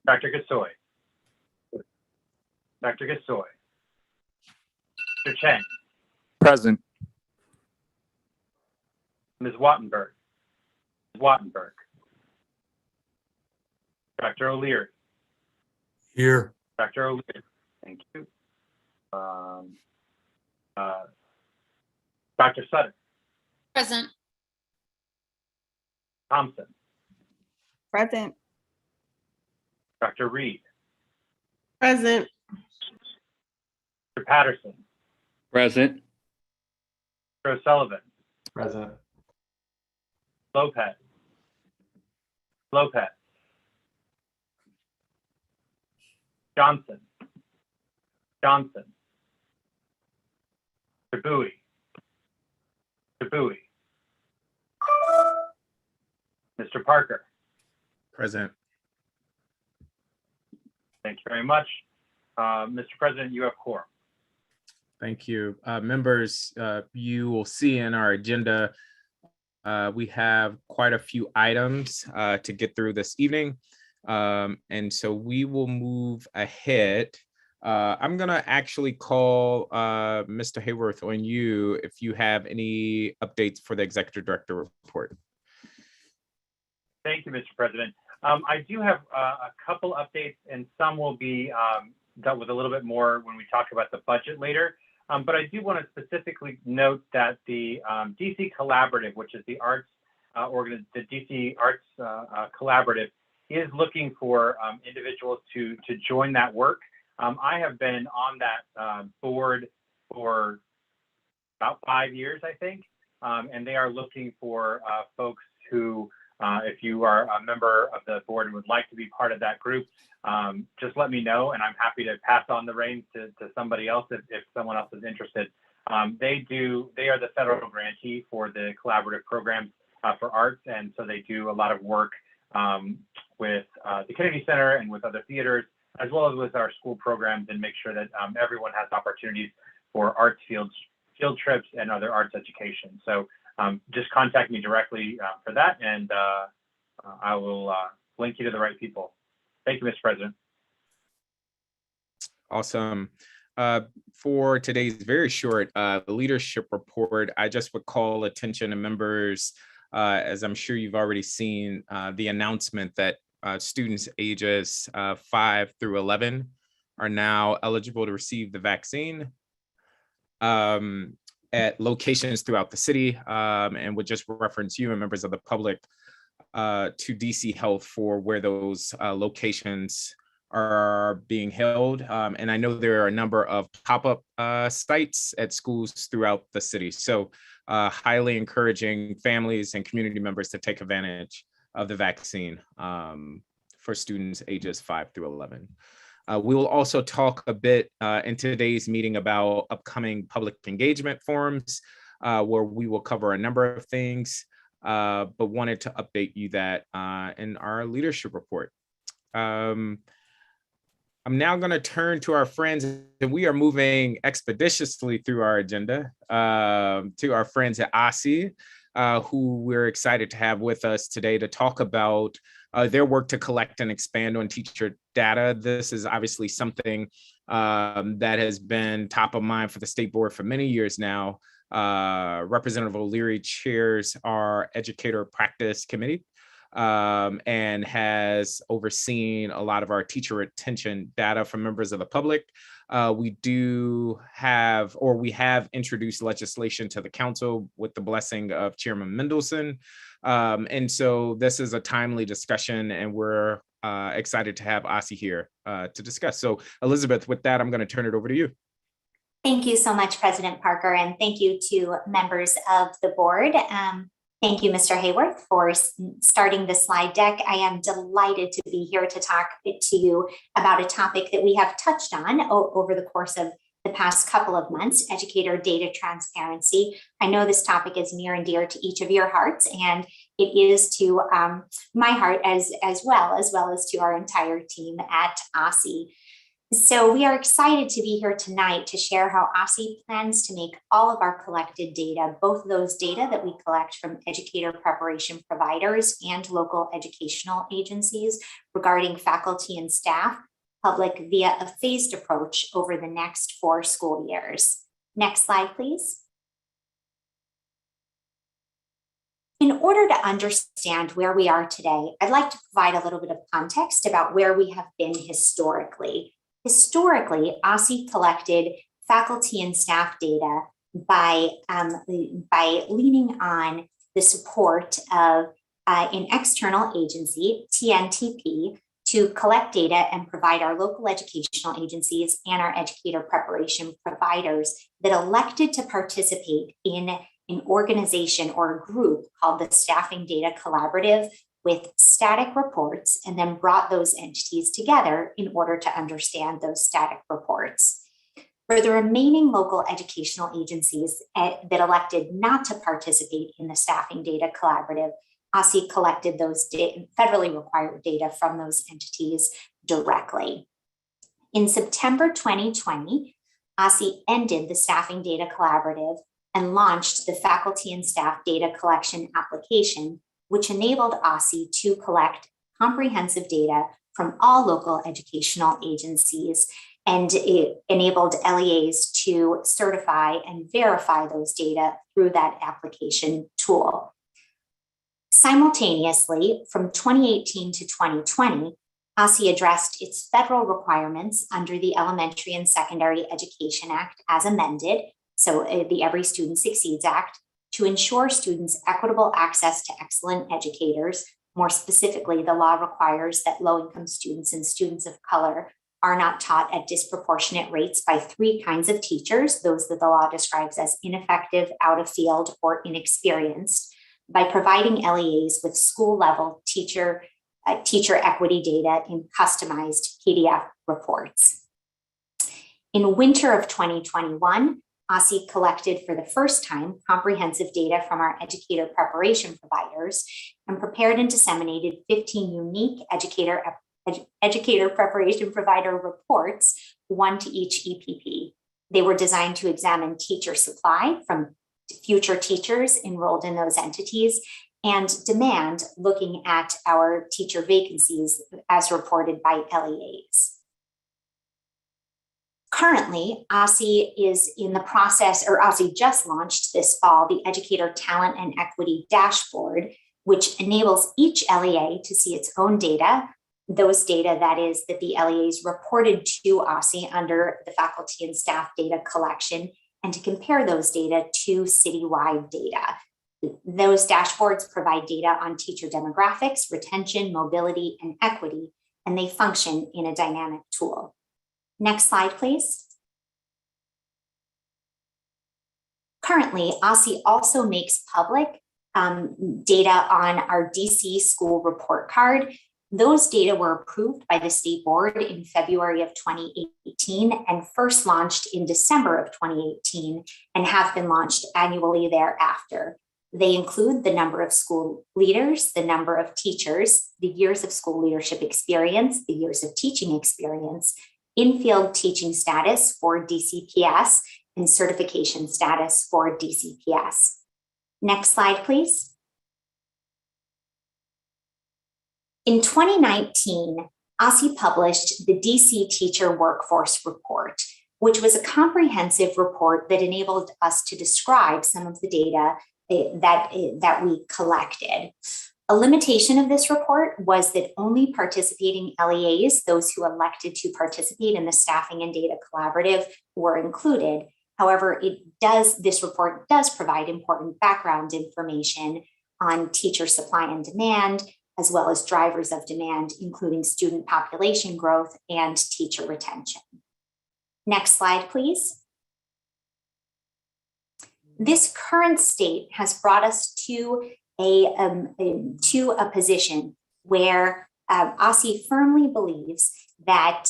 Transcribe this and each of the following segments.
Dr. Gasoy. Dr. Gasoy. Mr. Cheng. Present. Ms. Wattenberg. Ms. Wattenberg. Dr. O'Leary. Here. Dr. O'Leary. Thank you. Dr. Sutter. Present. Thompson. Present. Dr. Reed. Present. Mr. Patterson. Present. Mr. O'Sullivan. Present. Lopez. Lopez. Johnson. Johnson. Mr. Bowie. Mr. Bowie. Mr. Parker. Present. Thank you very much. Mr. President, you have quorum. Thank you. Members, you will see in our agenda, we have quite a few items to get through this evening. And so we will move ahead. I'm going to actually call Mr. Hayworth on you if you have any updates for the Executive Director report. Thank you, Mr. President. I do have a couple updates, and some will be dealt with a little bit more when we talk about the budget later. But I do want to specifically note that the DC Collaborative, which is the arts the DC Arts Collaborative, is looking for individuals to join that work. I have been on that board for about 5 years, I think, and they are looking for folks who, if you are a member of the board and would like to be part of that group, just let me know, and I'm happy to pass on the reins to somebody else if someone else is interested. They are the federal grantee for the collaborative programs for arts, and so they do a lot of work with the Kennedy Center and with other theaters, as well as with our school programs, and make sure that everyone has opportunities for arts field trips and other arts education. So just contact me directly for that, and I will link you to the right people. Thank you, Mr. President. Awesome. For today's very short leadership report, I just would call attention to members, as I'm sure you've already seen, the announcement that students ages 5 through 11 are now eligible to receive the vaccine at locations throughout the city, and would just reference you and members of the public to DC Health for where those locations are being held. And I know there are a number of pop-up sites at schools throughout the city. So highly encouraging families and community members to take advantage of the vaccine for students ages 5 through 11. We will also talk a bit in today's meeting about upcoming public engagement forums, where we will cover a number of things, but wanted to update you that in our leadership report. I'm now going to turn to our friends, and we are moving expeditiously through our agenda to our friends at OSSI, who we're excited to have with us today to talk about their work to collect and expand on teacher data. This is obviously something that has been top of mind for the state board for many years now. Representative O'Leary chairs our Educator Practice Committee and has overseen a lot of our teacher retention data from members of the public. We have introduced legislation to the council with the blessing of Chairman Mendelson. And so this is a timely discussion, and we're excited to have OSSI here to discuss. So Elizabeth, with that, I'm going to turn it over to you. Thank you so much, President Parker, and thank you to members of the board. Thank you, Mr. Hayworth, for starting the slide deck. I am delighted to be here to talk to you about a topic that we have touched on over the course of the past couple of months, educator data transparency. I know this topic is near and dear to each of your hearts, and it is to my heart as well as to our entire team at OSSI. So we are excited to be here tonight to share how OSSE plans to make all of our collected data, both those data that we collect from educator preparation providers and local educational agencies regarding faculty and staff, public via a phased approach over the next 4 school years. Next slide, please. In order to understand where we are today, I'd like to provide a little bit of context about where we have been historically. Historically, OSSE collected faculty and staff data by leaning on the support of an external agency, TNTP, to collect data and provide our local educational agencies and our educator preparation providers that elected to participate in an organization or a group called the Staffing Data Collaborative with static reports, and then brought those entities together in order to understand those static reports. For the remaining local educational agencies that elected not to participate in the Staffing Data Collaborative, OSSE collected those federally required data from those entities directly. In September 2020, OSSE ended the Staffing Data Collaborative and launched the Faculty and Staff Data Collection application, which enabled OSSE to collect comprehensive data from all local educational agencies, and it enabled LEAs to certify and verify those data through that application tool. Simultaneously, from 2018 to 2020, OSSE addressed its federal requirements under the Elementary and Secondary Education Act as amended, so the Every Student Succeeds Act, to ensure students equitable access to excellent educators. More specifically, the law requires that low-income students and students of color are not taught at disproportionate rates by 3 kinds of teachers, those that the law describes as ineffective, out of field, or inexperienced, by providing LEAs with school-level teacher equity data in customized PDF reports. In winter of 2021, OSSE collected for the first time comprehensive data from our educator preparation providers and prepared and disseminated 15 unique educator preparation provider reports, 1 to each EPP. They were designed to examine teacher supply from future teachers enrolled in those entities and demand, looking at our teacher vacancies as reported by LEAs. Currently, OSSE is in the process, or OSSE just launched this fall, the Educator Talent and Equity Dashboard, which enables each LEA to see its own data, those data that is that the LEAs reported to OSSE under the faculty and staff data collection, and to compare those data to citywide data. Those dashboards provide data on teacher demographics, retention, mobility, and equity, and they function in a dynamic tool. Next slide, please. Currently, OSSE also makes public data on our DC school report card. Those data were approved by the state board in February of 2018 and first launched in December of 2018 and have been launched annually thereafter. They include the number of school leaders, the number of teachers, the years of school leadership experience, the years of teaching experience, in-field teaching status for DCPS, and certification status for DCPS. Next slide, please. In 2019, OSSE published the DC Teacher Workforce Report, which was a comprehensive report that enabled us to describe some of the data that we collected. A limitation of this report was that only participating LEAs, those who elected to participate in the Staffing and Data Collaborative, were included. However, this report does provide important background information on teacher supply and demand, as well as drivers of demand, including student population growth and teacher retention. Next slide, please. This current state has brought us to a position where OSSE firmly believes that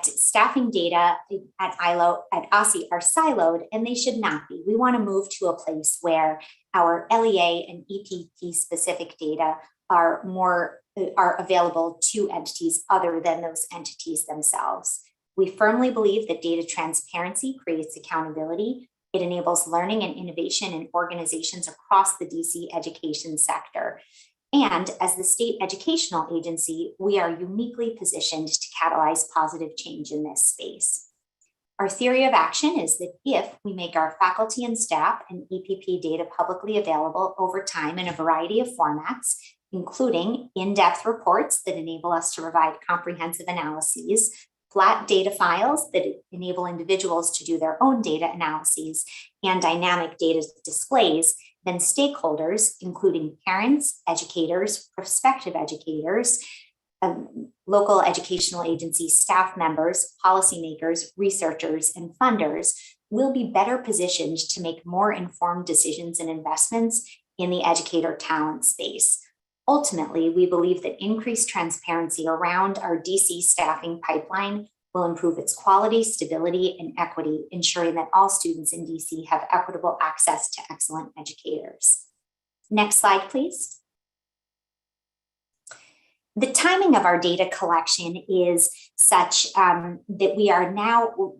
staffing data at OSSE are siloed, and they should not be. We want to move to a place where our LEA and EPP specific data are available to entities other than those entities themselves. We firmly believe that data transparency creates accountability. It enables learning and innovation in organizations across the DC education sector. And as the state educational agency, we are uniquely positioned to catalyze positive change in this space. Our theory of action is that if we make our faculty and staff and EPP data publicly available over time in a variety of formats, including in-depth reports that enable us to provide comprehensive analyses, flat data files that enable individuals to do their own data analyses, and dynamic data displays, then stakeholders, including parents, educators, prospective educators, local educational agency staff members, policymakers, researchers, and funders will be better positioned to make more informed decisions and investments in the educator talent space. Ultimately, we believe that increased transparency around our DC staffing pipeline will improve its quality, stability, and equity, ensuring that all students in DC have equitable access to excellent educators. Next slide, please. The timing of our data collection is such that we are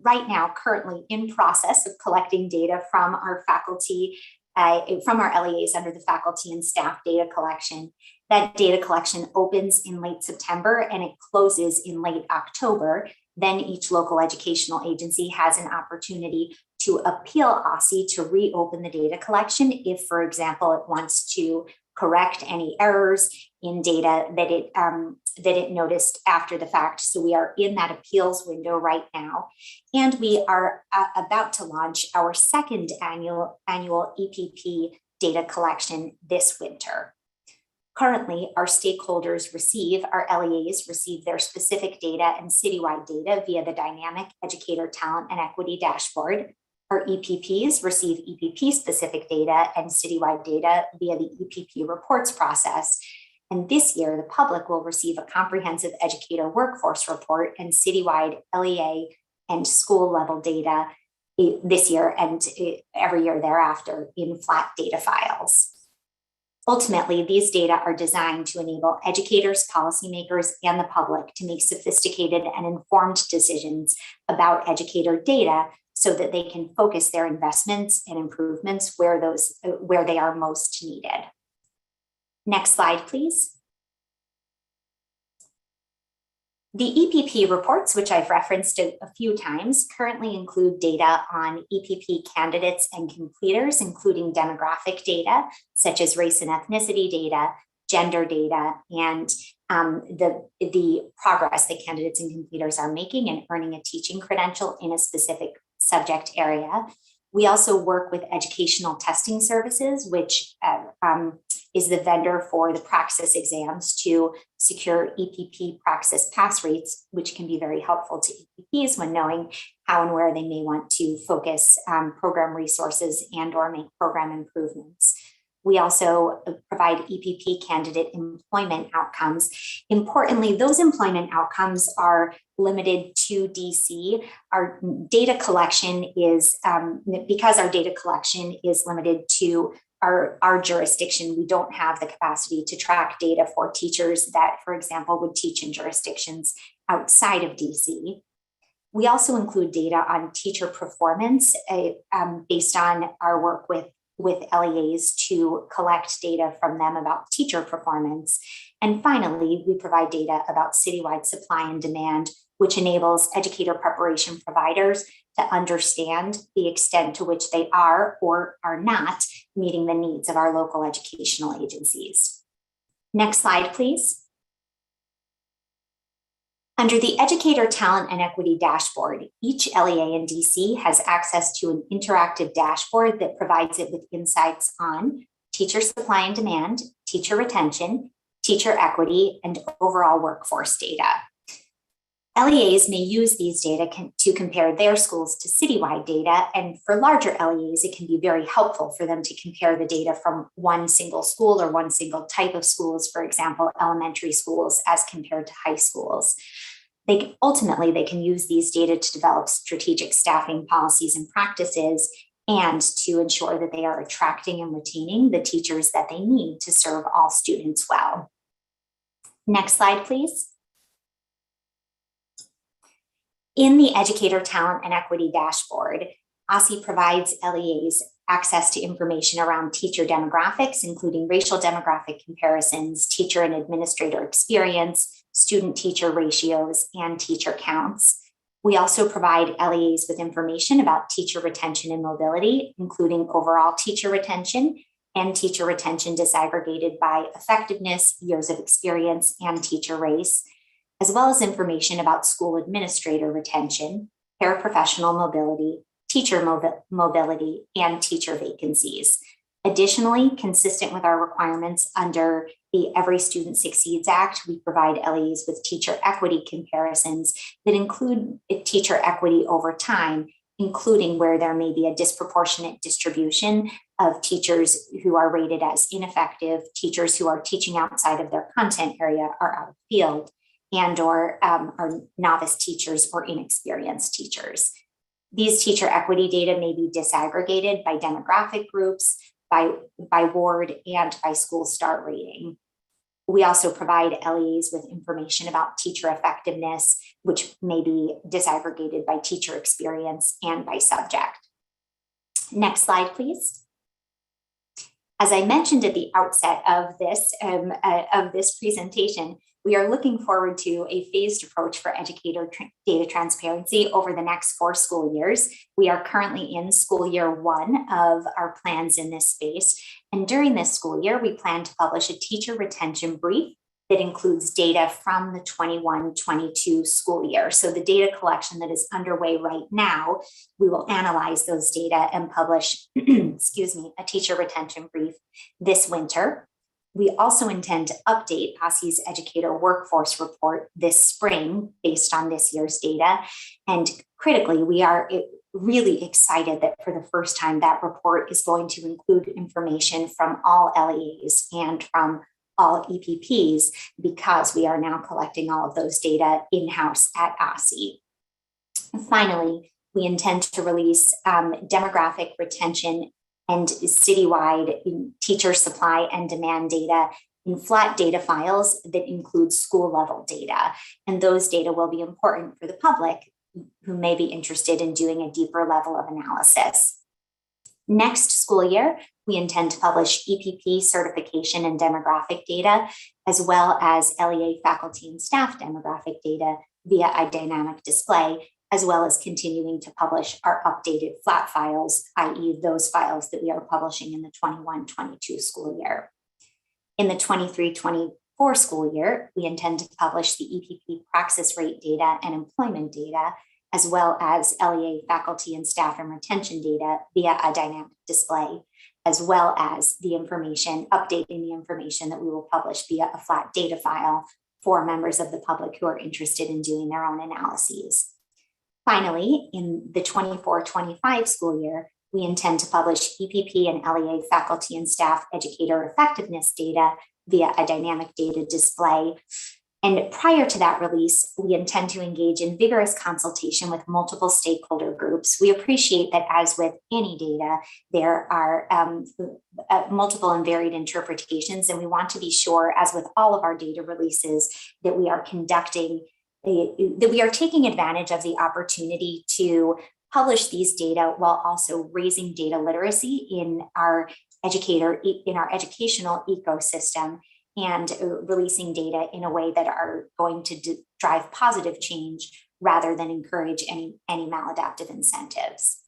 right now currently in process of collecting data from our faculty, from our LEAs under the faculty and staff data collection. That data collection opens in late September and it closes in late October. Then each local educational agency has an opportunity to appeal OSSE to reopen the data collection if, for example, it wants to correct any errors in data that it noticed after the fact. So we are in that appeals window right now, and we are about to launch our second annual EPP data collection this winter. Currently, our stakeholders our LEAs receive their specific data and citywide data via the dynamic educator talent and equity dashboard. Our EPPs receive EPP-specific data and citywide data via the EPP reports process. And this year, the public will receive a comprehensive educator workforce report and citywide LEA and school-level data this year and every year thereafter in flat data files. Ultimately, these data are designed to enable educators, policymakers, and the public to make sophisticated and informed decisions about educator data so that they can focus their investments and improvements where they are most needed. Next slide, please. The EPP reports, which I've referenced a few times, currently include data on EPP candidates and completers, including demographic data, such as race and ethnicity data, gender data, and the progress that candidates and completers are making in earning a teaching credential in a specific subject area. We also work with Educational Testing Services, which is the vendor for the praxis exams to secure EPP praxis pass rates, which can be very helpful to EPPs when knowing how and where they may want to focus program resources and or make program improvements. We also provide EPP candidate employment outcomes. Importantly, those employment outcomes are limited to DC. Our data collection is, because our data collection is limited to our jurisdiction, we don't have the capacity to track data for teachers that, for example, would teach in jurisdictions outside of DC. We also include data on teacher performance based on our work with LEAs to collect data from them about teacher performance. And finally, we provide data about citywide supply and demand, which enables educator preparation providers to understand the extent to which they are or are not meeting the needs of our local educational agencies. Next slide, please. Under the Educator Talent and Equity Dashboard, each LEA in DC has access to an interactive dashboard that provides it with insights on teacher supply and demand, teacher retention, teacher equity, and overall workforce data. LEAs may use these data to compare their schools to citywide data, and for larger LEAs, it can be very helpful for them to compare the data from one single school or one single type of schools, for example, elementary schools as compared to high schools. Ultimately, they can use these data to develop strategic staffing policies and practices and to ensure that they are attracting and retaining the teachers that they need to serve all students well. Next slide, please. In the Educator Talent and Equity Dashboard, OSSE provides LEAs access to information around teacher demographics, including racial demographic comparisons, teacher and administrator experience, student-teacher ratios, and teacher counts. We also provide LEAs with information about teacher retention and mobility, including overall teacher retention and teacher retention disaggregated by effectiveness, years of experience, and teacher race, as well as information about school administrator retention, paraprofessional mobility, teacher mobility, and teacher vacancies. Additionally, consistent with our requirements under the Every Student Succeeds Act, we provide LEAs with teacher equity comparisons that include teacher equity over time, including where there may be a disproportionate distribution of teachers who are rated as ineffective, teachers who are teaching outside of their content area or out of field, and or are novice teachers or inexperienced teachers. These teacher equity data may be disaggregated by demographic groups, by ward, and by school star rating. We also provide LEAs with information about teacher effectiveness, which may be disaggregated by teacher experience and by subject. Next slide, please. As I mentioned at the outset of this presentation, we are looking forward to a phased approach for educator data transparency over the next 4 school years. We are currently in school year 1 of our plans in this space. And during this school year, we plan to publish a teacher retention brief that includes data from the 21-22 school year. So the data collection that is underway right now, we will analyze those data and publish, excuse me, a teacher retention brief this winter. We also intend to update OSSE's Educator Workforce Report this spring based on this year's data. And critically, we are really excited that for the first time that report is going to include information from all LEAs and from all EPPs, because we are now collecting all of those data in-house at OSSE. Finally, we intend to release demographic retention and citywide teacher supply and demand data in flat data files that include school level data. And those data will be important for the public who may be interested in doing a deeper level of analysis. Next school year, we intend to publish EPP certification and demographic data, as well as LEA faculty and staff demographic data via a dynamic display, as well as continuing to publish our updated flat files, i.e. those files that we are publishing in the 21-22 school year. In the 23-24 school year, we intend to publish the EPP praxis rate data and employment data, as well as LEA faculty and staff and retention data via a dynamic display, as well as the information, updating the information that we will publish via a flat data file for members of the public who are interested in doing their own analyses. Finally, in the 24-25 school year, we intend to publish EPP and LEA faculty and staff educator effectiveness data via a dynamic data display. And prior to that release, we intend to engage in vigorous consultation with multiple stakeholder groups. We appreciate that, as with any data, there are multiple and varied interpretations, and we want to be sure, as with all of our data releases, that we are taking advantage of the opportunity to publish these data while also raising data literacy in our educational ecosystem, and releasing data in a way that are going to drive positive change rather than encourage any maladaptive incentives.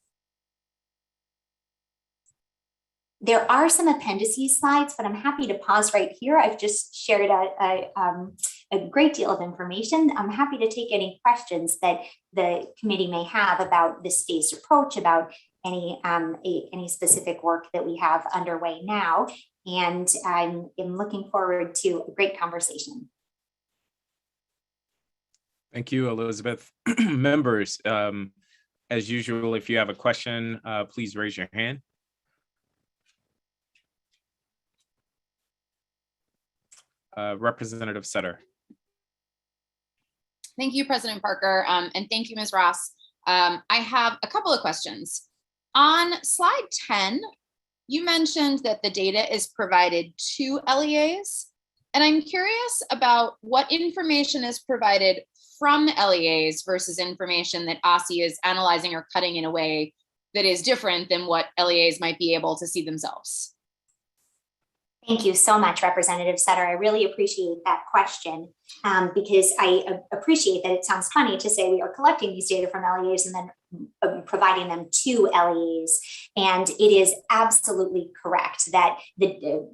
There are some appendices slides, but I'm happy to pause right here. I've just shared a great deal of information. I'm happy to take any questions that the committee may have about this phased approach, about any specific work that we have underway now. And I'm looking forward to a great conversation. Thank you, Elizabeth. Members, as usual, if you have a question, please raise your hand. Representative Sutter. Thank you, President Parker, and thank you, Ms. Ross. I have a couple of questions. On slide 10, you mentioned that the data is provided to LEAs. And I'm curious about what information is provided from LEAs versus information that OSSE is analyzing or cutting in a way that is different than what LEAs might be able to see themselves. Thank you so much, Representative Sutter. I really appreciate that question because I appreciate that it sounds funny to say we are collecting these data from LEAs and then providing them to LEAs. And it is absolutely correct that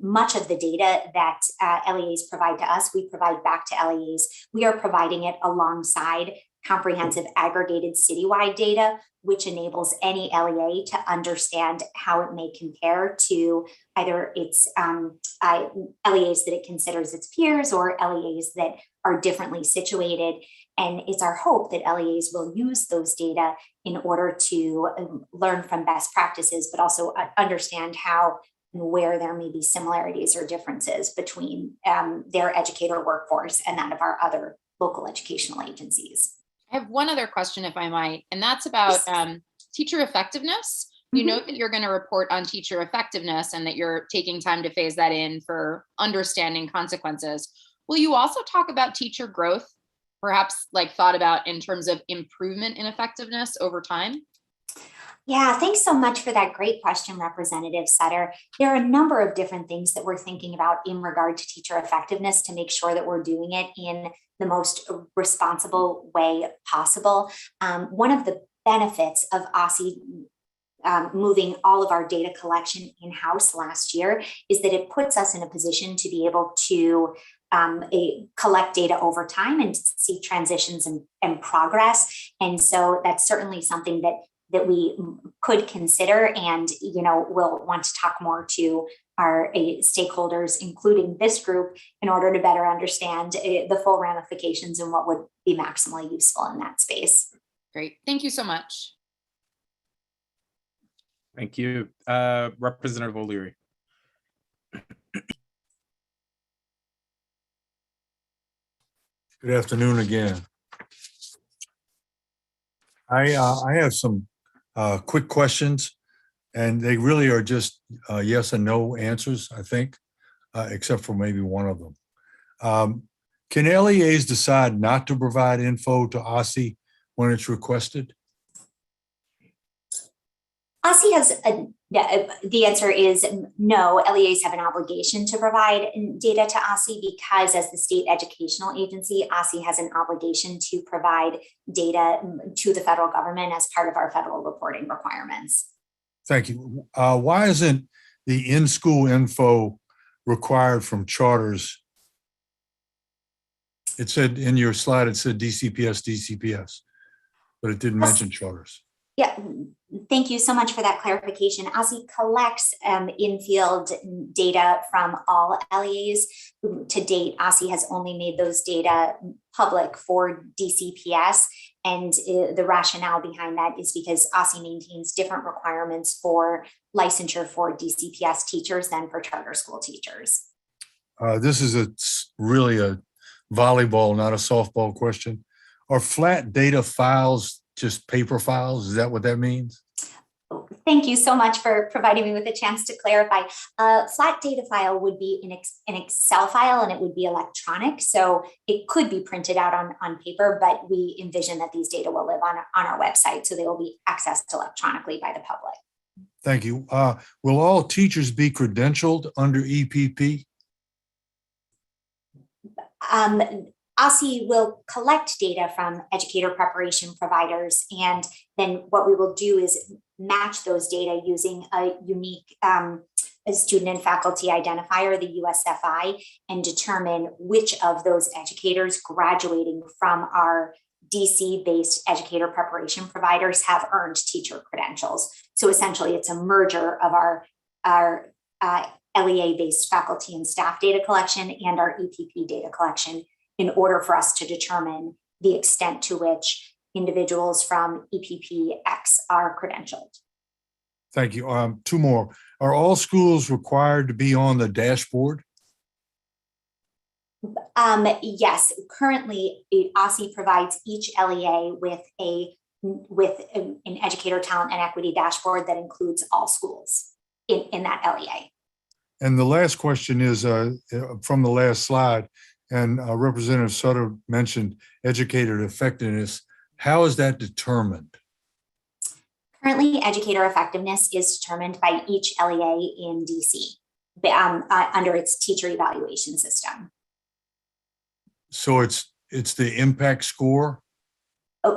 much of the data that LEAs provide to us, we provide back to LEAs. We are providing it alongside comprehensive aggregated citywide data, which enables any LEA to understand how it may compare to either its LEAs that it considers its peers or LEAs that are differently situated. And it's our hope that LEAs will use those data in order to learn from best practices, but also understand how and where there may be similarities or differences between their educator workforce and that of our other local educational agencies. I have one other question, if I might, and that's about teacher effectiveness. You note that you're going to report on teacher effectiveness and that you're taking time to phase that in for understanding consequences. Will you also talk about teacher growth, perhaps like thought about in terms of improvement in effectiveness over time? Yeah, thanks so much for that great question, Representative Sutter. There are a number of different things that we're thinking about in regard to teacher effectiveness to make sure that we're doing it in the most responsible way possible. One of the benefits of OSSE moving all of our data collection in-house last year is that it puts us in a position to be able to collect data over time and see transitions and progress. And so that's certainly something that we could consider, and we'll want to talk more to our stakeholders, including this group, in order to better understand the full ramifications and what would be maximally useful in that space. Great, thank you so much. Thank you. Representative O'Leary. Good afternoon again. I have some quick questions, and they really are just yes and no answers, I think, except for maybe one of them. Can LEAs decide not to provide info to OSSE when it's requested? OSSE has the answer is no. LEAs have an obligation to provide data to OSSE because, as the state educational agency, OSSE has an obligation to provide data to the federal government as part of our federal reporting requirements. Thank you. Why isn't the in-school info required from charters? It said in your slide, it said DCPS, but it didn't mention charters. Yeah, thank you so much for that clarification. OSSE collects in-field data from all LEAs. To date, OSSE has only made those data public for DCPS. And the rationale behind that is because OSSE maintains different requirements for licensure for DCPS teachers than for charter school teachers. This is really a volleyball, not a softball question. Are flat data files just paper files? Is that what that means? Thank you so much for providing me with a chance to clarify. A flat data file would be an Excel file, and it would be electronic. So it could be printed out on paper, but we envision that these data will live on our website, so they will be accessed electronically by the public. Thank you. Will all teachers be credentialed under EPP? OSSE will collect data from educator preparation providers, and then what we will do is match those data using a unique student and faculty identifier, the USFI, and determine which of those educators graduating from our DC-based educator preparation providers have earned teacher credentials. So essentially, it's a merger of our LEA-based faculty and staff data collection and our EPP data collection, in order for us to determine the extent to which individuals from EPP-X are credentialed. Thank you. Two more. Are all schools required to be on the dashboard? Yes, currently OSSE provides each LEA with an educator talent and equity dashboard that includes all schools in that LEA. And the last question is from the last slide, and Representative Sutter mentioned educator effectiveness. How is that determined? Currently, educator effectiveness is determined by each LEA in DC under its teacher evaluation system. So it's the impact score?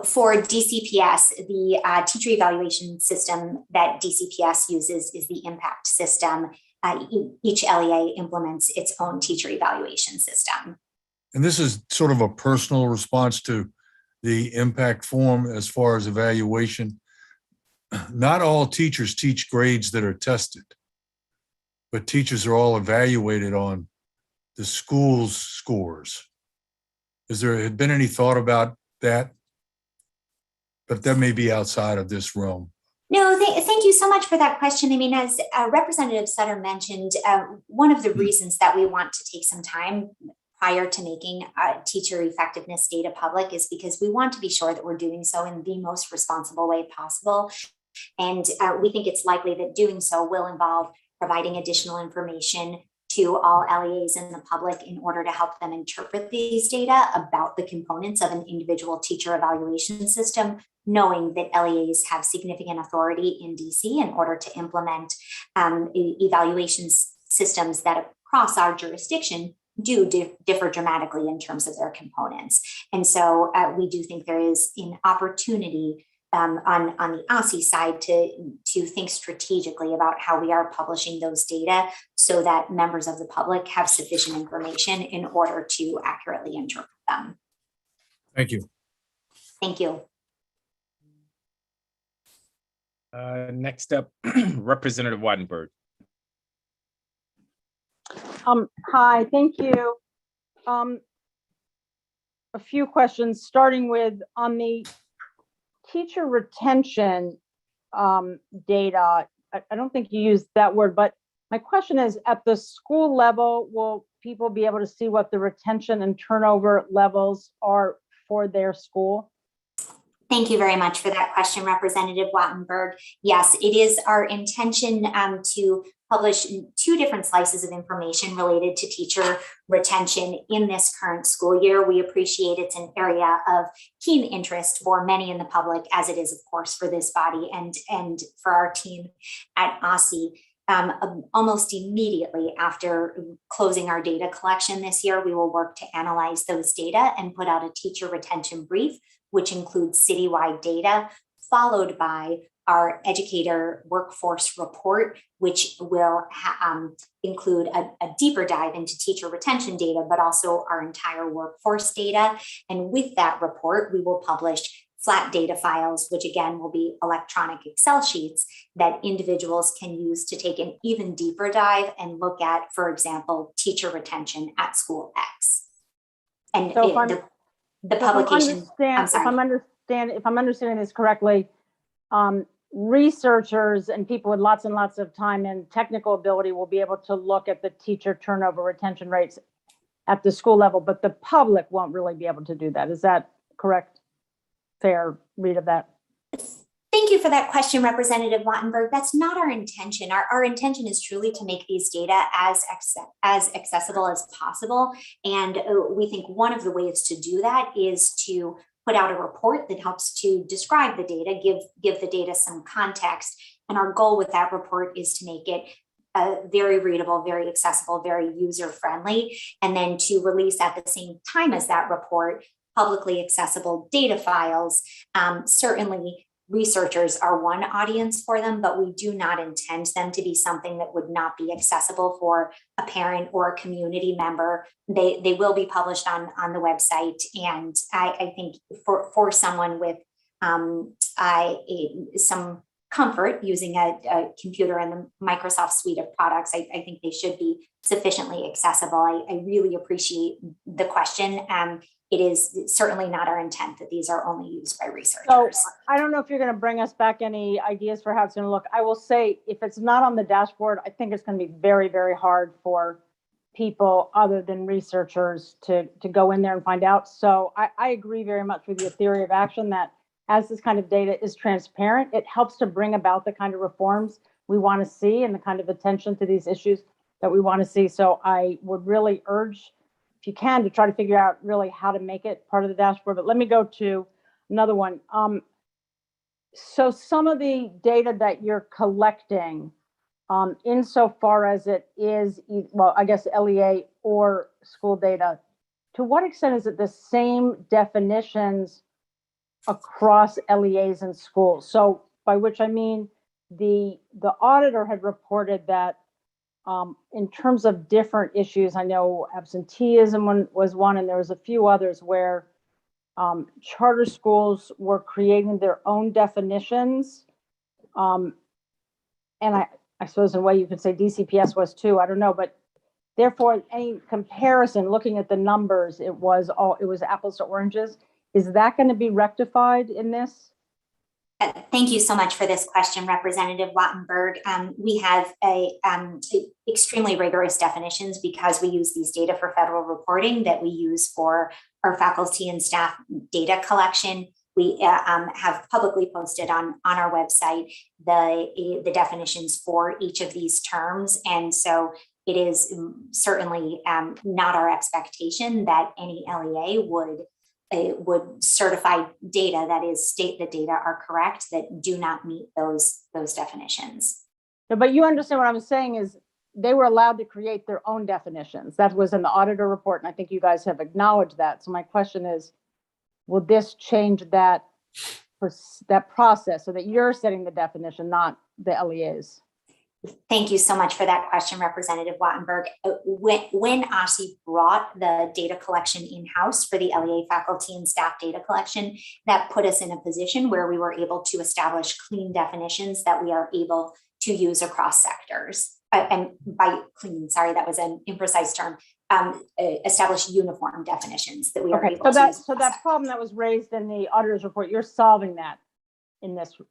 For DCPS, the teacher evaluation system that DCPS uses is the impact system. Each LEA implements its own teacher evaluation system. And this is sort of a personal response to the impact form as far as evaluation. Not all teachers teach grades that are tested, but teachers are all evaluated on the school's scores. Has there been any thought about that? But that may be outside of this realm. No, thank you so much for that question. I mean, as Representative Sutter mentioned, one of the reasons that we want to take some time prior to making teacher effectiveness data public is because we want to be sure that we're doing so in the most responsible way possible. And we think it's likely that doing so will involve providing additional information to all LEAs in the public in order to help them interpret these data about the components of an individual teacher evaluation system, knowing that LEAs have significant authority in DC in order to implement evaluation systems that across our jurisdiction do differ dramatically in terms of their components. And so we do think there is an opportunity on the OSSE side to think strategically about how we are publishing those data so that members of the public have sufficient information in order to accurately interpret them. Thank you. Thank you. Next up, Representative Wattenberg. Hi, thank you. A few questions, starting with on the teacher retention data. I don't think you used that word, but my question is, at the school level, will people be able to see what the retention and turnover levels are for their school? Thank you very much for that question, Representative Wattenberg. Yes, it is our intention to publish two different slices of information related to teacher retention in this current school year. We appreciate it's an area of keen interest for many in the public, as it is, of course, for this body and for our team at OSSE. Almost immediately after closing our data collection this year, we will work to analyze those data and put out a teacher retention brief, which includes citywide data, followed by our educator workforce report, which will include a deeper dive into teacher retention data, but also our entire workforce data. And with that report, we will publish flat data files, which again will be electronic Excel sheets that individuals can use to take an even deeper dive and look at, for example, teacher retention at school X. And So the publication. If I'm understanding this correctly, researchers and people with lots and lots of time and technical ability will be able to look at the teacher turnover retention rates at the school level, but the public won't really be able to do that. Is that correct? Fair read of that? Thank you for that question, Representative Wattenberg. That's not our intention. Our intention is truly to make these data as accessible as possible. And we think one of the ways to do that is to put out a report that helps to describe the data, give the data some context. And our goal with that report is to make it very readable, very accessible, very user-friendly, and then to release at the same time as that report publicly accessible data files. Certainly, researchers are one audience for them, but we do not intend them to be something that would not be accessible for a parent or a community member. They will be published on the website. And I think for someone with some comfort using a computer and the Microsoft suite of products, I think they should be sufficiently accessible. I really appreciate the question. It is certainly not our intent that these are only used by researchers. So I don't know if you're going to bring us back any ideas for how it's going to look. I will say, if it's not on the dashboard, I think it's going to be very, very hard for people other than researchers to go in there and find out. So I agree very much with your theory of action that as this kind of data is transparent, it helps to bring about the kind of reforms we want to see and the kind of attention to these issues that we want to see. So I would really urge, if you can, to try to figure out really how to make it part of the dashboard. But let me go to another one. So some of the data that you're collecting, insofar as it is, well, I guess LEA or school data, to what extent is it the same definitions across LEAs and schools? So by which I mean the auditor had reported that in terms of different issues, I know absenteeism was one, and there was a few others where charter schools were creating their own definitions. And I suppose in a way you could say DCPS was too, I don't know, but therefore any comparison, looking at the numbers, it was apples to oranges. Is that going to be rectified in this? Thank you so much for this question, Representative Wattenberg. We have extremely rigorous definitions because we use these data for federal reporting that we use for our faculty and staff data collection. We have publicly posted on our website the definitions for each of these terms. And so it is certainly not our expectation that any LEA would certify data, that is, state the data are correct, that do not meet those definitions. But you understand what I'm saying is they were allowed to create their own definitions. That was in the auditor report, and I think you guys have acknowledged that. So my question is, will this change that process so that you're setting the definition, not the LEAs? Thank you so much for that question, Representative Wattenberg. When OSSI brought the data collection in-house for the LEA faculty and staff data collection, that put us in a position where we were able to establish clean definitions that we are able to use across sectors. And by clean, sorry, that was an imprecise term, establish uniform definitions that we are able to use. So that problem that was raised in the auditor's report, you're solving that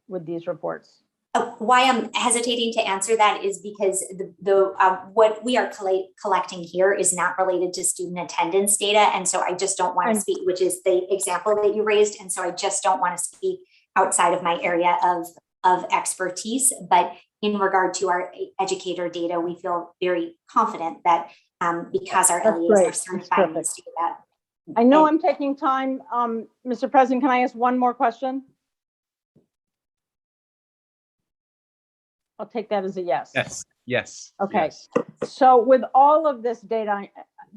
with these reports? Why I'm hesitating to answer that is because what we are collecting here is not related to student attendance data. And so I just don't want to speak, which is the example that you raised. And so I just don't want to speak outside of my area of expertise. But in regard to our educator data, we feel very confident that because our LEAs are certifying this data. I know I'm taking time. Mr. President, can I ask one more question? I'll take that as a yes. Yes. Okay. Yes. So with all of this data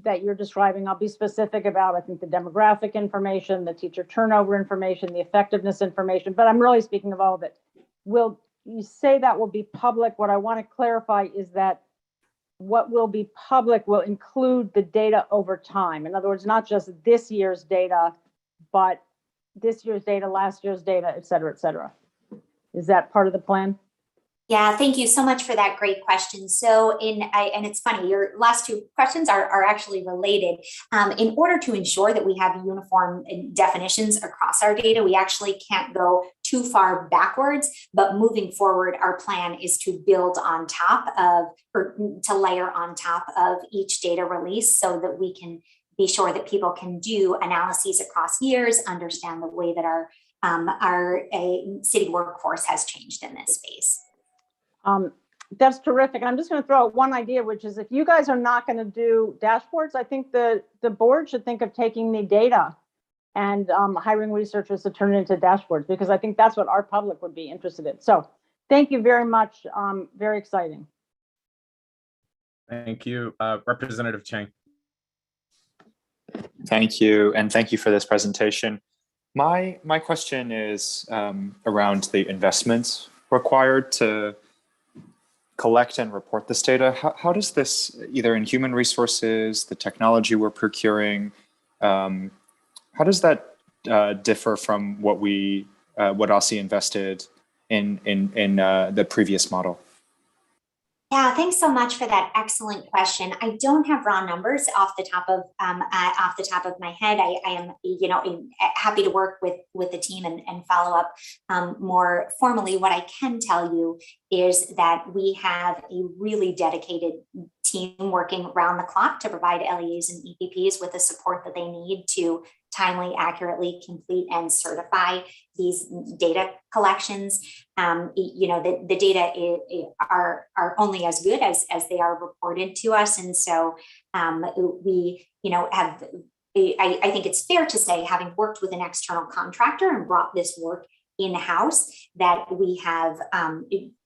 that you're describing, I'll be specific about, I think, the demographic information, the teacher turnover information, the effectiveness information, but I'm really speaking of all of it. Will you say that will be public? What I want to clarify is that what will be public will include the data over time. In other words, not just this year's data, but this year's data, last year's data, et cetera, et cetera. Is that part of the plan? Yeah, thank you so much for that great question. So and it's funny, your last two questions are actually related. In order to ensure that we have uniform definitions across our data, we actually can't go too far backwards, but moving forward, our plan is to build on top of, or to layer on top of each data release so that we can be sure that people can do analyses across years, understand the way that our city workforce has changed in this space. That's terrific. And I'm just going to throw out one idea, which is if you guys are not going to do dashboards, I think the board should think of taking the data and hiring researchers to turn it into dashboards, because I think that's what our public would be interested in. So thank you very much. Very exciting. Thank you, Representative Chang. Thank you, and thank you for this presentation. My question is around the investments required to collect and report this data. How does this, either in human resources, the technology we're procuring, how does that differ from what OSSI invested in the previous model? Yeah, thanks so much for that excellent question. I don't have raw numbers off the top of my head. I am, happy to work with the team and follow up more formally. What I can tell you is that we have a really dedicated team working around the clock to provide LEAs and EPPs with the support that they need to timely, accurately complete and certify these data collections. The data are only as good as they are reported to us. And so we, have, I think it's fair to say, having worked with an external contractor and brought this work in-house, that we have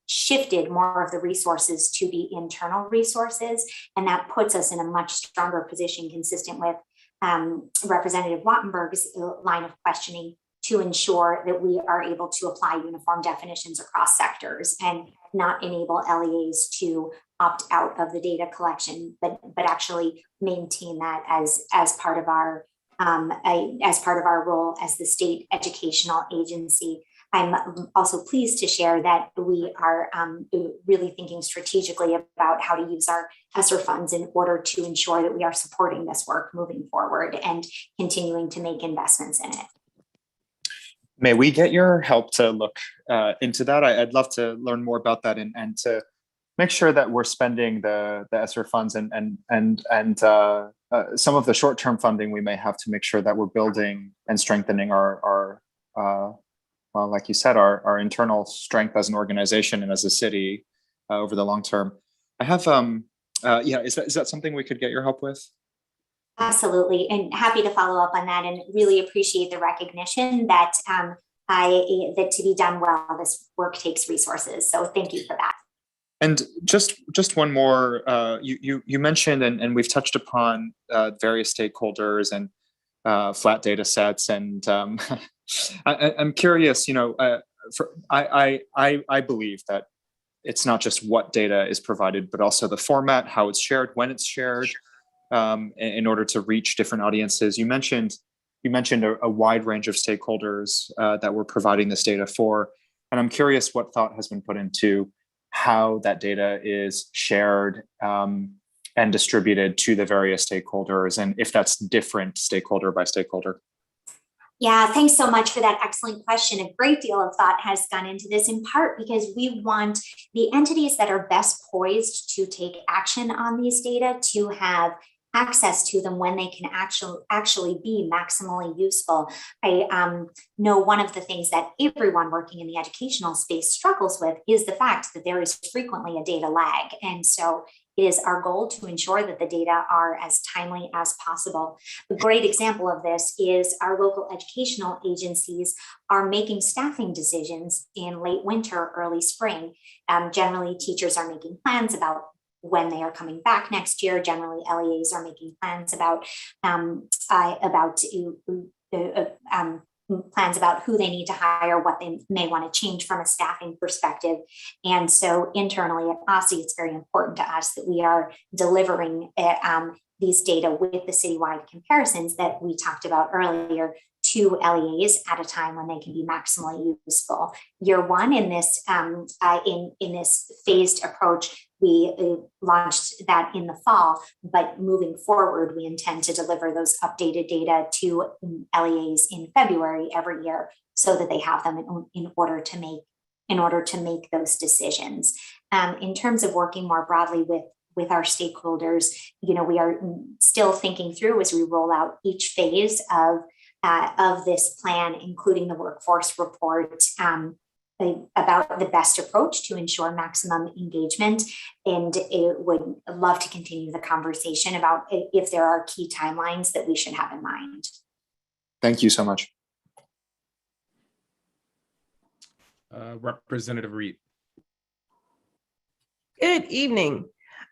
shifted more of the resources to be internal resources. And that puts us in a much stronger position, consistent with Representative Wattenberg's line of questioning, to ensure that we are able to apply uniform definitions across sectors and not enable LEAs to opt out of the data collection, but actually maintain that as part of our role as the state educational agency. I'm also pleased to share that we are really thinking strategically about how to use our ESSER funds in order to ensure that we are supporting this work moving forward and continuing to make investments in it. May we get your help to look into that? I'd love to learn more about that and to make sure that we're spending the ESSER funds and some of the short-term funding we may have to make sure that we're building and strengthening our well, like you said, our internal strength as an organization and as a city over the long term. I have, is that something we could get your help with? Absolutely, and happy to follow up on that, and really appreciate the recognition that that to be done well, this work takes resources. So thank you for that. And just one more, you mentioned, and we've touched upon various stakeholders and flat data sets, and I'm curious, I believe that it's not just what data is provided, but also the format, how it's shared, when it's shared, in order to reach different audiences. You mentioned a wide range of stakeholders that we're providing this data for, and I'm curious what thought has been put into how that data is shared and distributed to the various stakeholders, and if that's different stakeholder by stakeholder. Yeah, thanks so much for that excellent question. A great deal of thought has gone into this, in part because we want the entities that are best poised to take action on these data to have access to them when they can actually be maximally useful. I know one of the things that everyone working in the educational space struggles with is the fact that there is frequently a data lag. And so it is our goal to ensure that the data are as timely as possible. A great example of this is our local educational agencies are making staffing decisions in late winter, early spring. Generally, teachers are making plans about when they are coming back next year. Generally, LEAs are making plans about plans about who they need to hire, what they may want to change from a staffing perspective. And so internally at OSSE, it's very important to us that we are delivering these data with the citywide comparisons that we talked about earlier to LEAs at a time when they can be maximally useful. Year one in this in this phased approach, we launched that in the fall, but moving forward, we intend to deliver those updated data to LEAs in February every year, so that they have them in order to make those decisions. In terms of working more broadly with our stakeholders, we are still thinking through as we roll out each phase of this plan, including the workforce report, about the best approach to ensure maximum engagement. And it would love to continue the conversation about if there are key timelines that we should have in mind. Thank you so much. Representative Reed. Good evening.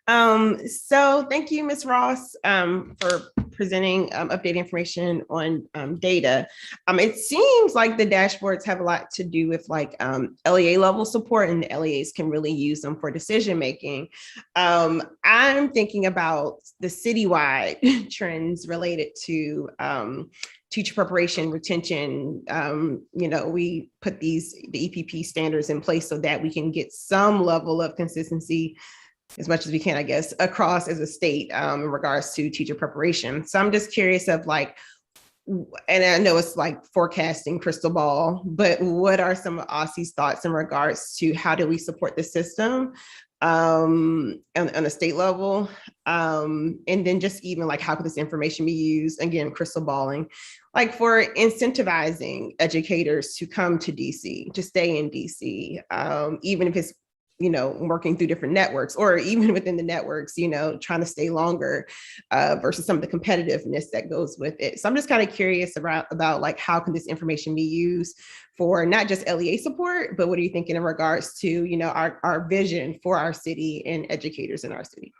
So thank you, Ms. Ross, for presenting updated information on data. It seems like the dashboards have a lot to do with LEA level support, and the LEAs can really use them for decision making. I'm thinking about the citywide trends related to teacher preparation, retention. We put the EPP standards in place so that we can get some level of consistency as much as we can, I guess, across as a state in regards to teacher preparation. So I'm just curious of and I know it's like forecasting crystal ball, but what are some of Aussie's thoughts in regards to how do we support the system on a state level? And then just even like how could this information be used, again, crystal balling, like for incentivizing educators to come to DC, to stay in DC, even if it's, you know, working through different networks, or even within the networks, you know, trying to stay longer versus some of the competitiveness that goes with it. So I'm just kind of curious about like, how can this information be used for not just LEA support, but what are you thinking in regards to, you know, our vision for our city and educators in our city?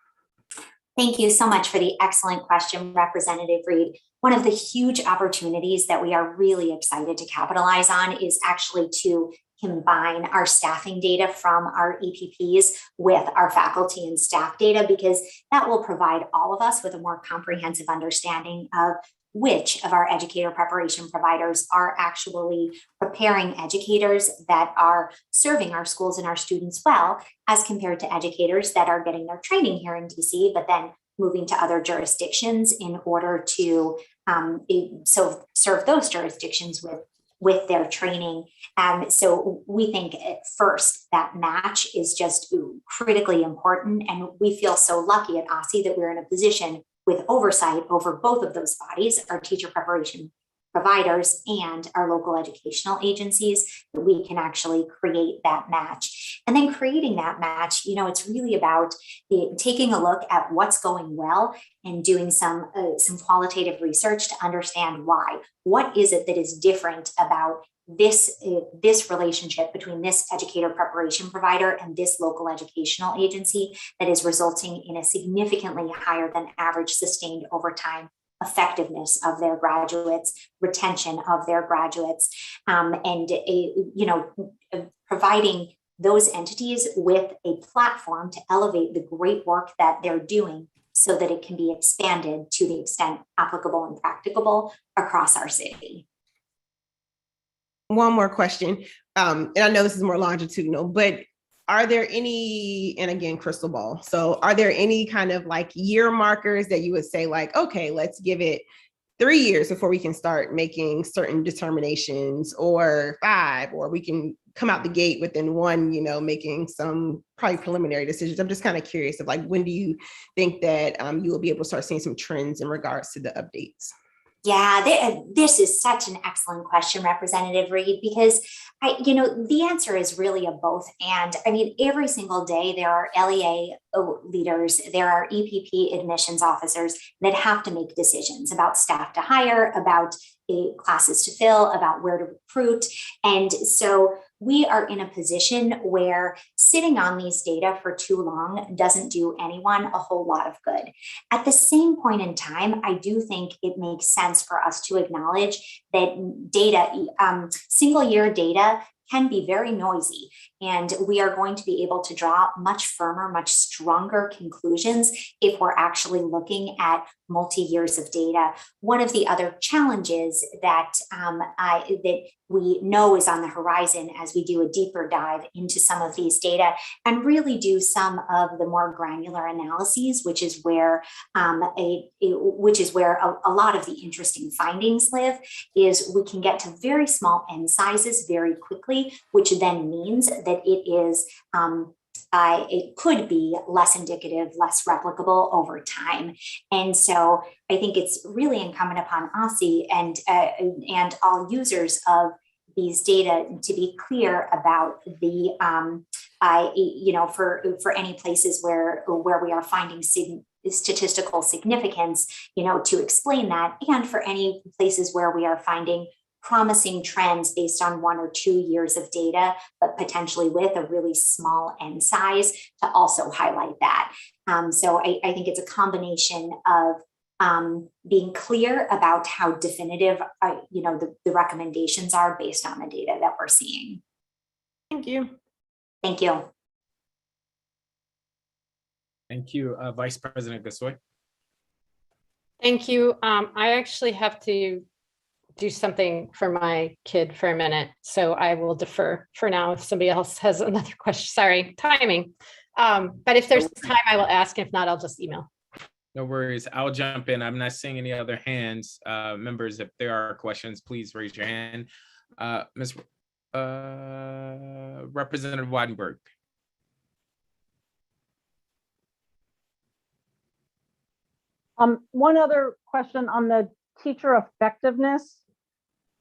Thank you so much for the excellent question, Representative Reed. One of the huge opportunities that we are really excited to capitalize on is actually to combine our staffing data from our EPPs with our faculty and staff data, because that will provide all of us with a more comprehensive understanding of which of our educator preparation providers are actually preparing educators that are serving our schools and our students well, as compared to educators that are getting their training here in DC, but then moving to other jurisdictions in order to serve those jurisdictions with their training. So we think at first that match is just critically important. And we feel so lucky at Aussie that we're in a position with oversight over both of those bodies, our teacher preparation providers and our local educational agencies, that we can actually create that match. And then creating that match, you know, it's really about taking a look at what's going well and doing some qualitative research to understand why. What is it that is different about this relationship between this educator preparation provider and this local educational agency that is resulting in a significantly higher than average sustained over time effectiveness of their graduates, retention of their graduates, providing those entities with a platform to elevate the great work that they're doing so that it can be expanded to the extent applicable and practicable across our city. One more question, and I know this is more longitudinal, but are there any, and again, crystal ball, so are there any kind of like year markers that you would say like, okay, let's give it 3 years before we can start making certain determinations, or 5, or we can come out the gate within 1, you know, making some probably preliminary decisions? I'm just kind of curious of like, when do you think that you will be able to start seeing some trends in regards to the updates? Yeah, this is such an excellent question, Representative Reed, because the answer is really a both. And I mean, every single day there are LEA leaders, there are EPP admissions officers that have to make decisions about staff to hire, about classes to fill, about where to recruit. And so we are in a position where sitting on these data for too long doesn't do anyone a whole lot of good. At the same point in time, I do think it makes sense for us to acknowledge that data, single year data, can be very noisy, and we are going to be able to draw much firmer, much stronger conclusions if we're actually looking at multi-years of data. One of the other challenges that that we know is on the horizon as we do a deeper dive into some of these data and really do some of the more granular analyses, which is where a lot of the interesting findings live, is we can get to very small n sizes very quickly, which then means that it could be less indicative, less replicable over time. And so I think it's really incumbent upon Aussie and all users of these data to be clear about the, for any places where we are finding statistical significance, to explain that, and for any places where we are finding promising trends based on 1 or 2 years of data, but potentially with a really small n size, to also highlight that. So I think it's a combination of being clear about how definitive, the recommendations are based on the data that we're seeing. Thank you. Thank you. Thank you, Vice President Gasoy. Thank you. I actually have to do something for my kid for a minute, so I will defer for now if somebody else has another question. Sorry, timing. But if there's time, I will ask. If not, I'll just email. No worries. I'll jump in. I'm not seeing any other hands. Members, if there are questions, please raise your hand. Representative Wattenberg. One other question on the teacher effectiveness.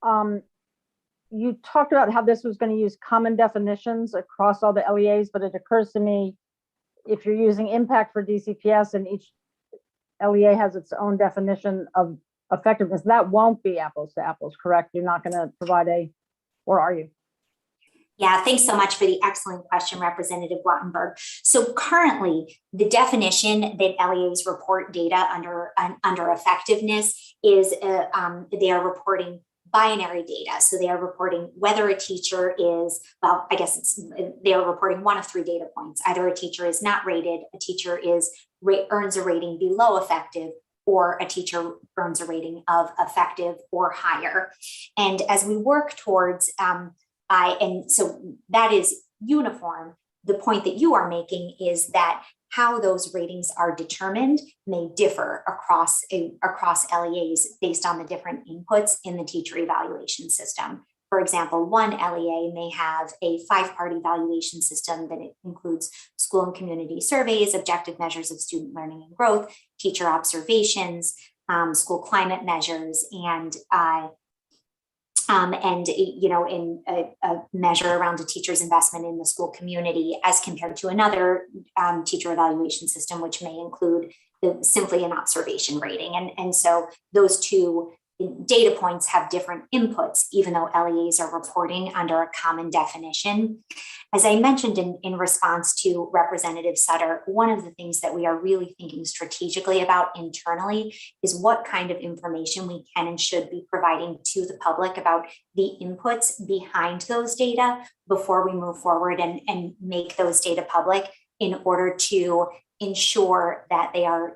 You talked about how this was going to use common definitions across all the LEAs, but it occurs to me, if you're using impact for DCPS and each LEA has its own definition of effectiveness, that won't be apples to apples, correct? You're not going to provide or are you? Yeah, thanks so much for the excellent question, Representative Wattenberg. So currently, the definition that LEAs report data under effectiveness is they are reporting binary data. So they are reporting whether a teacher is, well, I guess they are reporting one of three data points. Either a teacher is not rated, a teacher earns a rating below effective, or a teacher earns a rating of effective or higher. And as we work towards, and so that is uniform, the point that you are making is that how those ratings are determined may differ across LEAs based on the different inputs in the teacher evaluation system. For example, one LEA may have a 5-part evaluation system that includes school and community surveys, objective measures of student learning and growth, teacher observations, school climate measures, and in a measure around a teacher's investment in the school community, as compared to another teacher evaluation system, which may include simply an observation rating. And so those two data points have different inputs, even though LEAs are reporting under a common definition. As I mentioned in response to Representative Sutter, one of the things that we are really thinking strategically about internally is what kind of information we can and should be providing to the public about the inputs behind those data before we move forward and make those data public, in order to ensure that they are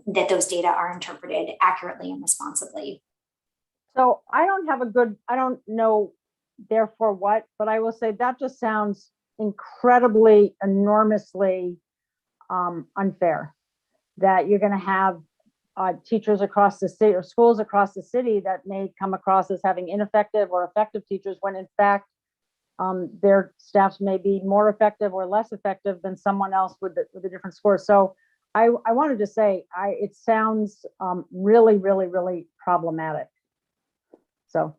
that those data are interpreted accurately and responsibly. So I don't know therefore what, but I will say that just sounds incredibly, enormously unfair, that you're going to have teachers across the city or schools across the city that may come across as having ineffective or effective teachers, when in fact their staffs may be more effective or less effective than someone else with a different score. So I wanted to say, it sounds really, really, really problematic. So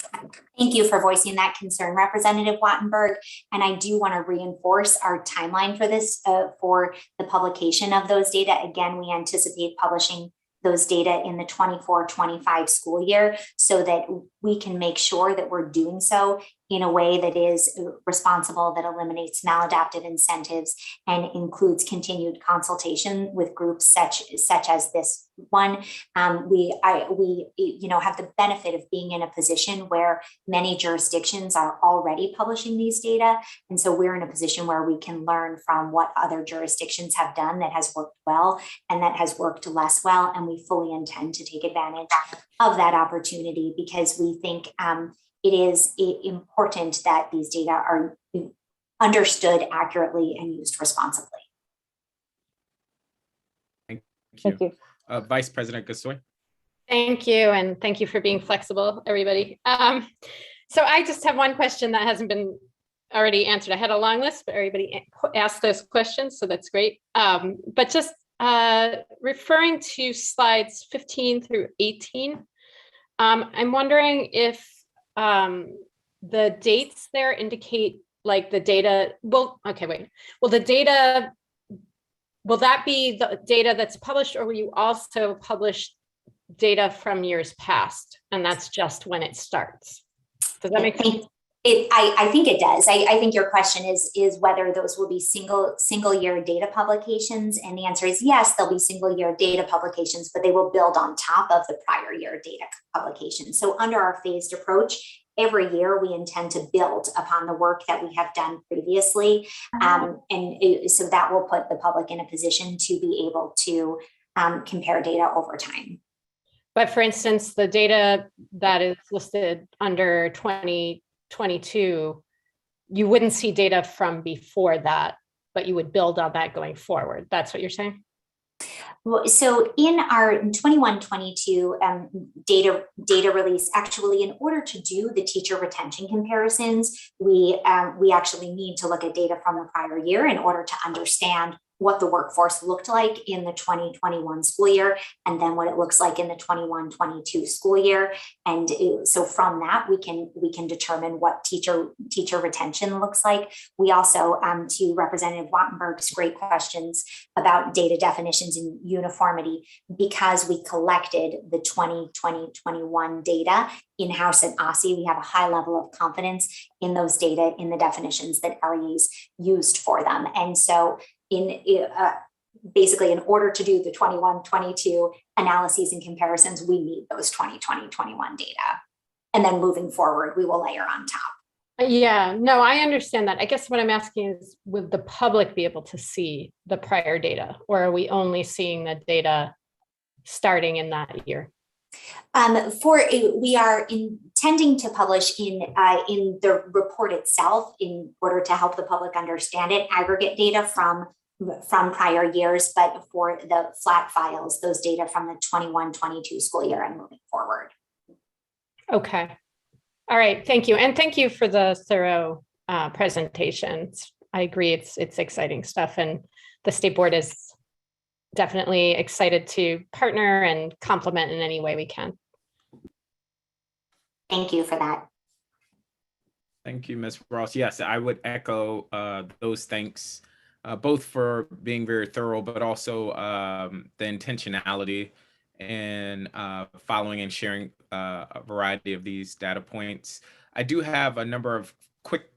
thank you for voicing that concern, Representative Wattenberg. And I do want to reinforce our timeline for this, for the publication of those data. Again, we anticipate publishing those data in the 24-25 school year, so that we can make sure that we're doing so in a way that is responsible, that eliminates maladaptive incentives, and includes continued consultation with groups such as this one. We have the benefit of being in a position where many jurisdictions are already publishing these data, and so we're in a position where we can learn from what other jurisdictions have done that has worked well and that has worked less well, and we fully intend to take advantage of that opportunity, because we think it is important that these data are understood accurately and used responsibly. Thank you. Vice President Gasoy. Thank you, and thank you for being flexible, everybody. So I just have one question that hasn't been already answered. I had a long list, but everybody asked those questions, so that's great. But just referring to slides 15 through 18, I'm wondering if the dates there indicate like the data, will the data, will that be the data that's published, or will you also publish data from years past, and that's just when it starts? Does that make sense? I think it does. I think your question is whether those will be single year data publications, and the answer is yes, they'll be single year data publications, but they will build on top of the prior year data publications. So under our phased approach, every year we intend to build upon the work that we have done previously, so that will put the public in a position to be able to compare data over time. But for instance, the data that is listed under 2022, you wouldn't see data from before that, but you would build on that going forward. That's what you're saying? So in our 21-22 data release, actually, in order to do the teacher retention comparisons, we actually need to look at data from the prior year in order to understand what the workforce looked like in the 2021 school year, and then what it looks like in the 21-22 school year. And so from that, we can determine what teacher retention looks like. We also, to Representative Wattenberg's great questions about data definitions and uniformity, because we collected the 2020-21 data in-house at OSSE, we have a high level of confidence in those data, in the definitions that LEAs used for them. And so basically, in order to do the 21-22 analyses and comparisons, we need those 2020-21 data. And then moving forward, we will layer on top. Yeah, no, I understand that. I guess what I'm asking is, would the public be able to see the prior data, or are we only seeing the data starting in that year? We are intending to publish in the report itself, in order to help the public understand it, aggregate data from prior years, but for the flat files, those data from the 21-22 school year and moving forward. Okay. All right. Thank you. And thank you for the thorough presentation. I agree. It's exciting stuff. And the state board is definitely excited to partner and complement in any way we can. Thank you for that. Thank you, Ms. Ross. Yes, I would echo those thanks, both for being very thorough, but also the intentionality and following and sharing a variety of these data points. I do have a number of quick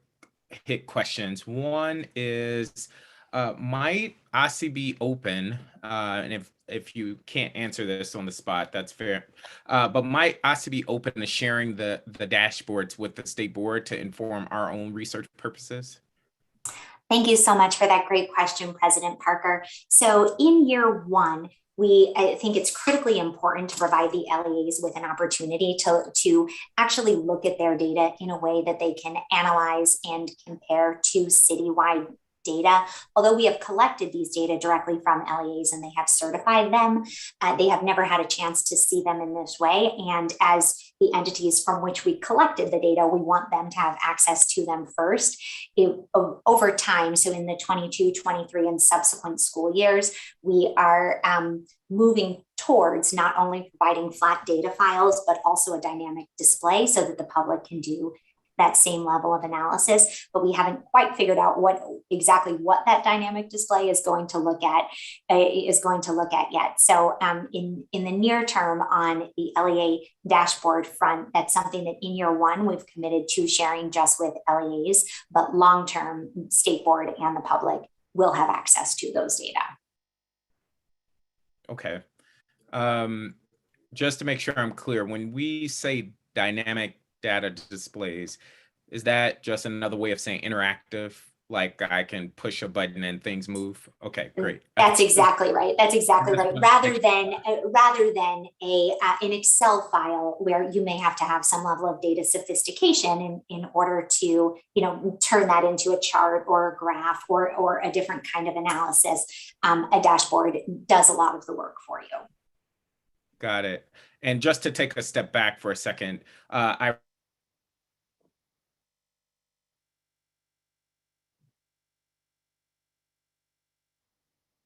hit questions. One is, might OSSE be open, and if you can't answer this on the spot, that's fair, but might OSSE be open to sharing the dashboards with the state board to inform our own research purposes? Thank you so much for that great question, President Parker. So in year one, I think it's critically important to provide the LEAs with an opportunity to actually look at their data in a way that they can analyze and compare to citywide data. Although we have collected these data directly from LEAs and they have certified them, they have never had a chance to see them in this way. And as the entities from which we collected the data, we want them to have access to them first. Over time, so in the 22, 23, and subsequent school years, we are moving towards not only providing flat data files, but also a dynamic display so that the public can do that same level of analysis, but we haven't quite figured out exactly what that dynamic display is going to look at yet. So in the near term on the LEA dashboard front, that's something that in year one we've committed to sharing just with LEAs, but long term, state board and the public will have access to those data. Okay. Just to make sure I'm clear, when we say dynamic data displays, is that just another way of saying interactive, like I can push a button and things move? Okay, great. That's exactly right. That's exactly right. Rather than an Excel file where you may have to have some level of data sophistication in order to turn that into a chart or a graph or a different kind of analysis. A dashboard does a lot of the work for you. Got it. And just to take a step back for a second, I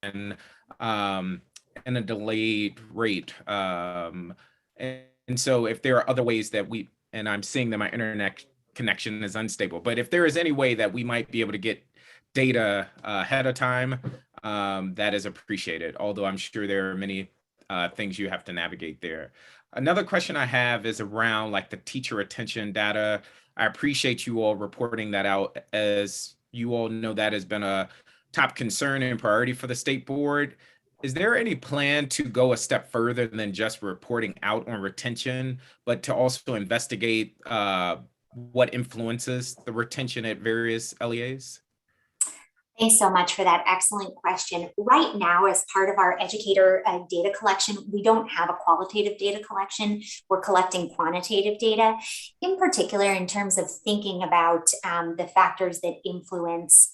and a delayed rate. And so if there are other ways that and I'm seeing that my internet connection is unstable, but if there is any way that we might be able to get data ahead of time, that is appreciated, although I'm sure there are many things you have to navigate there. Another question I have is around like the teacher retention data. I appreciate you all reporting that out. As you all know, that has been a top concern and priority for the state board. Is there any plan to go a step further than just reporting out on retention, but to also investigate what influences the retention at various LEAs? Thanks so much for that excellent question. Right now, as part of our educator data collection, we don't have a qualitative data collection. We're collecting quantitative data, in particular in terms of thinking about the factors that influence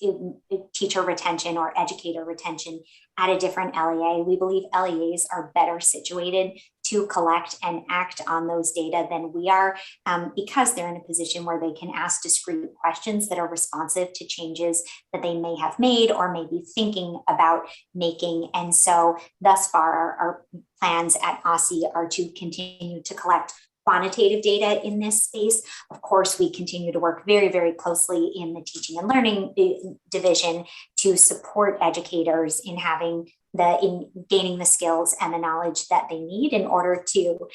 teacher retention or educator retention at a different LEA. We believe LEAs are better situated to collect and act on those data than we are, because they're in a position where they can ask discrete questions that are responsive to changes that they may have made or may be thinking about making. And so thus far, our plans at OSSE are to continue to collect quantitative data in this space. Of course, we continue to work very, very closely in the teaching and learning division to support educators in gaining the skills and the knowledge that they need in order to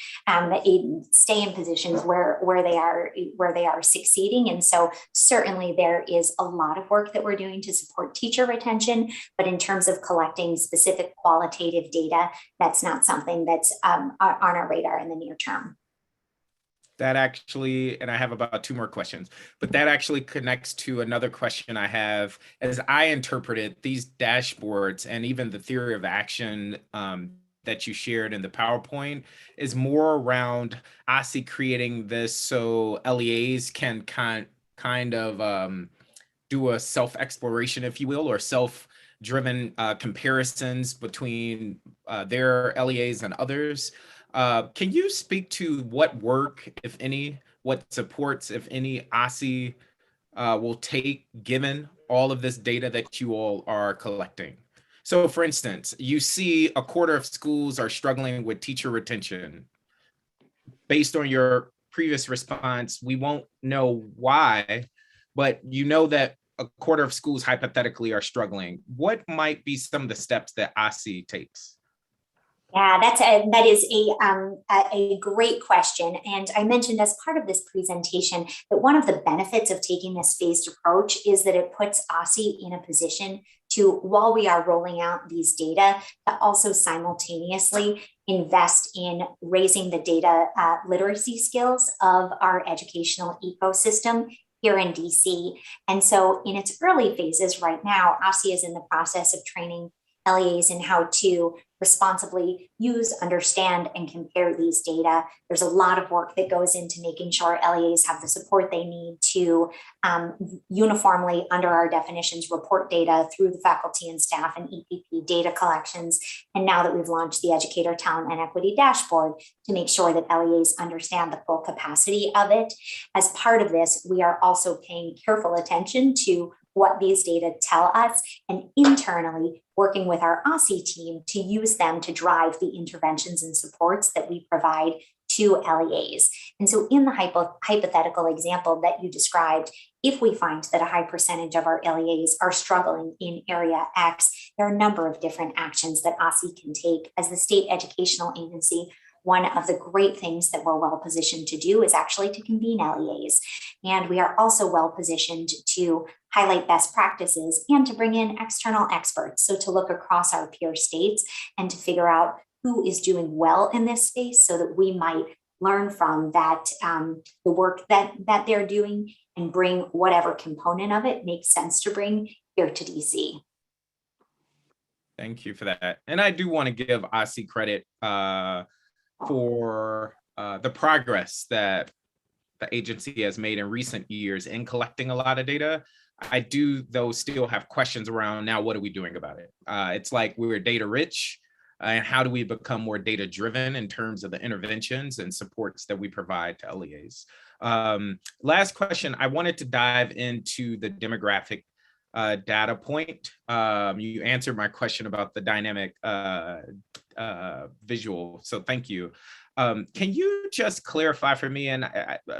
stay in positions where they are succeeding. And so certainly there is a lot of work that we're doing to support teacher retention, but in terms of collecting specific qualitative data, that's not something that's on our radar in the near term. That actually, and I have about 2 more questions, but that actually connects to another question I have. As I interpreted these dashboards and even the theory of action that you shared in the PowerPoint is more around OSSE creating this so LEAs can kind of do a self-exploration, if you will, or self-driven comparisons between their LEAs and others. Can you speak to what work, if any, what supports, if any, OSSE will take given all of this data that you all are collecting? So for instance, you see a quarter of schools are struggling with teacher retention. Based on your previous response, we won't know why, but you know that a quarter of schools hypothetically are struggling. What might be some of the steps that OSSE takes? Yeah, that is a great question. And I mentioned as part of this presentation that one of the benefits of taking this phased approach is that it puts OSSE in a position to, while we are rolling out these data, to also simultaneously invest in raising the data literacy skills of our educational ecosystem here in DC. And so in its early phases right now, OSSE is in the process of training LEAs in how to responsibly use, understand, and compare these data. There's a lot of work that goes into making sure LEAs have the support they need to uniformly, under our definitions, report data through the faculty and staff and EPP data collections. And now that we've launched the Educator Talent and Equity Dashboard, to make sure that LEAs understand the full capacity of it. As part of this, we are also paying careful attention to what these data tell us, and internally working with our OSSE team to use them to drive the interventions and supports that we provide to LEAs. And so in the hypothetical example that you described, if we find that a high percentage of our LEAs are struggling in area X, there are a number of different actions that OSSE can take. As the state educational agency, one of the great things that we're well positioned to do is actually to convene LEAs. And we are also well positioned to highlight best practices and to bring in external experts. So to look across our peer states and to figure out who is doing well in this space so that we might learn from that, the work that they're doing, and bring whatever component of it makes sense to bring here to DC. Thank you for that. And I do want to give OSSE credit for the progress that the agency has made in recent years in collecting a lot of data. I do, though, still have questions around now, what are we doing about it? It's like we're data rich, and how do we become more data driven in terms of the interventions and supports that we provide to LEAs? Last question, I wanted to dive into the demographic data point. You answered my question about the dynamic visual, so thank you. Can you just clarify for me, and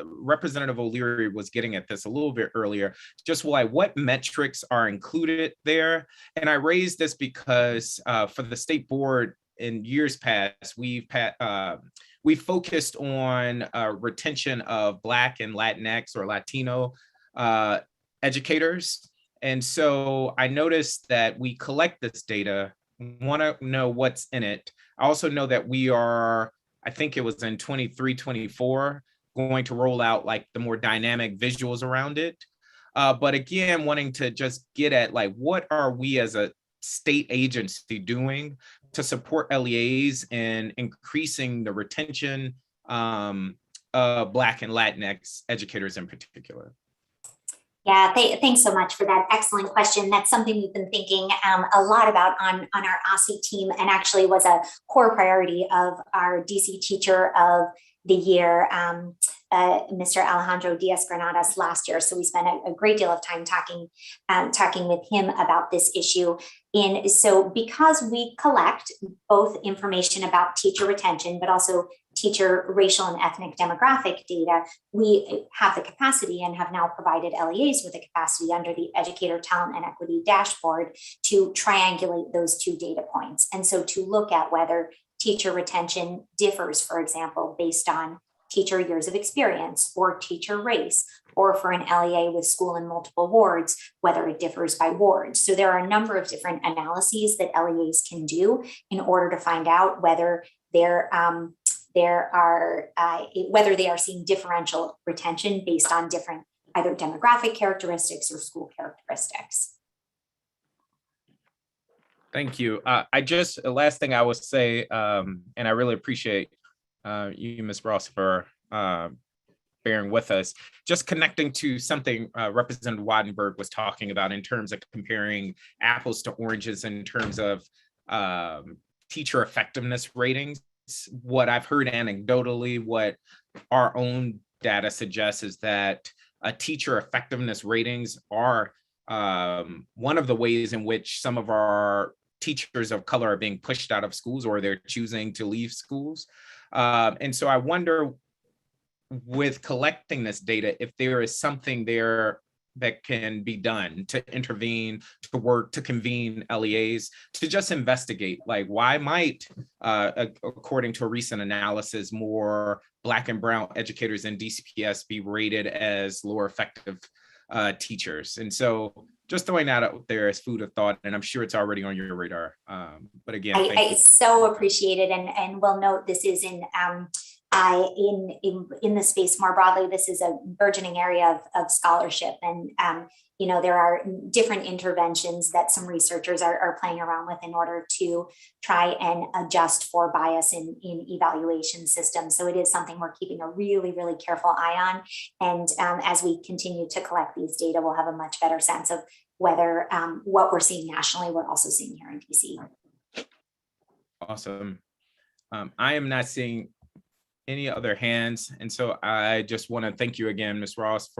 Representative O'Leary was getting at this a little bit earlier, just like what metrics are included there? And I raised this because for the state board in years past, we focused on retention of Black and Latinx or Latino educators. And so I noticed that we collect this data, want to know what's in it. I also know that we are, I think it was in 23, 24, going to roll out like the more dynamic visuals around it. But again, wanting to just get at like, what are we as a state agency doing to support LEAs in increasing the retention of Black and Latinx educators in particular? Yeah, thanks so much for that excellent question. That's something we've been thinking a lot about on our OSSI team, and actually was a core priority of our DC Teacher of the Year, Mr. Alejandro Diaz-Granados last year. So we spent a great deal of time talking with him about this issue. So because we collect both information about teacher retention, but also teacher racial and ethnic demographic data, we have the capacity and have now provided LEAs with the capacity under the Educator Talent and Equity Dashboard to triangulate those two data points. And so to look at whether teacher retention differs, for example, based on teacher years of experience or teacher race, or for an LEA with school in multiple wards, whether it differs by ward. So there are a number of different analyses that LEAs can do in order to find out whether whether they are seeing differential retention based on different either demographic characteristics or school characteristics. Thank you. The last thing I would say, and I really appreciate you, Ms. Ross, for bearing with us, just connecting to something Representative Wattenberg was talking about in terms of comparing apples to oranges in terms of teacher effectiveness ratings. What I've heard anecdotally, what our own data suggests is that teacher effectiveness ratings are one of the ways in which some of our teachers of color are being pushed out of schools, or they're choosing to leave schools. And so I wonder, with collecting this data, if there is something there that can be done to intervene, to work, to convene LEAs, to just investigate, like, why might, according to a recent analysis, more Black and brown educators in DCPS be rated as lower effective teachers? And so just throwing that out there as food of thought, and I'm sure it's already on your radar. But again, I so appreciate it, and will note this is in the space more broadly. This is a burgeoning area of scholarship, and there are different interventions that some researchers are playing around with in order to try and adjust for bias in evaluation systems. So it is something we're keeping a really, really careful eye on. And as we continue to collect these data, we'll have a much better sense of whether what we're seeing nationally, we're also seeing here in DC. Awesome. I am not seeing any other hands. And so I just want to thank you again, Ms. Ross,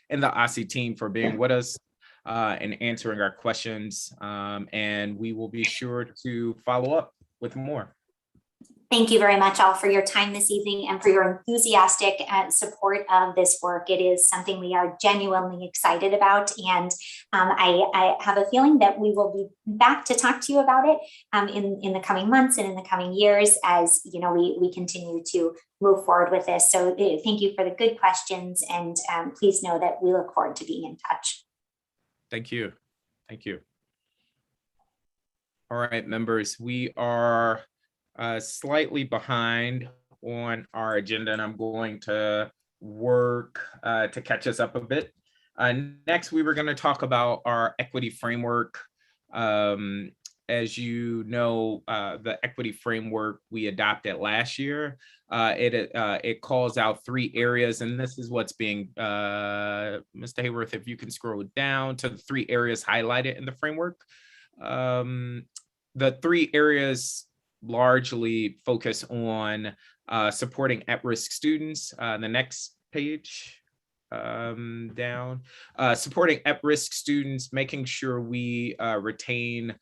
and the OSSI team for being with us and answering our questions. And we will be sure to follow up with more. Thank you very much all for your time this evening and for your enthusiastic support of this work. It is something we are genuinely excited about. And I have a feeling that we will be back to talk to you about it in the coming months and in the coming years as we continue to move forward with this. So thank you for the good questions, and please know that we look forward to being in touch. Thank you. Thank you. All right, members, we are slightly behind on our agenda, and I'm going to work to catch us up a bit. Next, we were going to talk about our equity framework. As you know, the equity framework we adopted last year, it calls out 3 areas, and this is what's being, Mr. Hayworth, if you can scroll down to the 3 areas highlighted in the framework. The 3 areas largely focus on supporting at-risk students. The next page down, supporting at-risk students, making sure we retain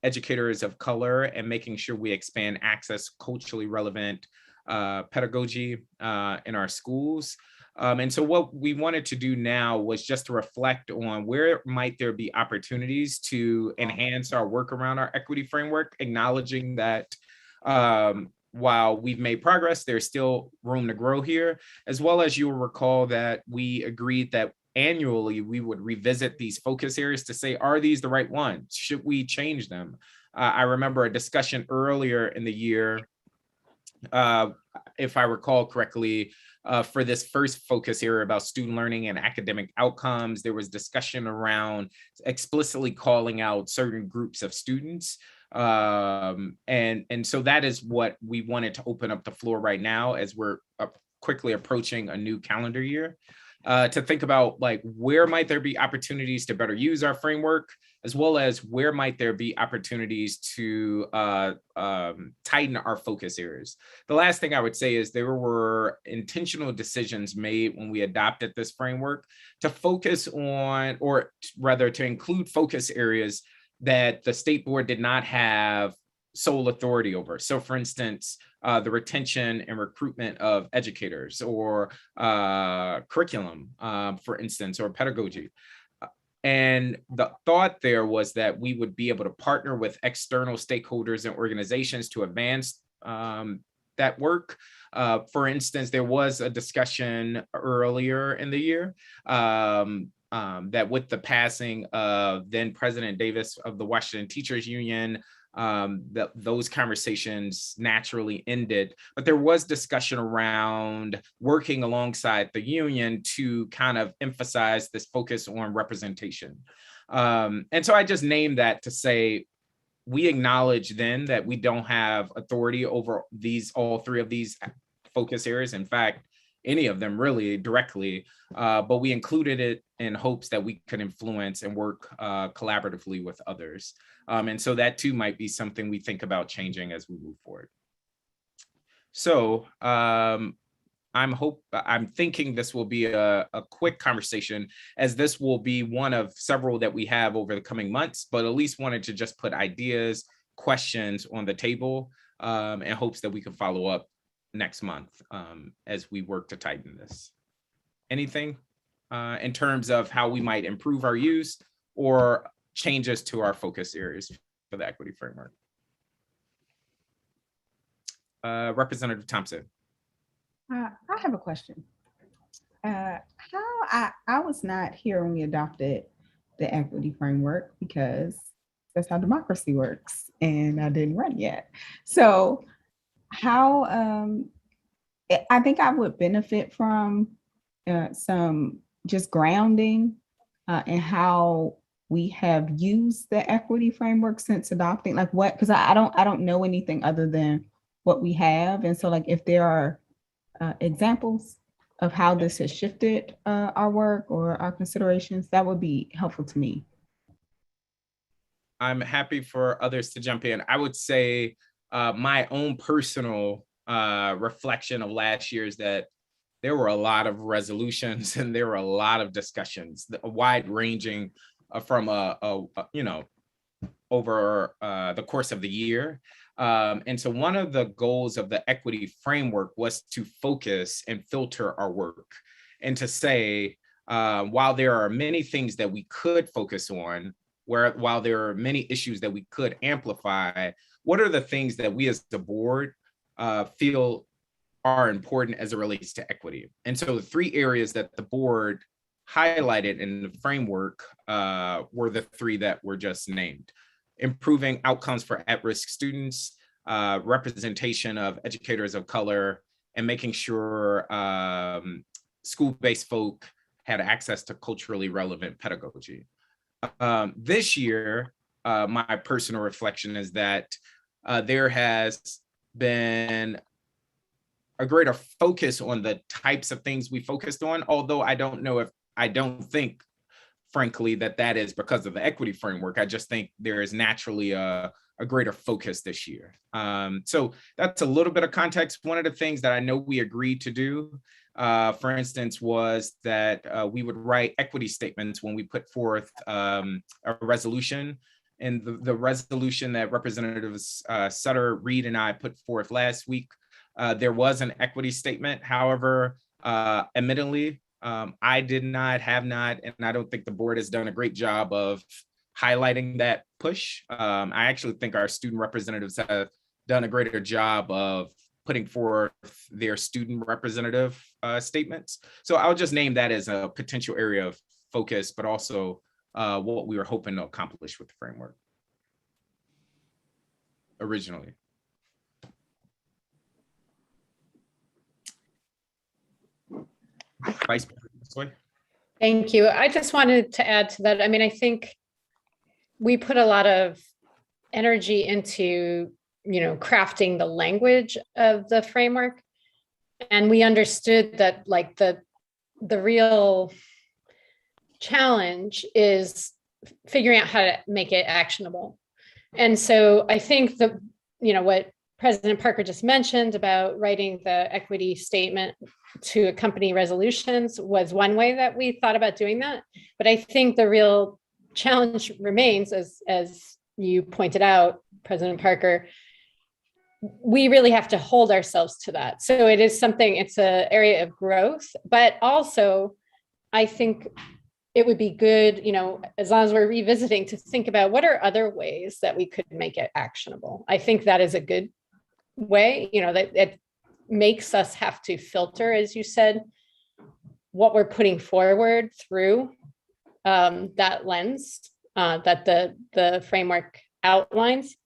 educators of color, and making sure we expand access culturally relevant pedagogy in our schools. And so what we wanted to do now was just to reflect on where might there be opportunities to enhance our work around our equity framework, acknowledging that while we've made progress, there's still room to grow here, as well as you'll recall that we agreed that annually we would revisit these focus areas to say, are these the right ones? Should we change them? I remember a discussion earlier in the year, if I recall correctly, for this first focus area about student learning and academic outcomes. There was discussion around explicitly calling out certain groups of students. And so that is what we wanted to open up the floor right now as we're quickly approaching a new calendar year, to think about like where might there be opportunities to better use our framework, as well as where might there be opportunities to tighten our focus areas. The last thing I would say is there were intentional decisions made when we adopted this framework to focus on, or rather to include focus areas that the state board did not have sole authority over. So for instance, the retention and recruitment of educators, or curriculum, for instance, or pedagogy. And the thought there was that we would be able to partner with external stakeholders and organizations to advance that work. For instance, there was a discussion earlier in the year that with the passing of then President Davis of the Washington Teachers Union, that those conversations naturally ended, but there was discussion around working alongside the union to kind of emphasize this focus on representation. And so I just named that to say, we acknowledge then that we don't have authority over all three of these focus areas. In fact, any of them really directly, but we included it in hopes that we could influence and work collaboratively with others. And so that too might be something we think about changing as we move forward. So I'm thinking this will be a quick conversation, as this will be one of several that we have over the coming months, but at least wanted to just put ideas, questions on the table, in hopes that we can follow up next month as we work to tighten this. Anything in terms of how we might improve our use or changes to our focus areas for the equity framework? Representative Thompson. I have a question. I was not here when we adopted the equity framework, because that's how democracy works, and I didn't run yet. So how, I think I would benefit from some just grounding in how we have used the equity framework since adopting, like what, because I don't know anything other than what we have. And so like if there are examples of how this has shifted our work or our considerations, that would be helpful to me. I'm happy for others to jump in. I would say my own personal reflection of last year is that there were a lot of resolutions and there were a lot of discussions, wide ranging from over the course of the year. And so one of the goals of the equity framework was to focus and filter our work, and to say, while there are many things that we could focus on, while there are many issues that we could amplify, what are the things that we as the board feel are important as it relates to equity? And so the three areas that the board highlighted in the framework were the three that were just named: improving outcomes for at-risk students, representation of educators of color, and making sure school-based folk had access to culturally relevant pedagogy. This year, my personal reflection is that there has been a greater focus on the types of things we focused on, although I don't think, frankly, that is because of the equity framework. I just think there is naturally a greater focus this year. So that's a little bit of context. One of the things that I know we agreed to do, for instance, was that we would write equity statements when we put forth a resolution. And the resolution that Representatives Sutter, Reed, and I put forth last week, there was an equity statement. However, admittedly, I have not, and I don't think the board has done a great job of highlighting that push. I actually think our student representatives have done a greater job of putting forth their student representative statements. So I'll just name that as a potential area of focus, but also what we were hoping to accomplish with the framework originally. Vice President. Thank you. I just wanted to add to that. I mean, I think we put a lot of energy into, crafting the language of the framework. And we understood that like the real challenge is figuring out how to make it actionable. And so I think what President Parker just mentioned about writing the equity statement to accompany resolutions was one way that we thought about doing that. But I think the real challenge remains, as you pointed out, President Parker, we really have to hold ourselves to that. So it is something, it's an area of growth, but also I think it would be good, as long as we're revisiting, to think about what are other ways that we could make it actionable. I think that is a good way, that it makes us have to filter, as you said, what we're putting forward through that lens that the framework outlines.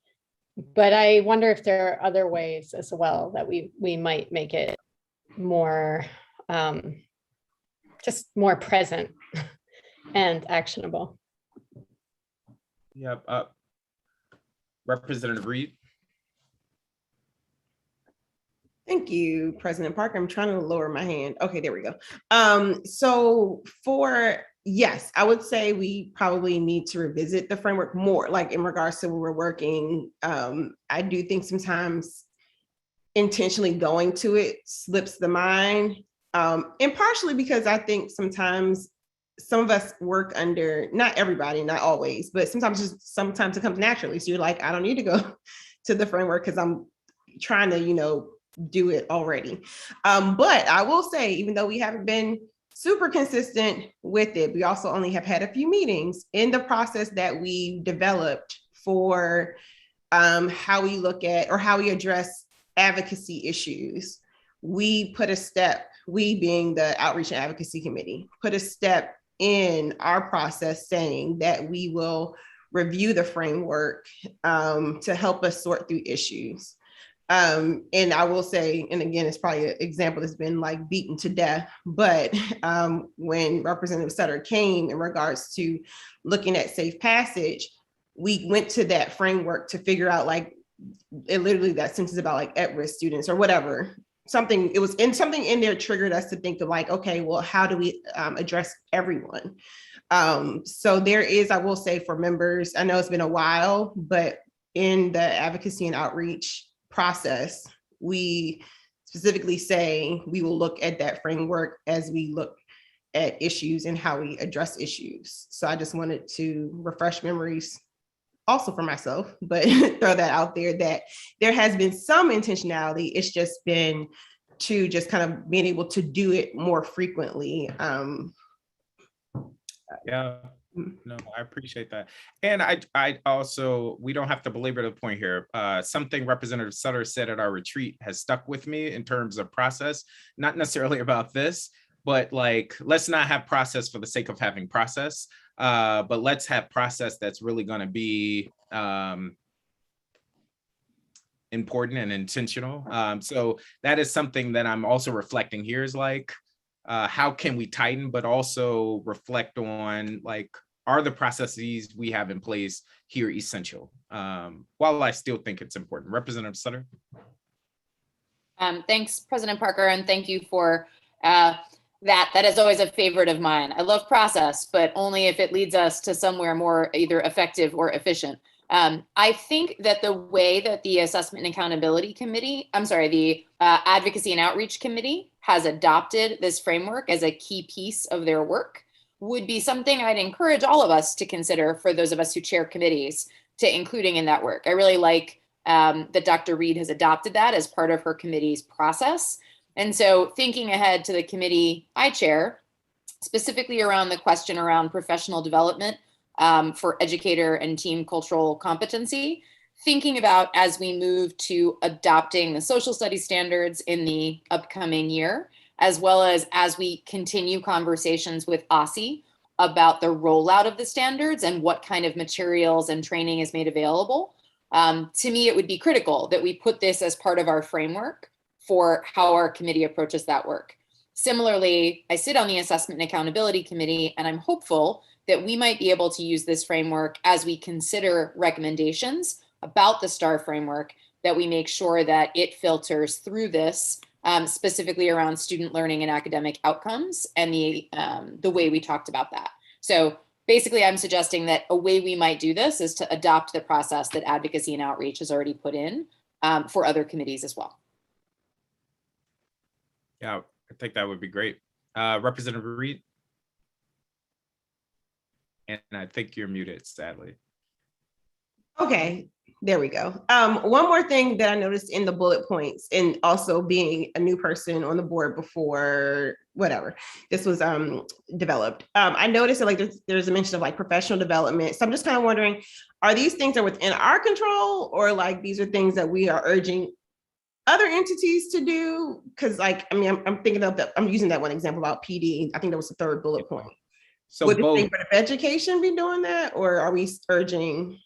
But I wonder if there are other ways as well that we might make it more, just more present and actionable. Yep. Representative Reed. Thank you, President Parker. I'm trying to lower my hand. Okay, there we go. So yes, I would say we probably need to revisit the framework more, like in regards to when we're working. I do think sometimes intentionally going to it slips the mind, and partially because I think sometimes some of us work under, not everybody, not always, but sometimes it comes naturally. So you're like, I don't need to go to the framework because I'm trying to, do it already. But I will say, even though we haven't been super consistent with it, we also only have had a few meetings in the process that we developed for how we look at or how we address advocacy issues. We being the Outreach and Advocacy Committee, put a step in our process saying that we will review the framework to help us sort through issues. And I will say, and again, it's probably an example that's been like beaten to death, but when Representative Sutter came in regards to looking at safe passage, we went to that framework to figure out that sentence about like at-risk students or whatever. Something in there triggered us to think of like, okay, well, how do we address everyone? So there is, I will say, for members, I know it's been a while, but in the advocacy and outreach process, we specifically say we will look at that framework as we look at issues and how we address issues. So I just wanted to refresh memories also for myself, but throw that out there that there has been some intentionality. It's just been to just kind of being able to do it more frequently. Yeah. No, I appreciate that. And I also, we don't have to belabor the point here. Something Representative Sutter said at our retreat has stuck with me in terms of process, not necessarily about this, but like, let's not have process for the sake of having process, but let's have process that's really going to be important and intentional. So that is something that I'm also reflecting here is like, how can we tighten, but also reflect on like, are the processes we have in place here essential? While I still think it's important. Representative Sutter. Thanks, President Parker, and thank you for that. That is always a favorite of mine. I love process, but only if it leads us to somewhere more either effective or efficient. I think that the way that the Assessment and Accountability Committee, the Advocacy and Outreach Committee has adopted this framework as a key piece of their work would be something I'd encourage all of us to consider for those of us who chair committees to including in that work. I really like that Dr. Reed has adopted that as part of her committee's process. And so thinking ahead to the committee I chair, specifically around the question around professional development for educator and team cultural competency, thinking about as we move to adopting the social studies standards in the upcoming year, as well as we continue conversations with OSSE about the rollout of the standards and what kind of materials and training is made available. To me, it would be critical that we put this as part of our framework for how our committee approaches that work. Similarly, I sit on the Assessment and Accountability Committee, and I'm hopeful that we might be able to use this framework as we consider recommendations about the STAR framework, that we make sure that it filters through this, specifically around student learning and academic outcomes and the way we talked about that. So basically, I'm suggesting that a way we might do this is to adopt the process that Advocacy and Outreach has already put in for other committees as well. Yeah, I think that would be great. Representative Reed? And I think you're muted, sadly. Okay, there we go. One more thing that I noticed in the bullet points, and also being a new person on the board before whatever this was developed, I noticed that like there's a mention of like professional development. So I'm just kind of wondering, are these things that are within our control, or like these are things that we are urging other entities to do? Because like, I mean, I'm thinking of that, I'm using that one example about PD. I think that was the third bullet point. So would the both. Board of Education be doing that, or are we urging?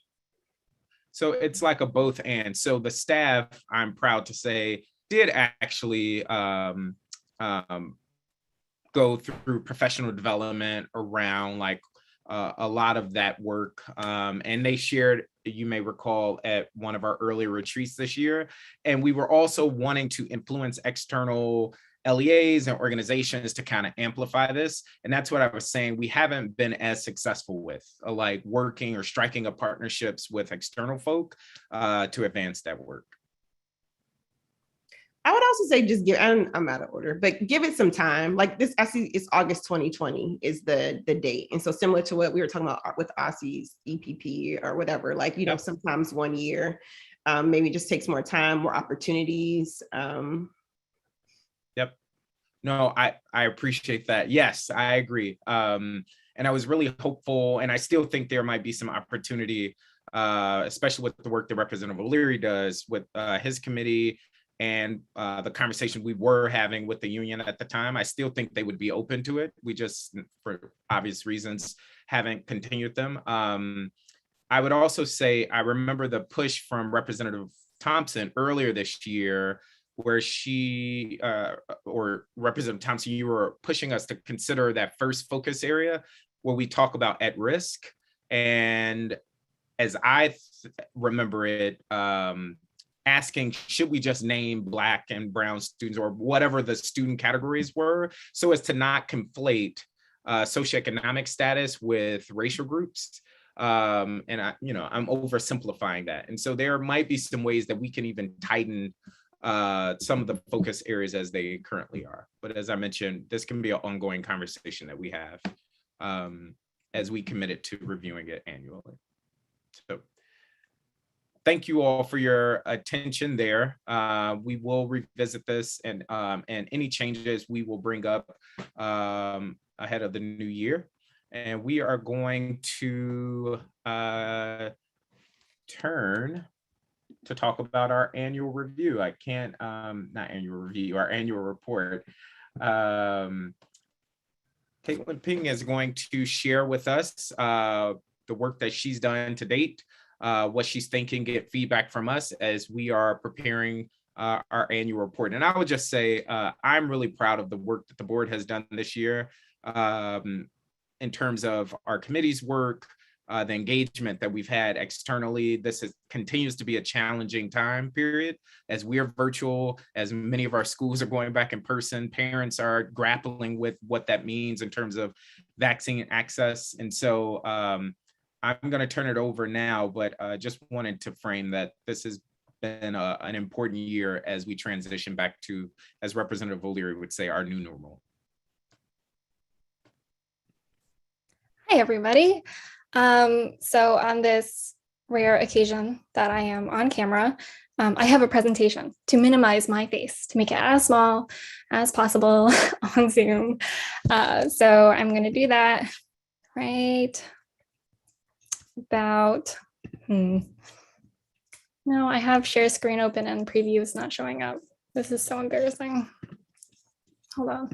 So it's like a both and. So the staff, I'm proud to say, did actually go through professional development around like a lot of that work. And they shared, you may recall, at one of our earlier retreats this year. And we were also wanting to influence external LEAs and organizations to kind of amplify this. And that's what I was saying. We haven't been as successful with like working or striking up partnerships with external folk to advance that work. I would also say just give, I'm out of order, but give it some time. Like this, I see it's August 2020 is the date. And so similar to what we were talking about with OSCE's EPP or whatever, like, you know, sometimes 1 year, maybe just takes more time, more opportunities. Yep. No, I appreciate that. Yes, I agree. And I was really hopeful, and I still think there might be some opportunity, especially with the work that Representative O'Leary does with his committee and the conversation we were having with the union at the time. I still think they would be open to it. We just, for obvious reasons, haven't continued them. I would also say, I remember the push from Representative Thompson earlier this year, where she, or Representative Thompson, you were pushing us to consider that first focus area where we talk about at risk. And as I remember it, asking, should we just name Black and Brown students or whatever the student categories were, so as to not conflate socioeconomic status with racial groups. And I'm oversimplifying that. And so there might be some ways that we can even tighten some of the focus areas as they currently are. But as I mentioned, this can be an ongoing conversation that we have as we committed to reviewing it annually. So thank you all for your attention there. We will revisit this, and any changes we will bring up ahead of the new year. And we are going to turn to talk about our annual review. I can't, not annual review, our annual report. Caitlin Ping is going to share with us the work that she's done to date, what she's thinking, get feedback from us as we are preparing our annual report. And I would just say, I'm really proud of the work that the board has done this year in terms of our committee's work, the engagement that we've had externally. This continues to be a challenging time period as we're virtual, as many of our schools are going back in person. Parents are grappling with what that means in terms of vaccine access. And so I'm going to turn it over now, but just wanted to frame that this has been an important year as we transition back to, as Representative O'Leary would say, our new normal. Hi, everybody. So on this rare occasion that I am on camera, I have a presentation to minimize my face, to make it as small as possible on Zoom. So I'm going to do that right about, no, I have share screen open and preview is not showing up. This is so embarrassing. Hold on.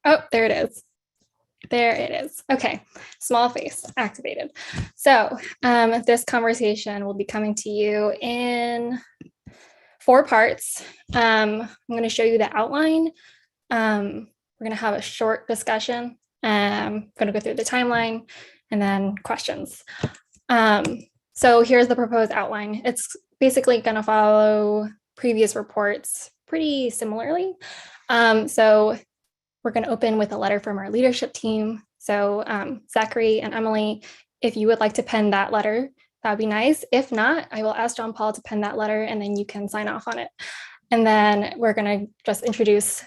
Oh, there it is. There it is. Okay, small face activated. So this conversation will be coming to you in 4 parts. I'm going to show you the outline. We're going to have a short discussion. I'm going to go through the timeline and then questions. So here's the proposed outline. It's basically going to follow previous reports pretty similarly. So we're going to open with a letter from our leadership team. So Zachary and Emily, if you would like to pen that letter, that would be nice. If not, I will ask John Paul to pen that letter and then you can sign off on it. And then we're going to just introduce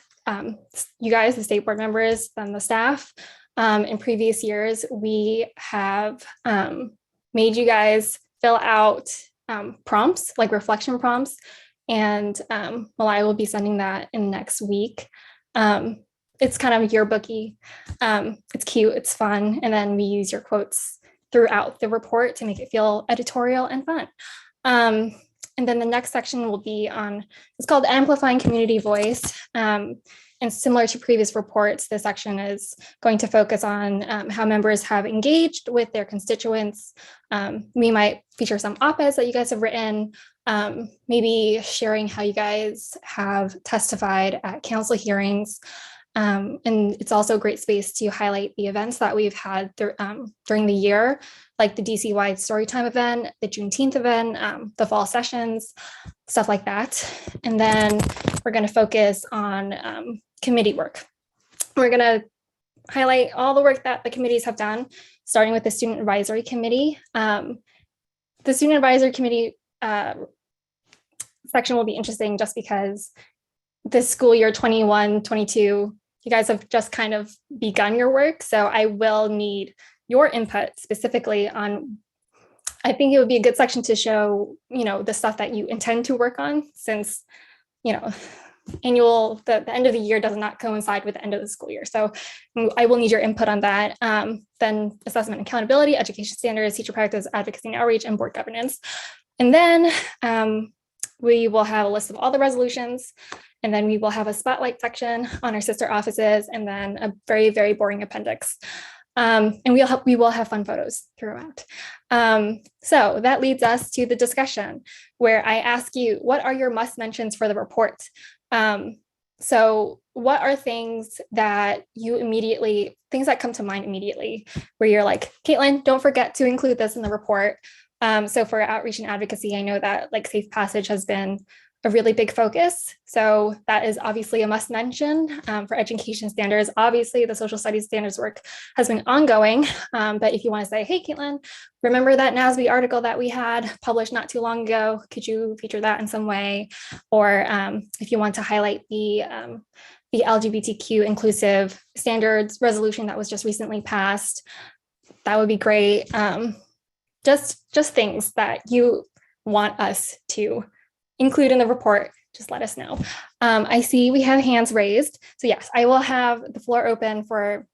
you guys, the state board members, then the staff. In previous years, we have made you guys fill out prompts, like reflection prompts. And Malaya will be sending that in next week. It's kind of yearbooky. It's cute, it's fun. And then we use your quotes throughout the report to make it feel editorial and fun. And then the next section will be on, it's called Amplifying Community Voice. And similar to previous reports, this section is going to focus on how members have engaged with their constituents. We might feature some op-eds that you guys have written, maybe sharing how you guys have testified at council hearings. And it's also a great space to highlight the events that we've had during the year, like the DC-wide Storytime event, the Juneteenth event, the fall sessions, stuff like that. And then we're going to focus on committee work. We're going to highlight all the work that the committees have done, starting with the Student Advisory Committee. The Student Advisory Committee section will be interesting just because this school year 21-22, you guys have just kind of begun your work. So I will need your input specifically on, I think it would be a good section to show, the stuff that you intend to work on, since, the end of the year does not coincide with the end of the school year. So I will need your input on that. Then assessment and accountability, education standards, teacher practice, advocacy and outreach, and board governance. And then we will have a list of all the resolutions. And then we will have a spotlight section on our sister offices, and then a very, very boring appendix. And we will have fun photos throughout. So that leads us to the discussion, where I ask you, what are your must mentions for the report? So what are things that things that come to mind immediately, where you're like, Caitlin, don't forget to include this in the report. So for outreach and advocacy, I know that safe passage has been a really big focus. So that is obviously a must mention. For education standards, obviously the social studies standards work has been ongoing. But if you want to say, hey, Caitlin, remember that NASB article that we had published not too long ago? Could you feature that in some way? Or if you want to highlight the LGBTQ inclusive standards resolution that was just recently passed, that would be great. Just things that you want us to include in the report, just let us know. I see we have hands raised. So yes, I will have the floor open for,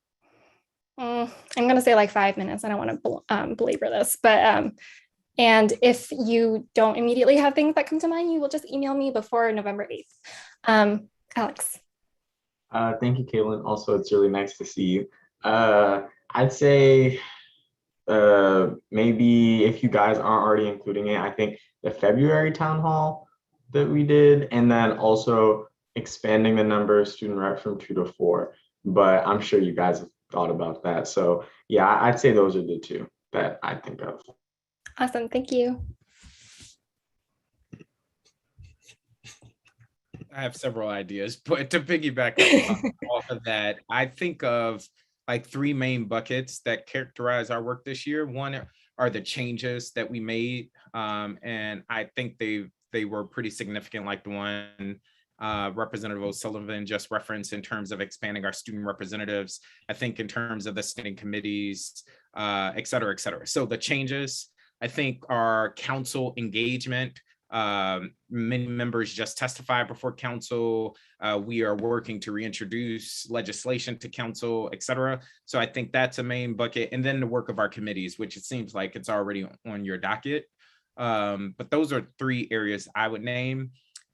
I'm gonna say 5 minutes. I don't wanna belabor this, but, and if you don't immediately have things that come to mind, you will just email me before November 8th. Alex. Thank you, Caitlin. Also, it's really nice to see you. I'd say maybe if you guys aren't already including it, I think the February town hall that we did, and then also expanding the number of student reps from 2 to 4. But I'm sure you guys have thought about that. So yeah, I'd say those are the 2 that I think of. Awesome, thank you. I have several ideas, but to piggyback off of that, I think of 3 main buckets that characterize our work this year. One are the changes that we made, and I think they were pretty significant, like the one Representative O'Sullivan just referenced in terms of expanding our student representatives. I think in terms of the standing committees, et cetera, et cetera. So the changes, I think, are council engagement. Many members just testified before council. We are working to reintroduce legislation to council, et cetera. So I think that's a main bucket. And then the work of our committees, which it seems like it's already on your docket. But those are 3 areas I would name.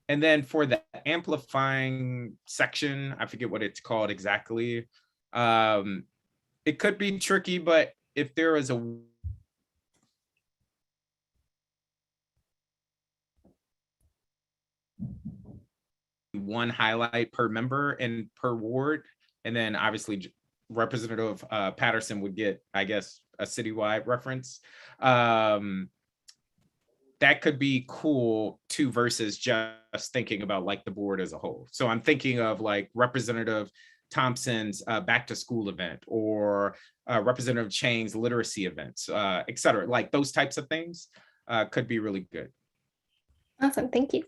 And then for the amplifying section, I forget what it's called exactly. It could be tricky, but if there is a one highlight per member and per ward. And then obviously Representative Patterson would get, I guess, a citywide reference. That could be cool too, versus just thinking about like the board as a whole. So I'm thinking of like Representative Thompson's back to school event, or Representative Chang's literacy events, et cetera. Like those types of things could be really good. Awesome, thank you.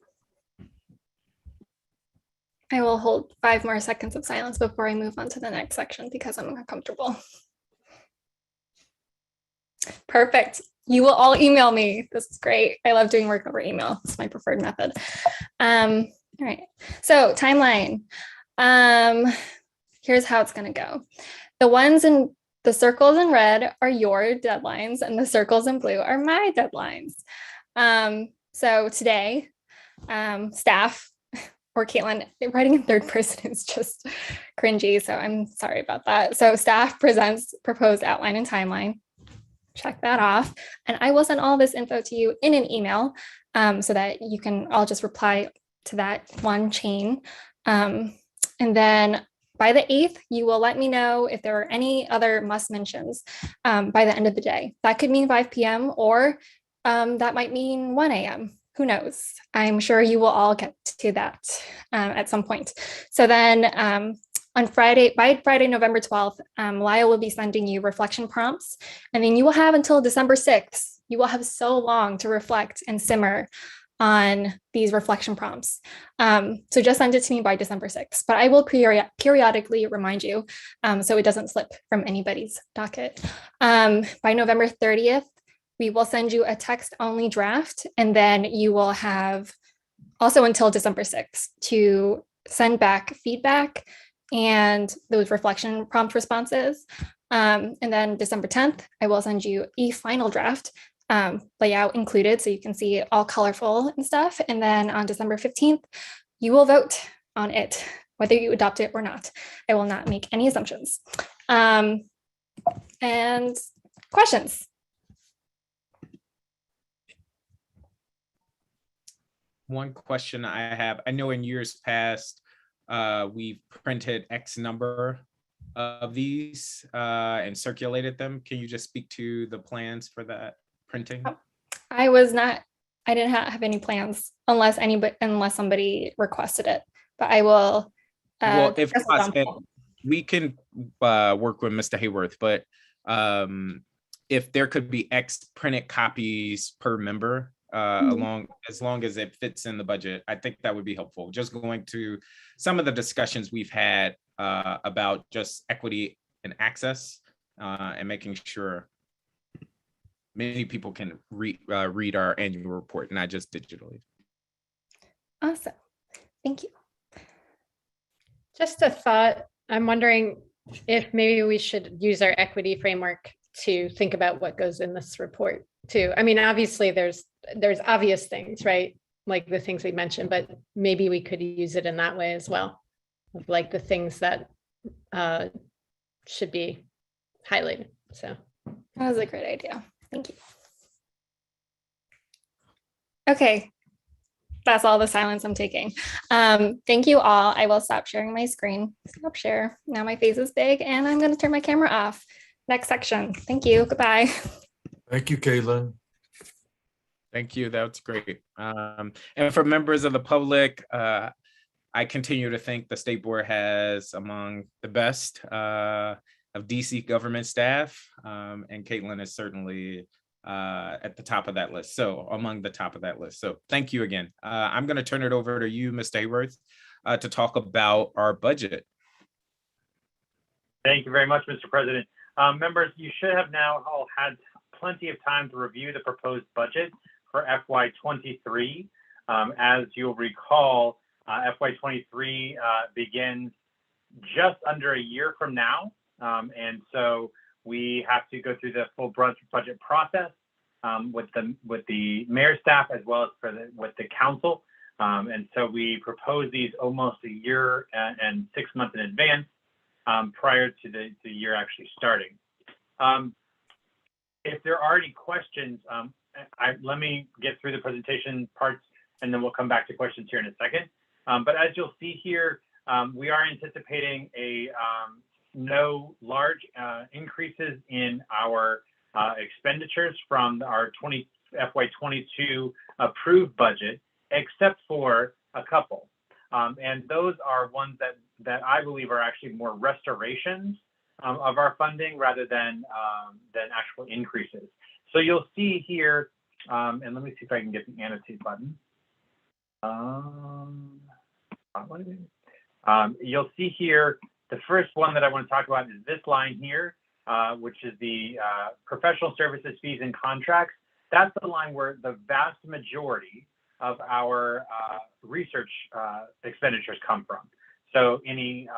I will hold 5 more seconds of silence before I move on to the next section because I'm uncomfortable. Perfect. You will all email me. This is great. I love doing work over email. It's my preferred method. All right. So timeline. Here's how it's going to go. The ones in the circles in red are your deadlines, and the circles in blue are my deadlines. So today, staff, or Caitlin, writing in third person is just cringy, so I'm sorry about that. So staff presents proposed outline and timeline. Check that off. And I will send all this info to you in an email so that you can all just reply to that one chain. And then by the 8th, you will let me know if there are any other must mentions by the end of the day. That could mean 5 p.m. or that might mean 1 a.m. Who knows? I'm sure you will all get to that at some point. So then on Friday, by Friday, November 12th, Lyle will be sending you reflection prompts, and then you will have until December 6th. You will have so long to reflect and simmer on these reflection prompts. So just send it to me by December 6th, but I will periodically remind you so it doesn't slip from anybody's docket. By November 30th, we will send you a text-only draft, and then you will have also until December 6th to send back feedback and those reflection prompt responses. And then December 10th, I will send you a final draft, layout included, so you can see it all colorful and stuff. And then on December 15th, you will vote on it, whether you adopt it or not. I will not make any assumptions. And questions? One question I have, I know in years past, we've printed X number of these and circulated them. Can you just speak to the plans for that printing? I didn't have any plans unless somebody requested it, but I will. Well, if we can work with Mr. Hayworth, but if there could be X printed copies per member, as long as it fits in the budget, I think that would be helpful. Just going to some of the discussions we've had about just equity and access and making sure many people can read our annual report, not just digitally. Awesome, thank you. Just a thought, I'm wondering if maybe we should use our equity framework to think about what goes in this report too. I mean, obviously there's obvious things, right? Like the things we mentioned, but maybe we could use it in that way as well, of like the things that should be highlighted. So that was a great idea. Thank you. Okay, that's all the silence I'm taking. Thank you all. I will stop sharing my screen. Stop share. Now my face is big and I'm going to turn my camera off. Next section. Thank you. Goodbye. Thank you, Caitlin. Thank you. That's great. And for members of the public, I continue to think the State Board has among the best of DC government staff, and Caitlin is certainly at the top of that list. So among the top of that list. So thank you again. I'm going to turn it over to you, Mr. Hayworth, to talk about our budget. Thank you very much, Mr. President. Members, you should have now all had plenty of time to review the proposed budget for FY23. As you'll recall, FY23 begins just under a year from now. And so we have to go through the full budget process with the mayor's staff as well as with the council. And so we propose these almost a year and 6 months in advance prior to the year actually starting. If there are any questions, let me get through the presentation parts and then we'll come back to questions here in a second. But as you'll see here, we are anticipating no large increases in our expenditures from our FY22 approved budget, except for a couple. And those are ones that I believe are actually more restorations of our funding rather than actual increases. So you'll see here, and let me see if I can get the annotate button. You'll see here, the first one that I want to talk about is this line here, which is the professional services fees and contracts. That's the line where the vast majority of our research expenditures come from. So any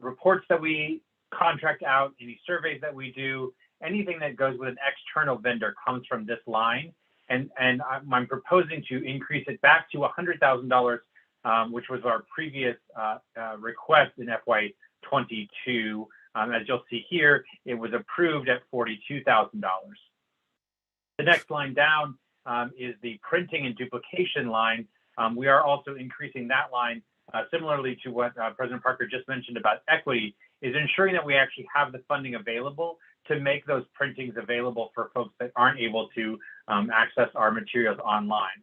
reports that we contract out, any surveys that we do, anything that goes with an external vendor comes from this line. And I'm proposing to increase it back to $100,000, which was our previous request in FY22. As you'll see here, it was approved at $42,000. The next line down is the printing and duplication line. We are also increasing that line, similarly to what President Parker just mentioned about equity, is ensuring that we actually have the funding available to make those printings available for folks that aren't able to access our materials online.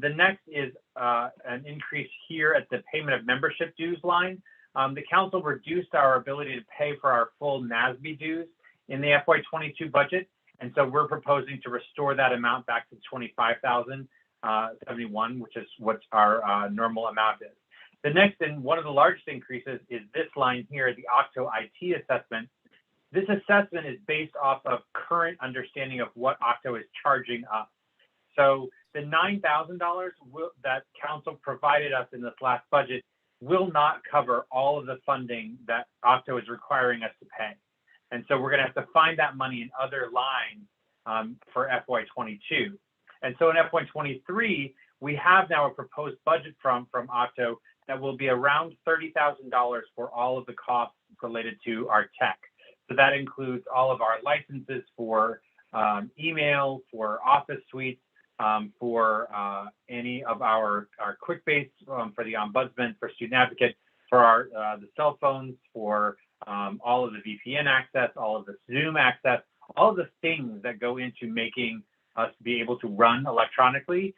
The next is an increase here at the payment of membership dues line. The council reduced our ability to pay for our full NASB dues in the FY22 budget. And so we're proposing to restore that amount back to $25,071, which is what our normal amount is. The next and one of the largest increases is this line here, the Octo IT assessment. This assessment is based off of current understanding of what Octo is charging us. So the $9,000 that council provided us in this last budget will not cover all of the funding that Octo is requiring us to pay. And so we're going to have to find that money in other lines for FY22. And so in FY23, we have now a proposed budget from Octo that will be around $30,000 for all of the costs related to our tech. So that includes all of our licenses for email, for Office suites, for any of our QuickBase, for the Ombudsman, for Student Advocate, for the cell phones, for all of the VPN access, all of the Zoom access, all of the things that go into making us be able to run electronically.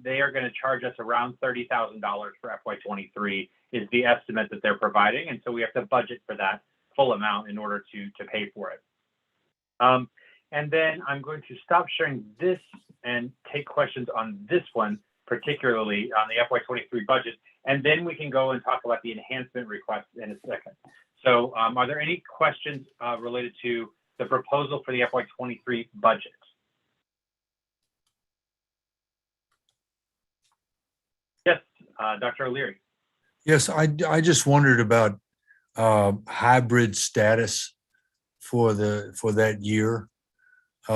They are going to charge us around $30,000 for FY23 is the estimate that they're providing. And so we have to budget for that full amount in order to pay for it. And then I'm going to stop sharing this and take questions on this one, particularly on the FY23 budget. And then we can go and talk about the enhancement request in a second. So are there any questions related to the proposal for the FY23 budget? Yes, Dr. O'Leary. Yes, I just wondered about hybrid status for that year.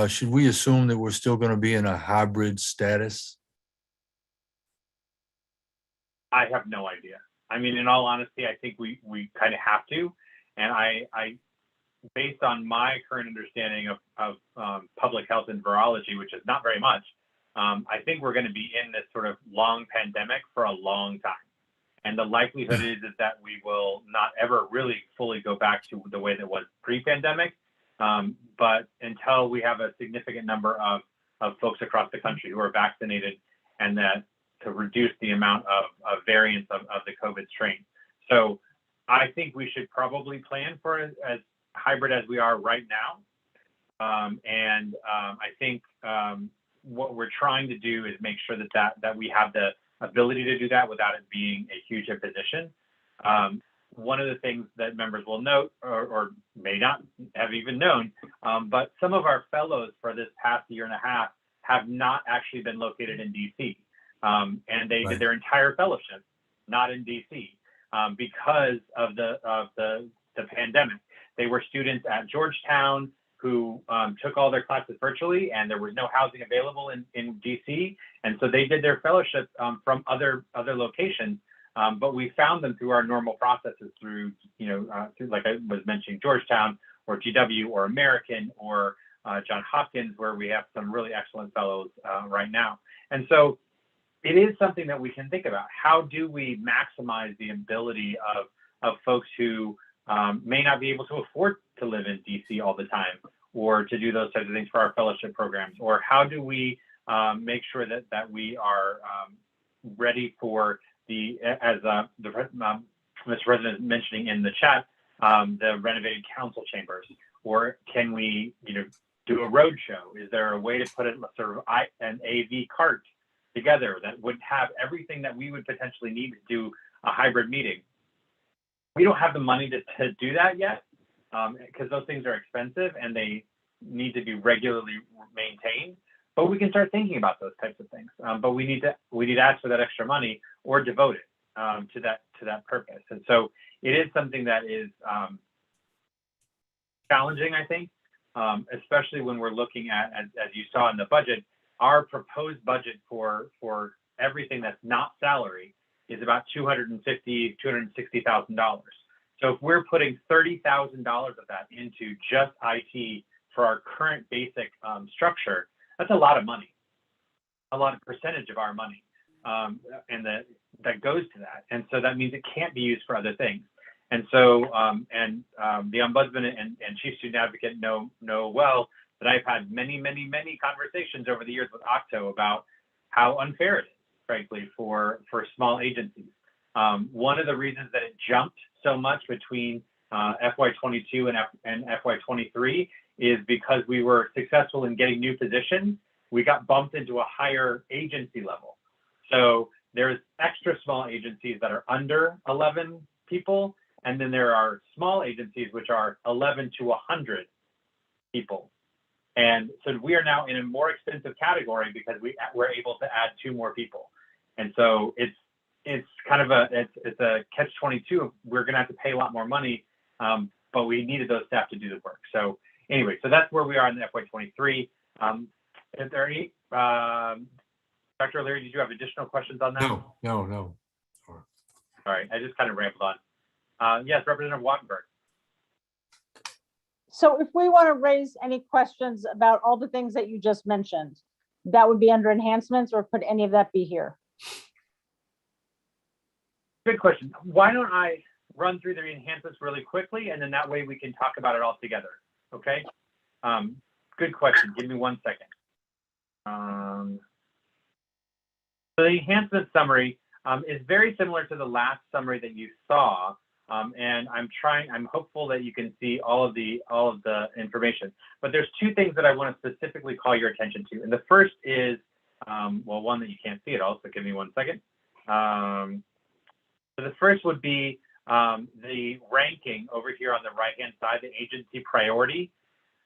Should we assume that we're still going to be in a hybrid status? I have no idea. I mean, in all honesty, I think we kind of have to. And I based on my current understanding of public health and virology, which is not very much, I think we're going to be in this sort of long pandemic for a long time. And the likelihood is that we will not ever really fully go back to the way that was pre-pandemic. But until we have a significant number of folks across the country who are vaccinated, and that to reduce the amount of variants of the COVID strain. So I think we should probably plan for as hybrid as we are right now. I think what we're trying to do is make sure that we have the ability to do that without it being a huge imposition. One of the things that members will note, or may not have even known, but some of our fellows for this past year and a half have not actually been located in DC. And they did their entire fellowship not in DC because of the pandemic. They were students at Georgetown who took all their classes virtually, and there was no housing available in DC. And so they did their fellowship from other locations. But we found them through our normal processes through like I was mentioning, Georgetown or GW or American or Johns Hopkins, where we have some really excellent fellows right now. And so it is something that we can think about. How do we maximize the ability of folks who may not be able to afford to live in DC all the time, or to do those types of things for our fellowship programs? Or how do we make sure that we are ready for as Mr. President is mentioning in the chat, the renovated council chambers? Or can we, do a road show? Is there a way to put it sort of an AV cart together that would have everything that we would potentially need to do a hybrid meeting? We don't have the money to do that yet, because those things are expensive and they need to be regularly maintained. But we can start thinking about those types of things. But we need to ask for that extra money or devote it to that purpose. And so it is something that is challenging, I think, especially when we're looking at, as you saw in the budget, our proposed budget for everything that's not salary is about $260,000. So if we're putting $30,000 of that into just IT for our current basic structure, that's a lot of money, a lot of percentage of our money, and that goes to that. And so that means it can't be used for other things. And so, the Ombudsman and Chief Student Advocate know well that I've had many, many, many conversations over the years with Octo about how unfair it is, frankly, for small agencies. One of the reasons that it jumped so much between FY22 and FY23 is because we were successful in getting new positions. We got bumped into a higher agency level. So there's extra small agencies that are under 11 people, and then there are small agencies which are 11 to 100 people. And so we are now in a more expensive category because we're able to add 2 more people. And so it's kind of a catch-22. We're going to have to pay a lot more money, but we needed those staff to do the work. So anyway, so that's where we are in the FY23. Is there any, Dr. O'Leary, did you have additional questions on that? No. All right, I just kind of rambled on. Yes, Representative Wattenberg. So if we want to raise any questions about all the things that you just mentioned, that would be under enhancements, or could any of that be here? Good question. Why don't I run through the enhancements really quickly, and then that way we can talk about it all together, okay? Good question. Give me 1 second. So the enhancement summary is very similar to the last summary that you saw. And I'm hopeful that you can see all of the information. But there's 2 things that I want to specifically call your attention to. And the first is, well, one that you can't see at all, so give me 1 second. So the first would be the ranking over here on the right-hand side, the agency priority.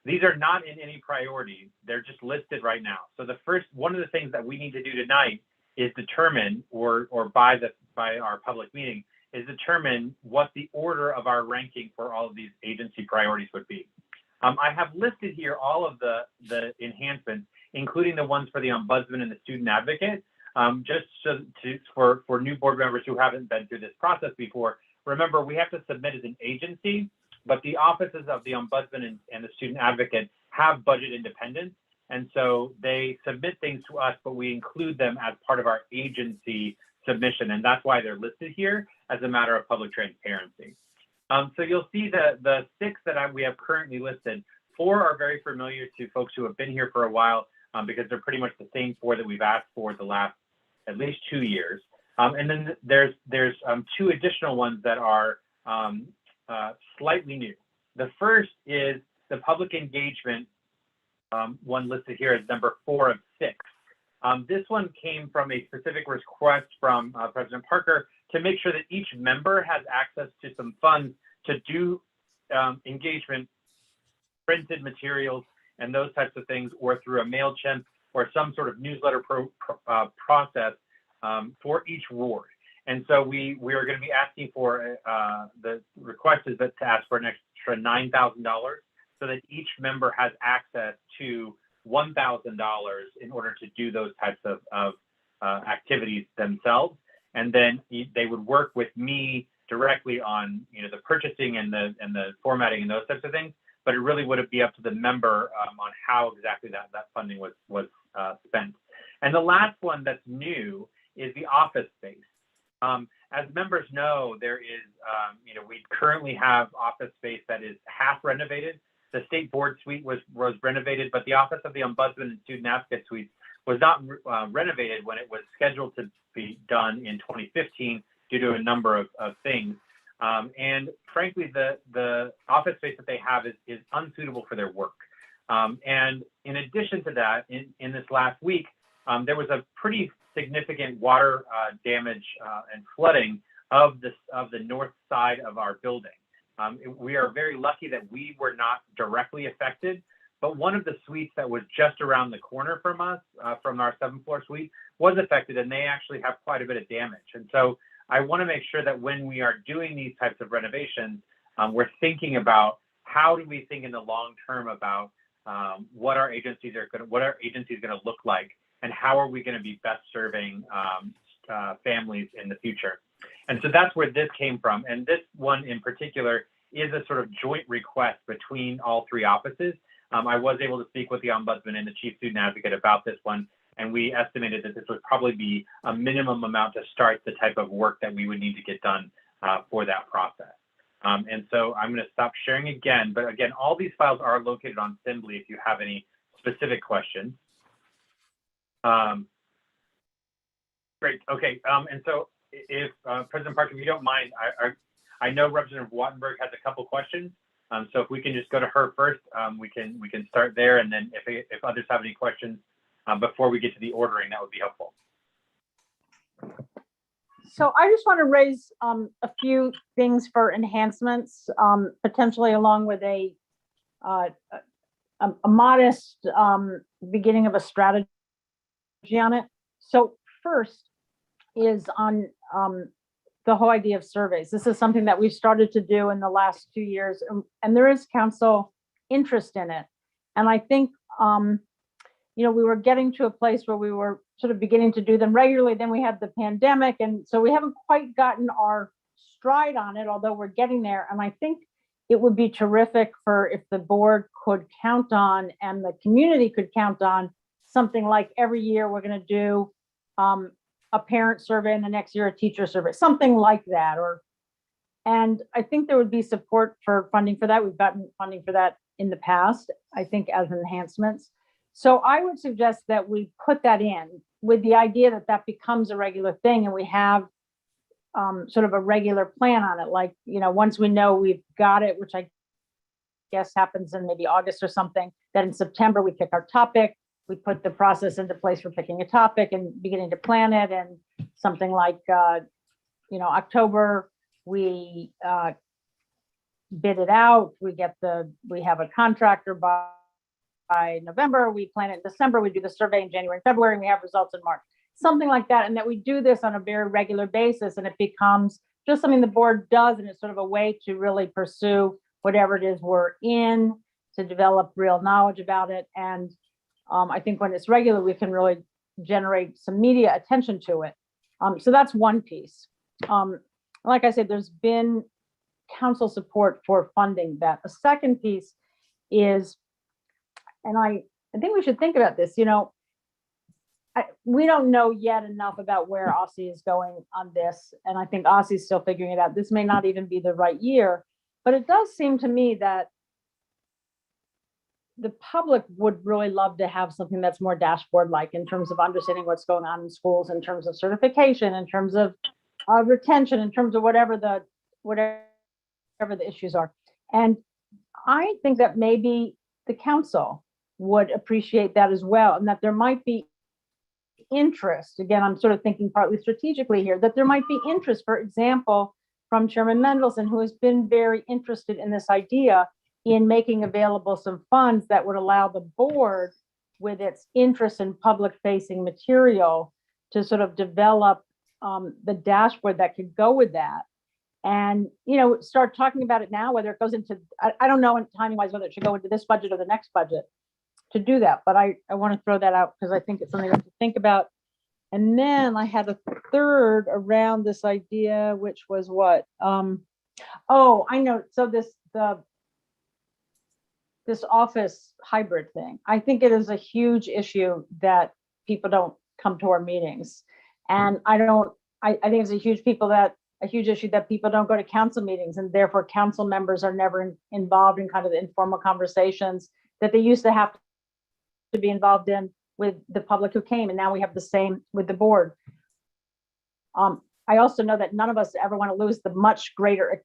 These are not in any priority. They're just listed right now. So one of the things that we need to do tonight is determine, or by our public meeting, is determine what the order of our ranking for all of these agency priorities would be. I have listed here all of the enhancements, including the ones for the Ombudsman and the Student Advocate, just for new board members who haven't been through this process before. Remember, we have to submit as an agency, but the offices of the Ombudsman and the Student Advocate have budget independence. And so they submit things to us, but we include them as part of our agency submission. And that's why they're listed here as a matter of public transparency. So you'll see the 6 that we have currently listed. 4 are very familiar to folks who have been here for a while, because they're pretty much the same 4 that we've asked for the last at least 2 years. And then there's 2 additional ones that are slightly new. The first is the public engagement one listed here as number 4 of 6. This one came from a specific request from President Parker to make sure that each member has access to some funds to do engagement, printed materials, and those types of things, or through a MailChimp or some sort of newsletter process for each ward. And so we are going to be asking for, the request is to ask for an extra $9,000 so that each member has access to $1,000 in order to do those types of activities themselves. And then they would work with me directly on the purchasing and the formatting and those types of things. But it really would be up to the member on how exactly that funding was spent. And the last one that's new is the office space. As members know, there is, we currently have office space that is half renovated. The state board suite was renovated, but the office of the Ombudsman and Student Advocate suite was not renovated when it was scheduled to be done in 2015 due to a number of things. And frankly, the office space that they have is unsuitable for their work. And in addition to that, in this last week, there was a pretty significant water damage and flooding of the north side of our building. We are very lucky that we were not directly affected, but one of the suites that was just around the corner from us, from our 7th floor suite, was affected, and they actually have quite a bit of damage. And so I want to make sure that when we are doing these types of renovations, we're thinking about how do we think in the long term about what our agencies are going to look like, and how are we going to be best serving families in the future. And so that's where this came from. And this one in particular is a sort of joint request between all 3 offices. I was able to speak with the Ombudsman and the Chief Student Advocate about this one, and we estimated that this would probably be a minimum amount to start the type of work that we would need to get done for that process. And so I'm going to stop sharing again, but again, all these files are located on Simbly if you have any specific questions. Great, okay, and so if President Parker, if you don't mind, I know Representative Wattenberg has a couple questions. So if we can just go to her first, we can start there, and then if others have any questions before we get to the ordering, that would be helpful. So I just want to raise a few things for enhancements, potentially along with a modest beginning of a strategy on it. So first is on the whole idea of surveys. This is something that we've started to do in the last 2 years, and there is council interest in it. And I think, we were getting to a place where we were sort of beginning to do them regularly. Then we had the pandemic, and so we haven't quite gotten our stride on it, although we're getting there. And I think it would be terrific if the board could count on, and the community could count on, something like every year we're going to do a parent survey, and the next year a teacher survey, something like that. And I think there would be support for funding for that. We've gotten funding for that in the past, I think, as enhancements. So I would suggest that we put that in with the idea that that becomes a regular thing, and we have sort of a regular plan on it. Like, once we know we've got it, which I guess happens in maybe August or something, that in September we pick our topic. We put the process into place for picking a topic and beginning to plan it, and something like, October, we bid it out. We have a contractor by November. We plan it in December. We do the survey in January and February, and we have results in March. Something like that, and that we do this on a very regular basis, and it becomes just something the board does, and it's sort of a way to really pursue whatever it is we're in, to develop real knowledge about it. And I think when it's regular, we can really generate some media attention to it. So that's one piece. Like I said, there's been council support for funding that. A second piece is, and I think we should think about this, we don't know yet enough about where OSSI is going on this. And I think OSSI is still figuring it out. This may not even be the right year, but it does seem to me that the public would really love to have something that's more dashboard-like in terms of understanding what's going on in schools, in terms of certification, in terms of retention, in terms of whatever the issues are. And I think that maybe the council would appreciate that as well, and that there might be interest. Again, I'm sort of thinking partly strategically here, that there might be interest, for example, from Chairman Mendelson, who has been very interested in this idea, in making available some funds that would allow the board, with its interest in public-facing material, to sort of develop the dashboard that could go with that. And, start talking about it now, whether it goes into, I don't know timing-wise whether it should go into this budget or the next budget to do that. But I want to throw that out because I think it's something we have to think about. And then I had a third around this idea, which was what? Oh, I know. So this office hybrid thing, I think it is a huge issue that people don't come to our meetings. And I think it's a huge issue that people don't go to council meetings, and therefore council members are never involved in kind of the informal conversations that they used to have to be involved in with the public who came. And now we have the same with the board. I also know that none of us ever want to lose the much greater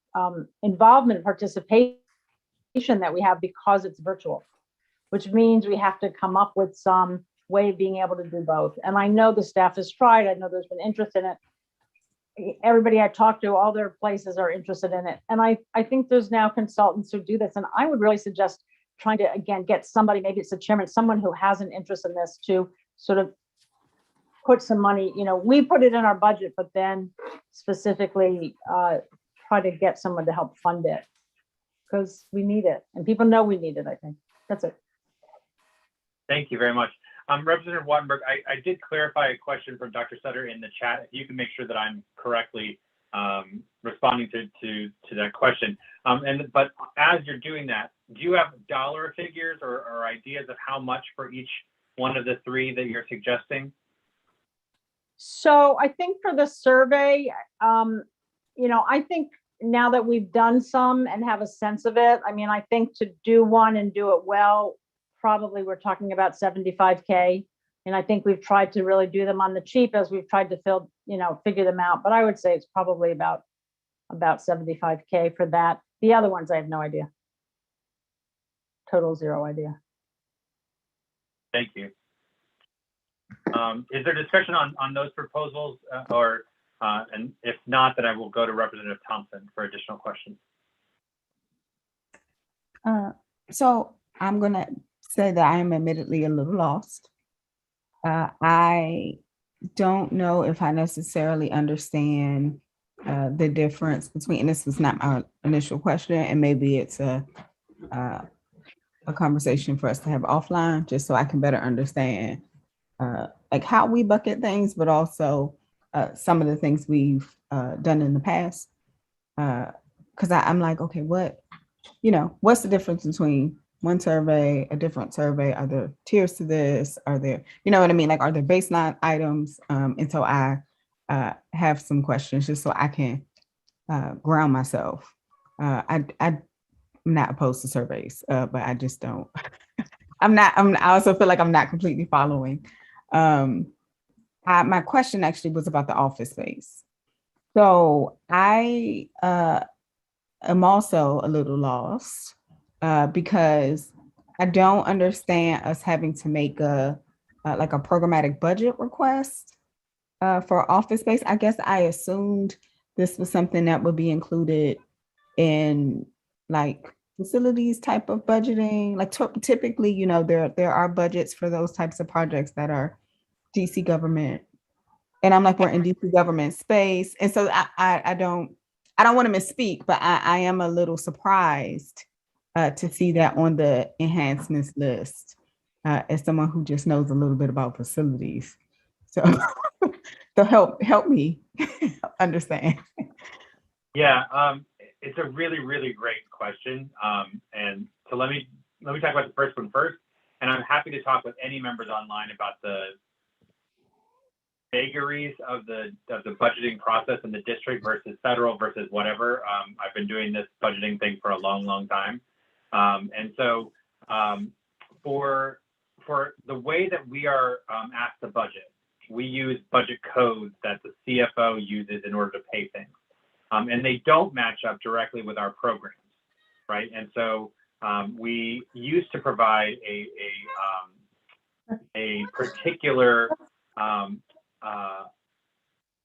involvement and participation that we have because it's virtual, which means we have to come up with some way of being able to do both. And I know the staff has tried. I know there's been interest in it. Everybody I talked to, all their places are interested in it. And I think there's now consultants who do this. And I would really suggest trying to, again, get somebody, maybe it's the chairman, someone who has an interest in this to sort of put some money, we put it in our budget, but then specifically try to get someone to help fund it because we need it. And people know we need it, I think. That's it. Thank you very much. Representative Wattenberg, I did clarify a question from Dr. Sutter in the chat. If you can make sure that I'm correctly responding to that question. But as you're doing that, do you have dollar figures or ideas of how much for each one of the three that you're suggesting? So I think for the survey, I think now that we've done some and have a sense of it, I think to do one and do it well, probably we're talking about 75K. And I think we've tried to really do them on the cheap as we've tried to figure them out. But I would say it's probably about 75K for that. The other ones, I have no idea. Total zero idea. Thank you. Is there discussion on those proposals and if not, then I will go to Representative Thompson for additional questions. So I'm going to say that I am admittedly a little lost. I don't know if I necessarily understand the difference between, and this was not my initial question, and maybe it's a conversation for us to have offline, just so I can better understand like how we bucket things, but also some of the things we've done in the past. Because I'm like, okay, what's the difference between one survey, a different survey? Are there tiers to this? Are there, you know what I mean? Like, are there baseline items? And so I have some questions just so I can ground myself. I'm not opposed to surveys, but I just don't. I also feel like I'm not completely following. My question actually was about the office space. So I am also a little lost because I don't understand us having to make a programmatic budget request for office space. I guess I assumed this was something that would be included in like facilities type of budgeting. Like typically, there are budgets for those types of projects that are DC government. And I'm like, we're in DC government space. And so I don't want to misspeak, but I am a little surprised to see that on the enhancements list as someone who just knows a little bit about facilities. So, help me understand. Yeah, it's a really, really great question. And so let me talk about the first one first. And I'm happy to talk with any members online about the vagaries of the budgeting process in the district versus federal versus whatever. I've been doing this budgeting thing for a long, long time. And so for the way that we are asked to budget, we use budget codes that the CFO uses in order to pay things. And they don't match up directly with our programs, right? And so we used to provide a particular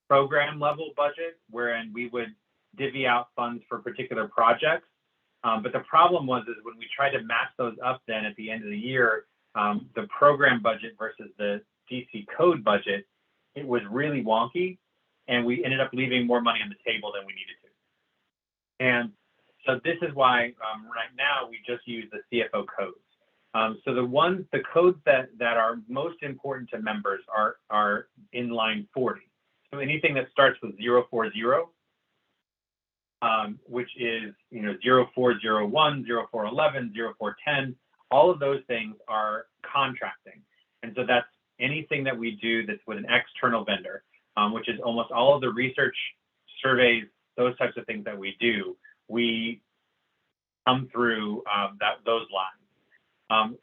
program level budget wherein we would divvy out funds for particular projects. But the problem was when we tried to match those up then at the end of the year, the program budget versus the DC code budget, it was really wonky. And we ended up leaving more money on the table than we needed to. And so this is why right now we just use the CFO codes. So the codes that are most important to members are in line 40. So anything that starts with 040, which is 0401, 0411, 0410, all of those things are contracting. And so that's anything that we do that's with an external vendor. which is almost all of the research, surveys, those types of things that we do, we come through those lines.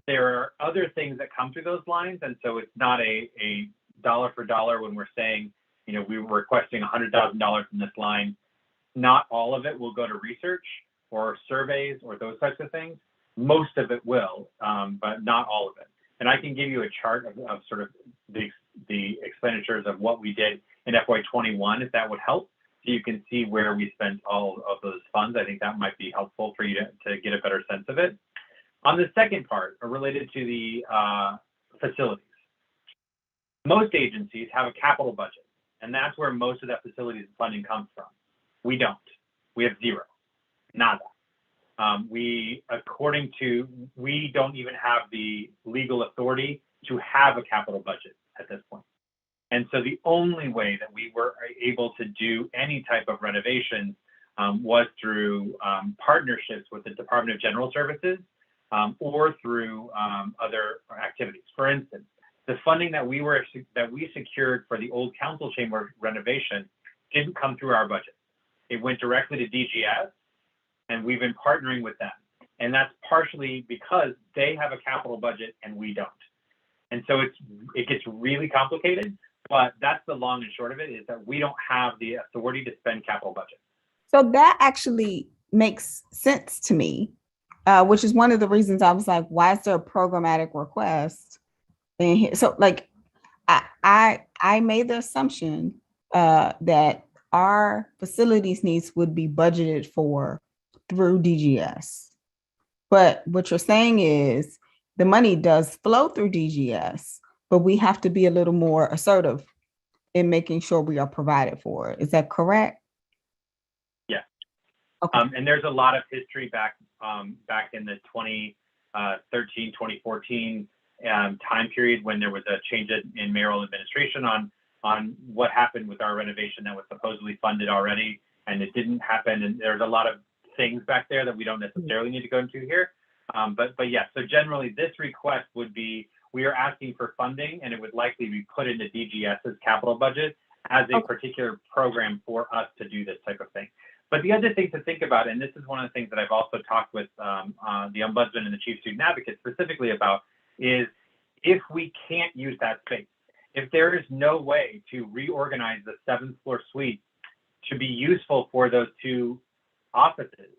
There are other things that come through those lines, and so it's not a dollar for dollar when we're saying, we were requesting $100,000 from this line. Not all of it will go to research or surveys or those types of things. Most of it will, but not all of it. And I can give you a chart of sort of the expenditures of what we did in FY21, if that would help, so you can see where we spent all of those funds. I think that might be helpful for you to get a better sense of it. On the second part, related to the facilities, most agencies have a capital budget, and that's where most of that facilities funding comes from. We don't. We have zero, nada. We don't even have the legal authority to have a capital budget at this point. And so the only way that we were able to do any type of renovation was through partnerships with the Department of General Services or through other activities. For instance, the funding that we secured for the old council chamber renovation didn't come through our budget. It went directly to DGS, and we've been partnering with them. And that's partially because they have a capital budget and we don't. And so it gets really complicated, but that's the long and short of it, is that we don't have the authority to spend capital budget. So that actually makes sense to me, which is one of the reasons I was like, why is there a programmatic request in here? So like, I made the assumption that our facilities needs would be budgeted for through DGS. But what you're saying is the money does flow through DGS, but we have to be a little more assertive in making sure we are provided for it. Is that correct? Yeah. Okay. And there's a lot of history back in the 2013, 2014 time period when there was a change in mayoral administration on what happened with our renovation that was supposedly funded already, and it didn't happen. And there's a lot of things back there that we don't necessarily need to go into here. But yeah, so generally this request would be, we are asking for funding, and it would likely be put into DGS's capital budget as a particular program for us to do this type of thing. But the other thing to think about, and this is one of the things that I've also talked with the Ombudsman and the Chief Student Advocate specifically about, is if we can't use that space, if there is no way to reorganize the 7th floor suite to be useful for those two offices,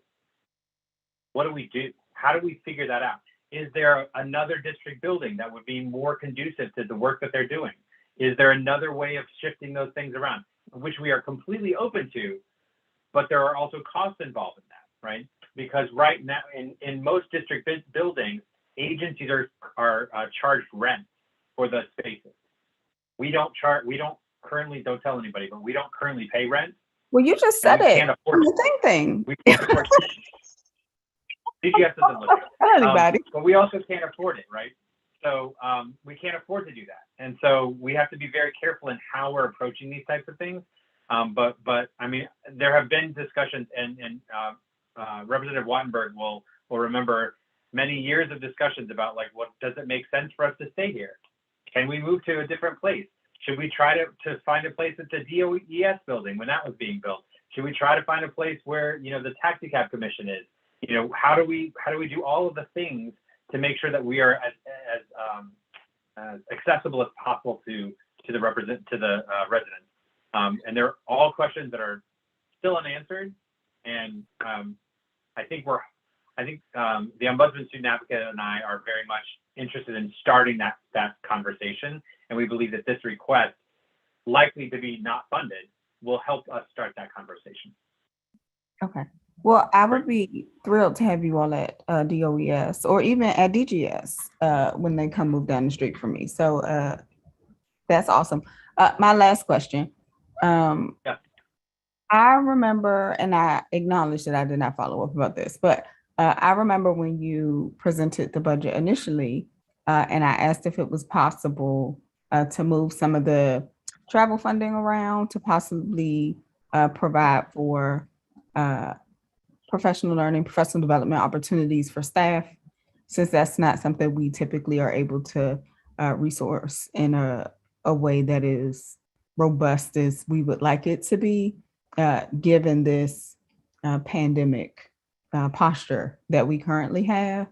what do we do? How do we figure that out? Is there another district building that would be more conducive to the work that they're doing? Is there another way of shifting those things around, which we are completely open to, but there are also costs involved in that, right? Because right now, in most district buildings, agencies are charged rent for the spaces. We don't currently, don't tell anybody, but we don't currently pay rent. Well, you just said it. The same thing. We can't afford it. DGS doesn't look at it. But we also can't afford it, right? So we can't afford to do that. And so we have to be very careful in how we're approaching these types of things. But I mean, there have been discussions, and Representative Wattenberg will remember many years of discussions about, like, what does it make sense for us to stay here? Can we move to a different place? Should we try to find a place at the DOES building when that was being built? Should we try to find a place where, the taxi cab commission is? How do we do all of the things to make sure that we are as accessible as possible to the residents? And they're all questions that are still unanswered. And I think the Ombudsman, Student Advocate, and I are very much interested in starting that conversation. And we believe that this request, likely to be not funded, will help us start that conversation. Okay. Well, I would be thrilled to have you all at DOES or even at DGS when they come move down the street from me. So that's awesome. My last question. Yeah. I remember, and I acknowledge that I did not follow up about this, but I remember when you presented the budget initially, and I asked if it was possible to move some of the travel funding around to possibly provide for professional learning, professional development opportunities for staff, since that's not something we typically are able to resource in a way that is robust as we would like it to be, given this pandemic posture that we currently have.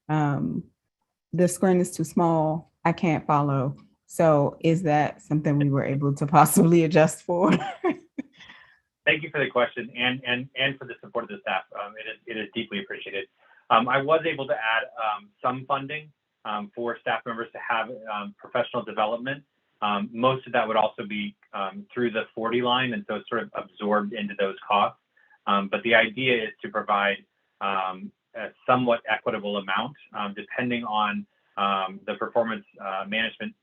The screen is too small. I can't follow. So is that something we were able to possibly adjust for? Thank you for the question and for the support of the staff. It is deeply appreciated. I was able to add some funding for staff members to have professional development. Most of that would also be through the 40 line, and so it's sort of absorbed into those costs. But the idea is to provide a somewhat equitable amount depending on the performance management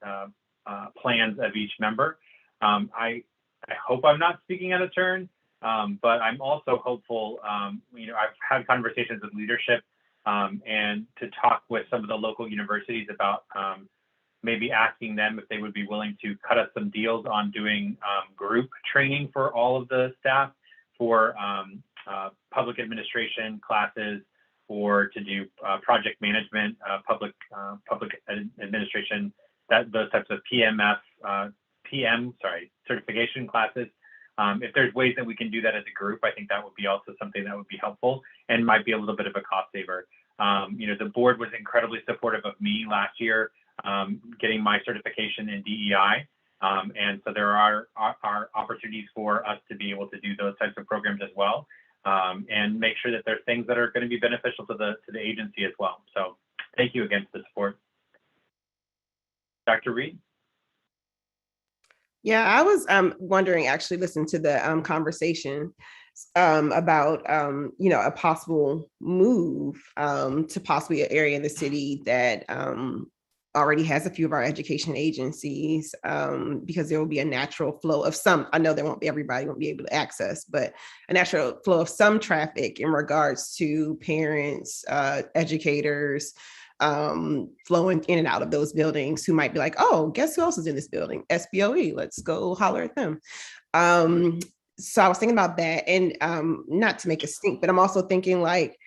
plans of each member. I hope I'm not speaking out of turn, but I'm also hopeful. I've had conversations with leadership and to talk with some of the local universities about maybe asking them if they would be willing to cut us some deals on doing group training for all of the staff for public administration classes, or to do project management, public administration, those types of certification classes. If there's ways that we can do that as a group, I think that would be also something that would be helpful and might be a little bit of a cost saver. The board was incredibly supportive of me last year getting my certification in DEI. And so there are opportunities for us to be able to do those types of programs as well, and make sure that there's things that are going to be beneficial to the agency as well. So thank you again for the support. Dr. Reed? Yeah, I was wondering, actually listening to the conversation about, a possible move to possibly an area in the city that already has a few of our education agencies, because there will be a natural flow of some, I know there won't be, everybody won't be able to access, but a natural flow of some traffic in regards to parents, educators, flowing in and out of those buildings, who might be like, oh, guess who else is in this building? SBOE, let's go holler at them. So I was thinking about that, and not to make a stink, but I'm also thinking, like,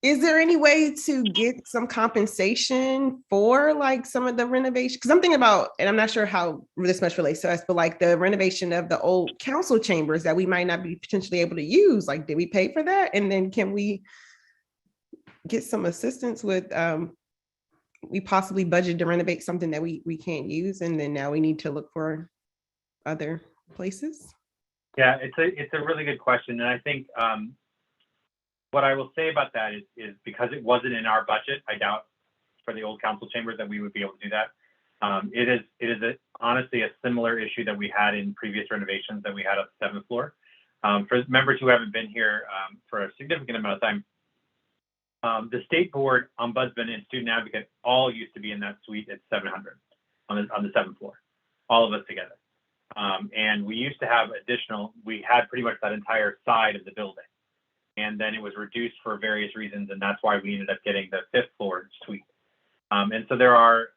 is there any way to get some compensation for like some of the renovation? Because I'm thinking about, and I'm not sure how this much relates to us, but like the renovation of the old council chambers that we might not be potentially able to use. Like, did we pay for that? And then can we get some assistance with, we possibly budget to renovate something that we can't use, and then now we need to look for other places? Yeah, it's a really good question. And I think what I will say about that is because it wasn't in our budget, I doubt for the old council chambers that we would be able to do that. It is honestly a similar issue that we had in previous renovations that we had on the 7th floor. For members who haven't been here for a significant amount of time, the state board, ombudsman, and student advocate all used to be in that suite at 700 on the 7th floor, all of us together. And we used to have we had pretty much that entire side of the building. And then it was reduced for various reasons, and that's why we ended up getting the 5th floor suite. And so there are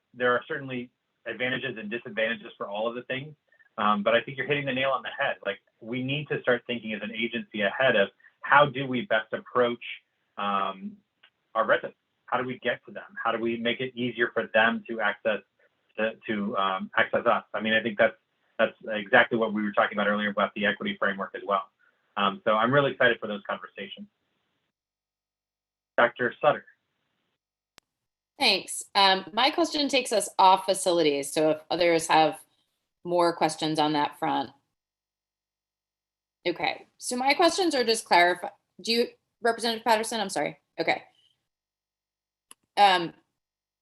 certainly advantages and disadvantages for all of the things, but I think you're hitting the nail on the head. Like, we need to start thinking as an agency ahead of how do we best approach our residents? How do we get to them? How do we make it easier for them to access access us? I mean, I think that's exactly what we were talking about earlier about the equity framework as well. So I'm really excited for those conversations. Dr. Sutter. Thanks. My question takes us off facilities. So if others have more questions on that front. Okay, so my questions are just clarify. Representative Patterson, I'm sorry. Okay. I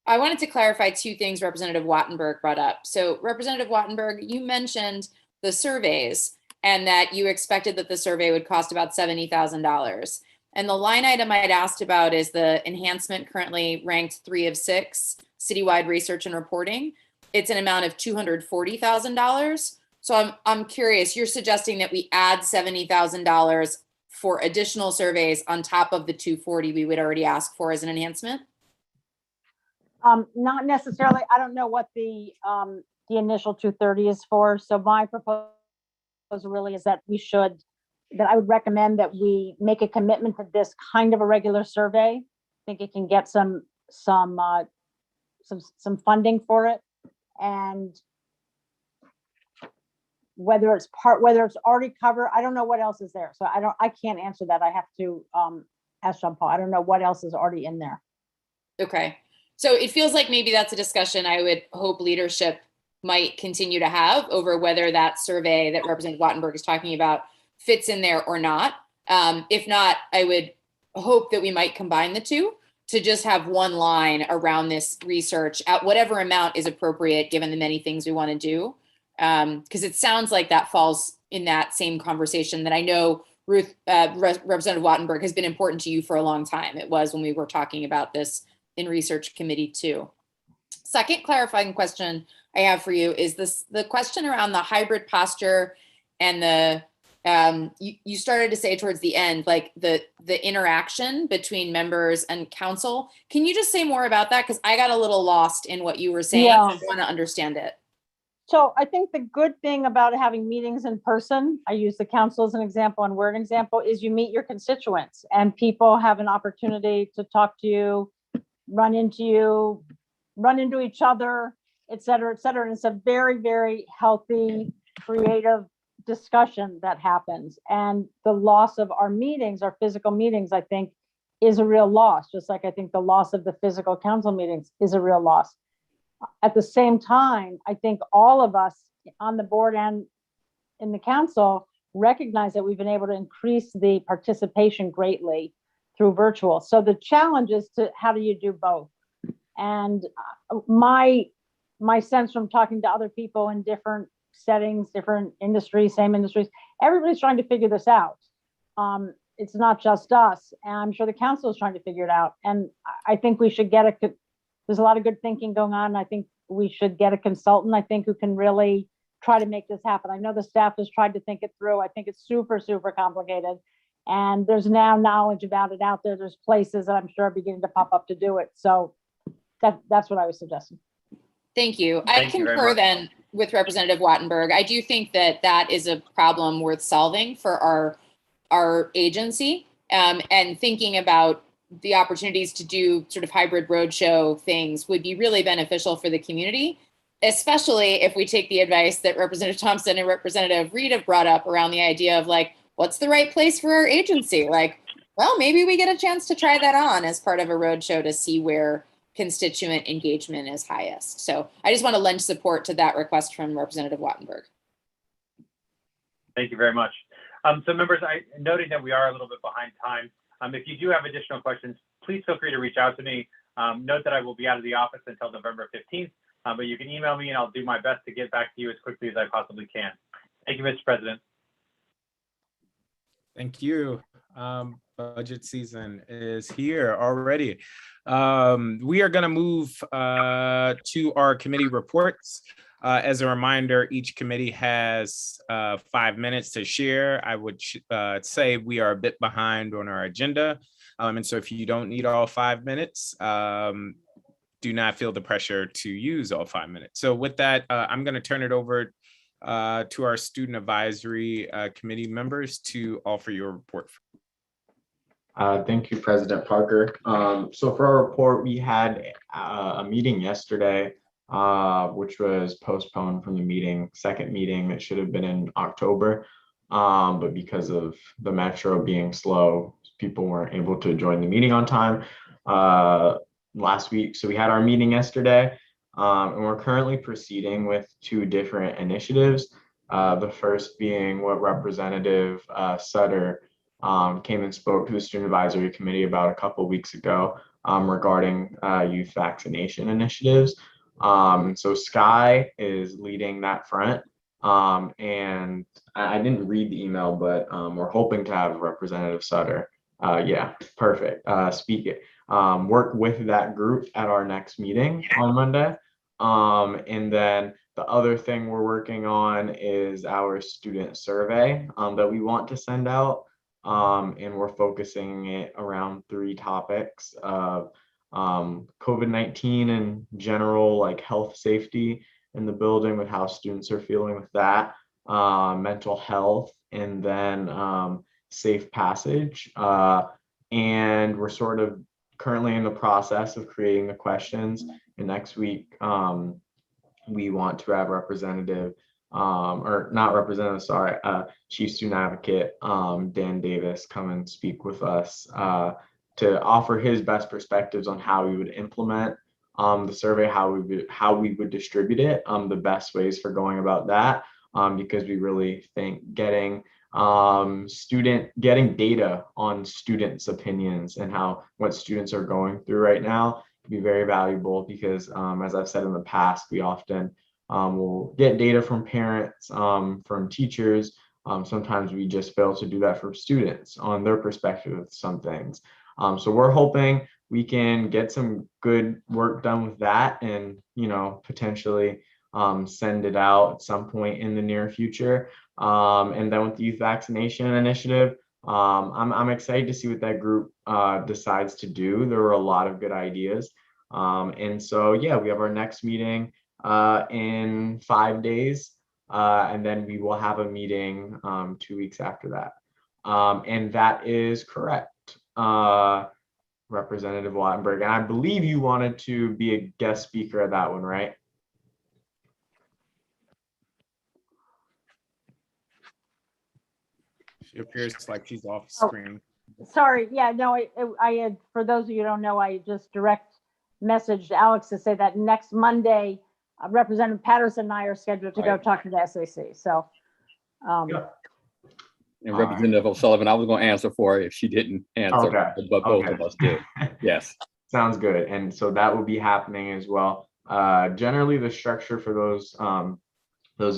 wanted to clarify two things Representative Wattenberg brought up. So Representative Wattenberg, you mentioned the surveys and that you expected that the survey would cost about $70,000. And the line item I had asked about is the enhancement, currently ranked 3 of 6, citywide research and reporting. It's an amount of $240,000. So I'm curious, you're suggesting that we add $70,000 for additional surveys on top of the $240 we would already ask for as an enhancement? Not necessarily. I don't know what the initial 230 is for. So my proposal really is that I would recommend that we make a commitment to this kind of a regular survey. I think it can get some funding for it, and whether it's already covered. I don't know what else is there. So I can't answer that. I have to ask Jean Paul. I don't know what else is already in there. Okay. So it feels like maybe that's a discussion I would hope leadership might continue to have over whether that survey that Representative Wattenberg is talking about fits in there or not. If not, I would hope that we might combine the two to just have one line around this research at whatever amount is appropriate given the many things we want to do. Because it sounds like that falls in that same conversation that I know Representative Wattenberg has been important to you for a long time. It was when we were talking about this in research committee too. Second clarifying question I have for you is the question around the hybrid posture and the you started to say towards the end, like the interaction between members and council. Can you just say more about that? Because I got a little lost in what you were saying. Yeah. I want to understand it. So I think the good thing about having meetings in person, I use the council as an example and we're an example, is you meet your constituents and people have an opportunity to talk to you, run into each other, et cetera, et cetera. And it's a very, very healthy, creative discussion that happens. And the loss of our meetings, our physical meetings, I think is a real loss. Just like I think the loss of the physical council meetings is a real loss. At the same time, I think all of us on the board and in the council recognize that we've been able to increase the participation greatly through virtual. So the challenge is to how do you do both? And my sense from talking to other people in different settings, different industries, same industries, everybody's trying to figure this out. It's not just us, and I'm sure the council is trying to figure it out. And I think we should there's a lot of good thinking going on. I think we should get a consultant, I think, who can really try to make this happen. I know the staff has tried to think it through. I think it's super, super complicated. And there's now knowledge about it out there. There's places that I'm sure are beginning to pop up to do it. So that's what I was suggesting. Thank you. I concur then with Representative Wattenberg. I do think that that is a problem worth solving for our agency, and thinking about the opportunities to do sort of hybrid roadshow things would be really beneficial for the community, especially if we take the advice that Representative Thompson and Representative Reed have brought up around the idea of like, what's the right place for our agency? Like, well, maybe we get a chance to try that on as part of a roadshow to see where constituent engagement is highest. So I just want to lend support to that request from Representative Wattenberg. Thank you very much. So members, noting that we are a little bit behind time, if you do have additional questions, please feel free to reach out to me. Note that I will be out of the office until November 15th, but you can email me and I'll do my best to get back to you as quickly as I possibly can. Thank you, Mr. President. Thank you. Budget season is here already. We are going to move to our committee reports. As a reminder, each committee has 5 minutes to share. I would say we are a bit behind on our agenda. And so if you don't need all 5 minutes, do not feel the pressure to use all 5 minutes. So with that, I'm going to turn it over to our student advisory committee members to offer your report. Thank you, President Parker. So for our report, we had a meeting yesterday, which was postponed from the second meeting that should have been in October. But because of the metro being slow, people weren't able to join the meeting on time last week. So we had our meeting yesterday, and we're currently proceeding with 2 different initiatives. The first being what Representative Sutter came and spoke to the Student Advisory Committee about a couple of weeks ago regarding youth vaccination initiatives. So Sky is leading that front. And I didn't read the email, but we're hoping to have Representative Sutter, yeah, perfect, speak it, work with that group at our next meeting on Monday. And then the other thing we're working on is our student survey that we want to send out. And we're focusing it around 3 topics of COVID-19 in general, like health safety in the building with how students are feeling with that, mental health, and then safe passage. And we're sort of currently in the process of creating the questions. And next week, we want to have Representative or not representative, sorry, Chief Student Advocate Dan Davis come and speak with us to offer his best perspectives on how we would implement the survey, how we would distribute it, the best ways for going about that, because we really think getting data on students' opinions and what students are going through right now can be very valuable, because as I've said in the past, we often will get data from parents, from teachers. Sometimes we just fail to do that for students on their perspective of some things. So we're hoping we can get some good work done with that, and potentially send it out at some point in the near future. And then with the youth vaccination initiative, I'm excited to see what that group decides to do. There were a lot of good ideas. And so, yeah, we have our next meeting in 5 days. And then we will have a meeting 2 weeks after that. And that is correct. Representative Wattenberg, and I believe you wanted to be a guest speaker at that one, right? She appears like she's off screen. Sorry, yeah, no, I had, for those of you who don't know, I just direct messaged Alex to say that next Monday, Representative Patterson and I are scheduled to go talk to the SAC. So, And Representative O'Sullivan, I was going to answer for her if she didn't answer, but both of us did. Yes. Sounds good. And so that will be happening as well. Generally, the structure for those of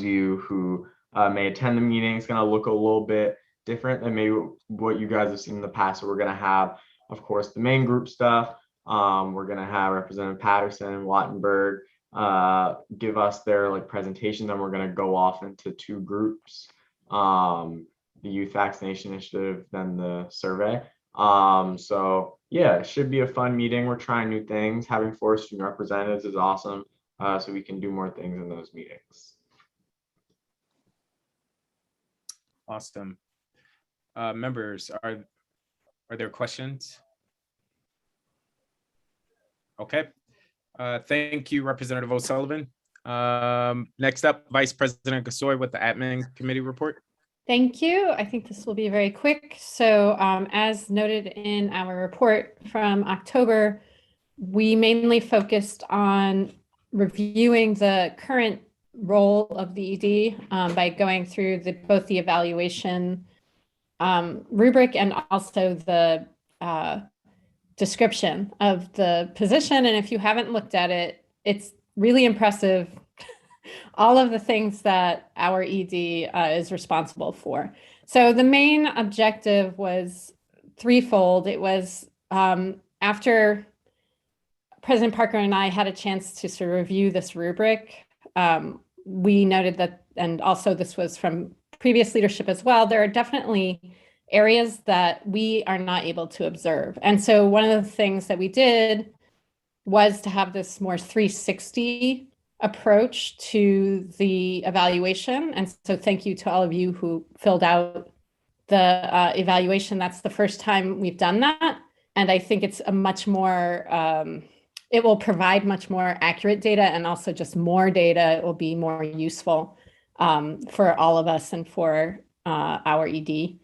you who may attend the meeting is going to look a little bit different than maybe what you guys have seen in the past. So we're going to have, of course, the main group stuff. We're going to have Representative Patterson and Wattenberg give us their presentation. Then we're going to go off into two groups. The youth vaccination initiative, then the survey. So yeah, it should be a fun meeting. We're trying new things. Having 4 student representatives is awesome. So we can do more things in those meetings. Awesome. Members, are there questions? Okay. Thank you, Representative O'Sullivan. Next up, Vice President Gasoy with the Admin Committee report. Thank you. I think this will be very quick. So as noted in our report from October, we mainly focused on reviewing the current role of the ED by going through both the evaluation rubric and also the description of the position. And if you haven't looked at it, it's really impressive. All of the things that our ED is responsible for. So the main objective was threefold. It was after President Parker and I had a chance to sort of review this rubric, we noted that, and also this was from previous leadership as well, there are definitely areas that we are not able to observe. And so one of the things that we did was to have this more 360 approach to the evaluation. And so thank you to all of you who filled out the evaluation. That's the first time we've done that. And I think it's a much more, it will provide much more accurate data, and also just more data. It will be more useful for all of us and for our ED.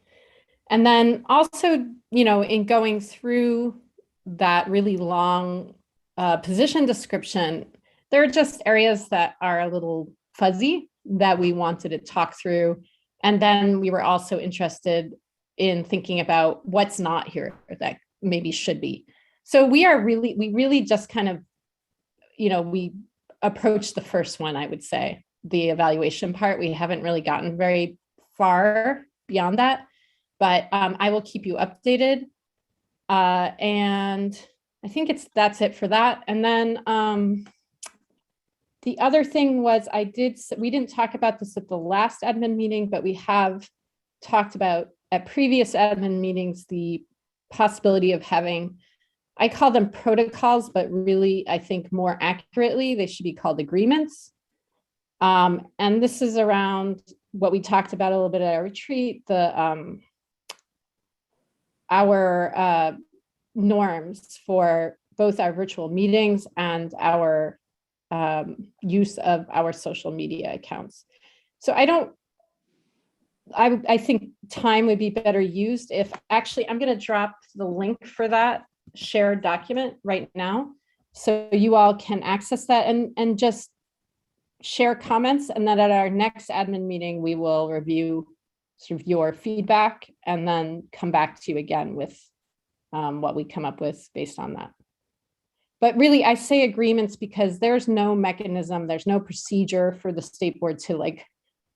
And then also, in going through that really long position description, there are just areas that are a little fuzzy that we wanted to talk through. And then we were also interested in thinking about what's not here that maybe should be. So we really just kind of, we approached the first one, I would say, the evaluation part. We haven't really gotten very far beyond that, but I will keep you updated. And I think that's it for that. And then, the other thing was we didn't talk about this at the last admin meeting, but we have talked about at previous admin meetings, the possibility of having, I call them protocols, but really I think more accurately, they should be called agreements. And this is around what we talked about a little bit at our retreat, our norms for both our virtual meetings and our use of our social media accounts. So I think time would be better used if actually, I'm going to drop the link for that shared document right now. So you all can access that and just share comments, and then at our next admin meeting, we will review sort of your feedback and then come back to you again with what we come up with based on that. But really, I say agreements because there's no mechanism, there's no procedure for the state board to like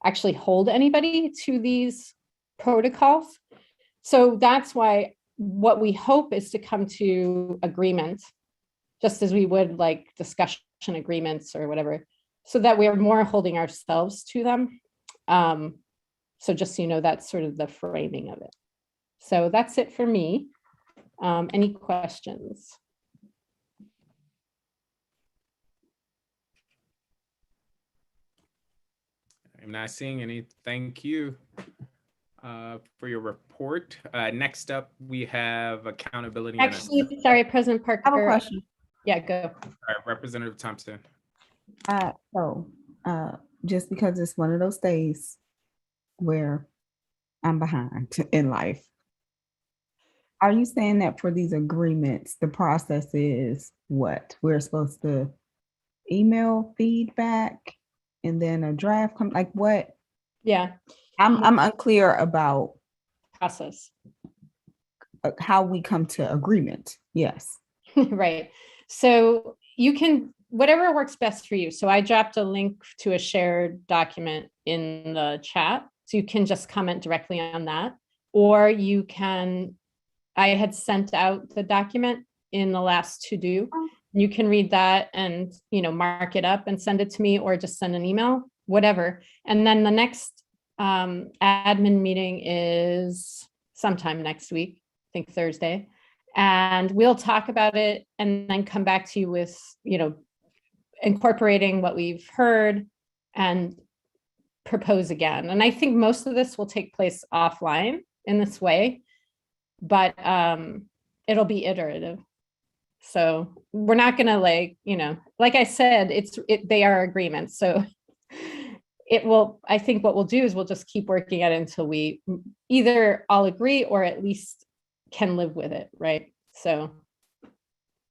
actually hold anybody to these protocols. So that's why what we hope is to come to agreement, just as we would like discussion agreements or whatever, so that we're more holding ourselves to them. So just so you know, that's sort of the framing of it. So that's it for me. Any questions? I'm not seeing any. Thank you for your report. Next up, we have accountability. Actually, sorry, President Parker. I have a question. Yeah, go. All right, Representative Thompson. Just because it's one of those days where I'm behind in life, are you saying that for these agreements, the process is what? We're supposed to email feedback and then a draft come, like what? Yeah. I'm unclear about process. How we come to agreement. Yes. Right. So you can, whatever works best for you. So I dropped a link to a shared document in the chat. So you can just comment directly on that. Or you can, I had sent out the document in the last to do. You can read that and, you know, mark it up and send it to me, or just send an email, whatever. And then the next admin meeting is sometime next week, I think Thursday. And we'll talk about it and then come back to you with, you know, incorporating what we've heard and propose again. And I think most of this will take place offline in this way, but it'll be iterative. So we're not going to, like, you know, like I said, they are agreements. So it will, I think what we'll do is we'll just keep working at it until we either all agree or at least can live with it. Right. So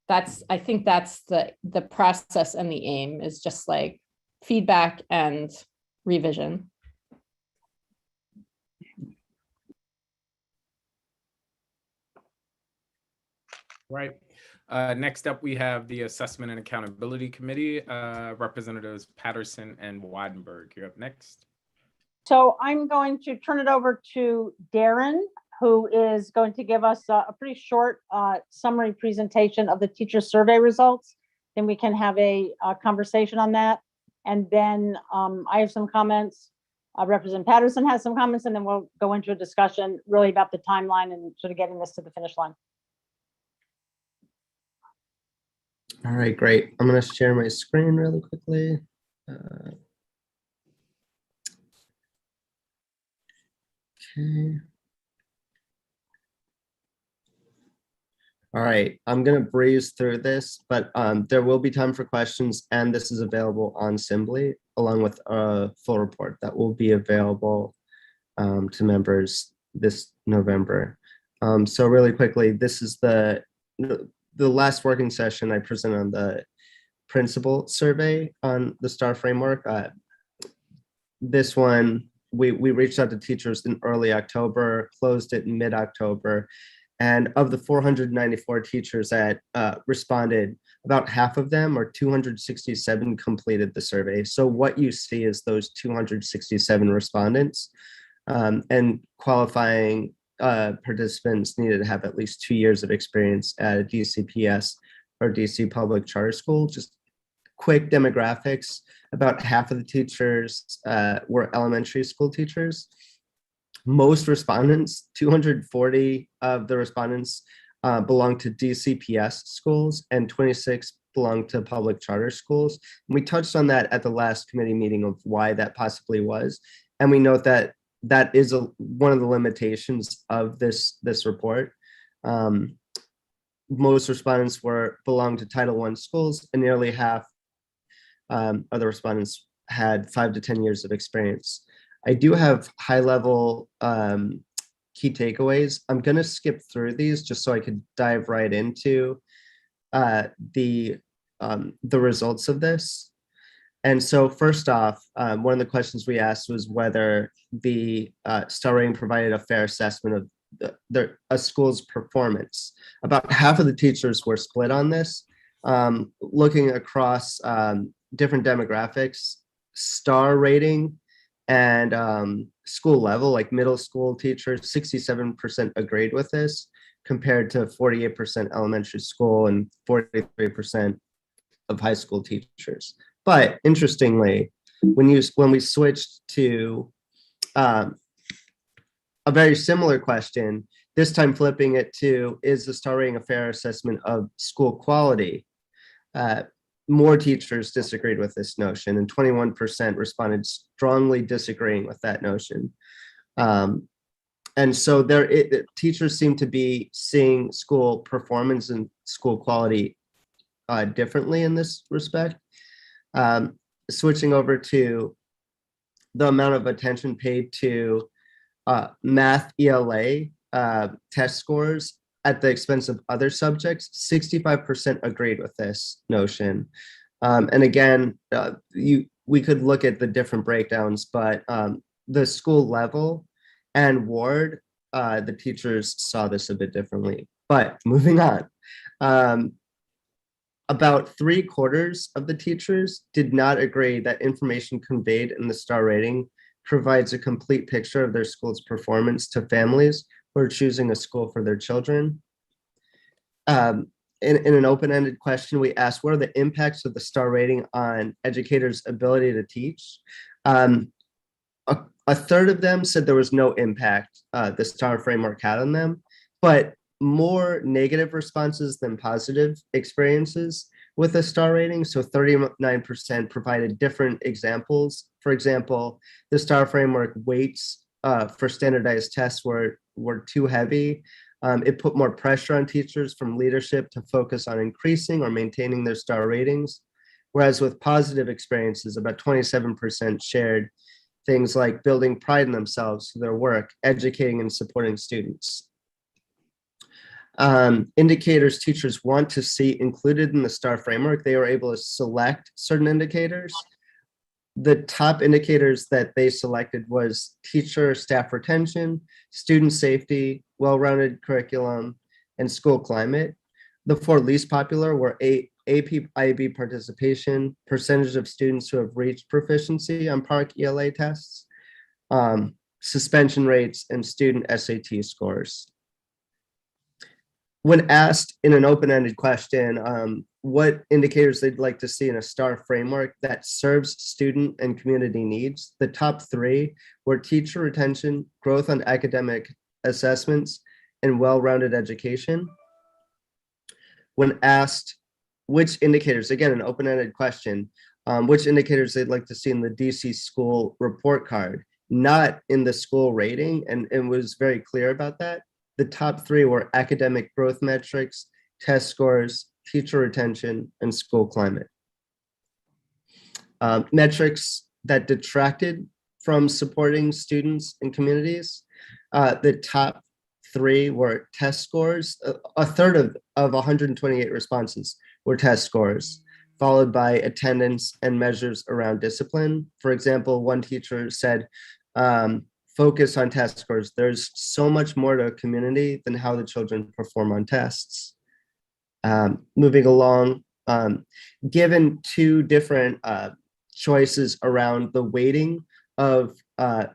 I think that's the process, and the aim is just like feedback and revision. Right. Next up, we have the Assessment and Accountability Committee, Representatives Patterson and Weidenberg. You're up next. So I'm going to turn it over to Darren, who is going to give us a pretty short summary presentation of the teacher survey results. Then we can have a conversation on that. And then I have some comments. Representative Patterson has some comments, and then we'll go into a discussion really about the timeline and sort of getting this to the finish line. All right, great. I'm going to share my screen really quickly. Okay. All right, I'm going to breeze through this, but there will be time for questions, and this is available on Assembly along with a full report that will be available to members this November. So really quickly, this is the last working session I presented on the principal survey on the STAR framework. This one, we reached out to teachers in early October, closed it in mid-October. And of the 494 teachers that responded, about half of them, or 267, completed the survey. So what you see is those 267 respondents, and qualifying participants needed to have at least 2 years of experience at a DCPS or DC public charter school. Just quick demographics, about half of the teachers were elementary school teachers. Most respondents, 240 of the respondents belong to DCPS schools, and 26 belong to public charter schools. And we touched on that at the last committee meeting of why that possibly was. And we note that that is one of the limitations of this report. Most respondents belong to Title I schools, and nearly half of the respondents had 5 to 10 years of experience. I do have high-level key takeaways. I'm going to skip through these just so I could dive right into the results of this. And so first off, one of the questions we asked was whether the star rating provided a fair assessment of a school's performance. About half of the teachers were split on this. Looking across different demographics, star rating and school level, like middle school teachers, 67% agreed with this, compared to 48% elementary school and 43% of high school teachers. But interestingly, when we switched to a very similar question, this time flipping it to, is the star rating a fair assessment of school quality? More teachers disagreed with this notion, and 21% responded strongly disagreeing with that notion. And so teachers seem to be seeing school performance and school quality differently in this respect. Switching over to the amount of attention paid to math ELA test scores at the expense of other subjects, 65% agreed with this notion. And again, we could look at the different breakdowns, but the school level and ward, the teachers saw this a bit differently. But moving on, about 3/4 of the teachers did not agree that information conveyed in the star rating provides a complete picture of their school's performance to families who are choosing a school for their children. In an open-ended question, we asked, what are the impacts of the star rating on educators' ability to teach? A third of them said there was no impact the star framework had on them, but more negative responses than positive experiences with a star rating. So 39% provided different examples. For example, the star framework weights for standardized tests were too heavy. It put more pressure on teachers from leadership to focus on increasing or maintaining their star ratings. Whereas with positive experiences, about 27% shared things like building pride in themselves through their work, educating and supporting students. Indicators teachers want to see included in the STAR framework, they were able to select certain indicators. The top indicators that they selected was teacher staff retention, student safety, well-rounded curriculum, and school climate. The 4 least popular were AP IB participation, percentage of students who have reached proficiency on PARCC ELA tests, suspension rates, and student SAT scores. When asked in an open-ended question, what indicators they'd like to see in a STAR framework that serves student and community needs, the top 3 were teacher retention, growth on academic assessments, and well-rounded education. When asked which indicators, again, an open-ended question, which indicators they'd like to see in the DC school report card, not in the school rating, and was very clear about that. The top 3 were academic growth metrics, test scores, teacher retention, and school climate. Metrics that detracted from supporting students and communities. The top 3 were test scores. A third of 128 responses were test scores, followed by attendance and measures around discipline. For example, one teacher said, focus on test scores. There's so much more to a community than how the children perform on tests. Moving along, given 2 different choices around the weighting of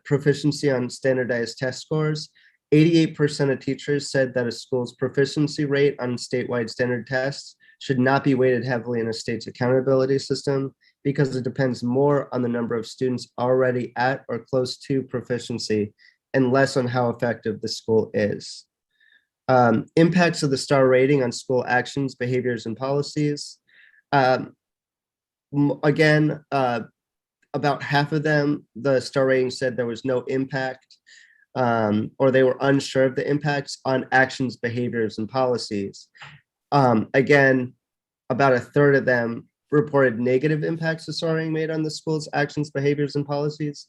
proficiency on standardized test scores, 88% of teachers said that a school's proficiency rate on statewide standard tests should not be weighted heavily in a state's accountability system because it depends more on the number of students already at or close to proficiency and less on how effective the school is. Impacts of the STAR rating on school actions, behaviors, and policies. Again, about half of them, the STAR rating said there was no impact or they were unsure of the impacts on actions, behaviors, and policies. Again, about a third of them reported negative impacts the STAR rating made on the school's actions, behaviors, and policies.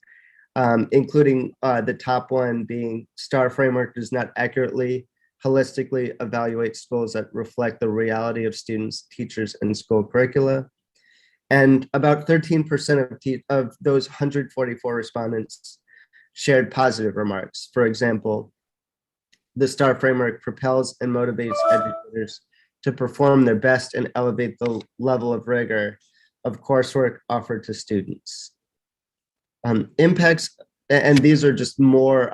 including the top one being STAR framework does not accurately, holistically evaluate schools that reflect the reality of students, teachers, and school curricula. And about 13% of those 144 respondents shared positive remarks. For example, the STAR framework propels and motivates educators to perform their best and elevate the level of rigor of coursework offered to students. Impacts, and these are just more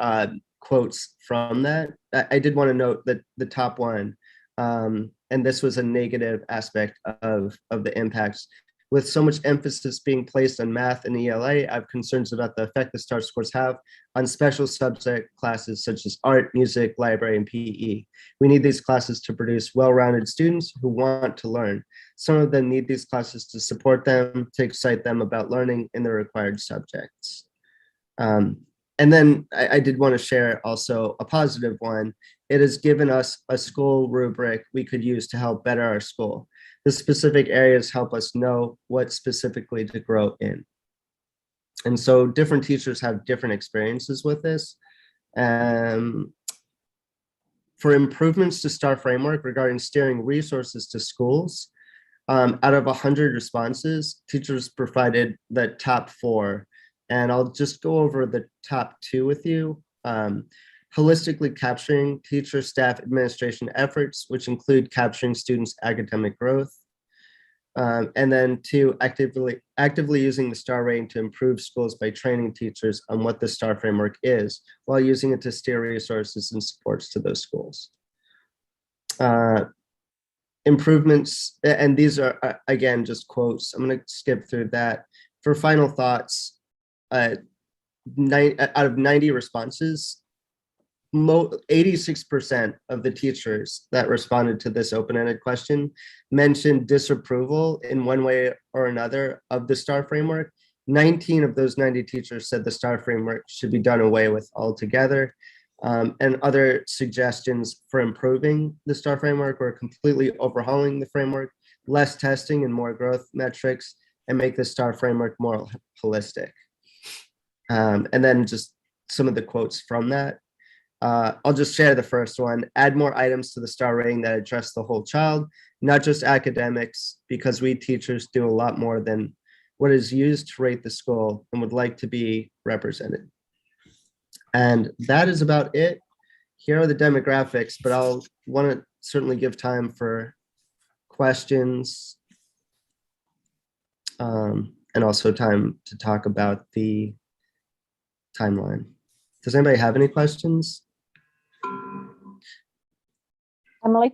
quotes from that. I did want to note that the top one, and this was a negative aspect of the impacts. With so much emphasis being placed on math and ELA, I have concerns about the effect the STAR scores have on special subject classes such as art, music, library, and PE. We need these classes to produce well-rounded students who want to learn. Some of them need these classes to support them, to excite them about learning in the required subjects. And then I did want to share also a positive one. It has given us a school rubric we could use to help better our school. The specific areas help us know what specifically to grow in. And so different teachers have different experiences with this. For improvements to STAR framework regarding steering resources to schools, out of 100 responses, teachers provided the top 4. And I'll just go over the top 2 with you. Holistically capturing teacher, staff, administration efforts, which include capturing students' academic growth. And then 2, actively using the STAR rating to improve schools by training teachers on what the STAR framework is, while using it to steer resources and supports to those schools. Improvements, and these are, again, just quotes. I'm going to skip through that. For final thoughts, out of 90 responses, 86% of the teachers that responded to this open-ended question mentioned disapproval in one way or another of the STAR framework. 19 of those 90 teachers said the STAR framework should be done away with altogether. And other suggestions for improving the STAR framework were completely overhauling the framework, less testing and more growth metrics, and make the STAR framework more holistic. And then just some of the quotes from that. I'll just share the first one. Add more items to the STAR rating that address the whole child, not just academics, because we teachers do a lot more than what is used to rate the school and would like to be represented. And that is about it. Here are the demographics, but I'll want to certainly give time for questions and also time to talk about the timeline. Does anybody have any questions? Emily?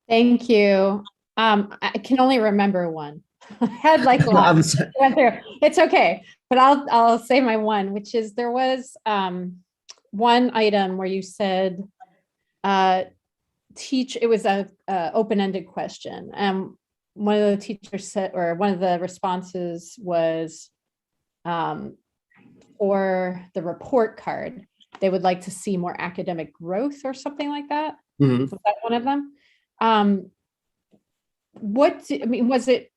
Thank you. I can only remember one. I had like lots. It's okay, but I'll say my one, which is there was one item where you said it was a open-ended question, and one of the teachers said, or one of the responses was for the report card, they would like to see more academic growth or something like that. Mm-hmm. Was that one of them?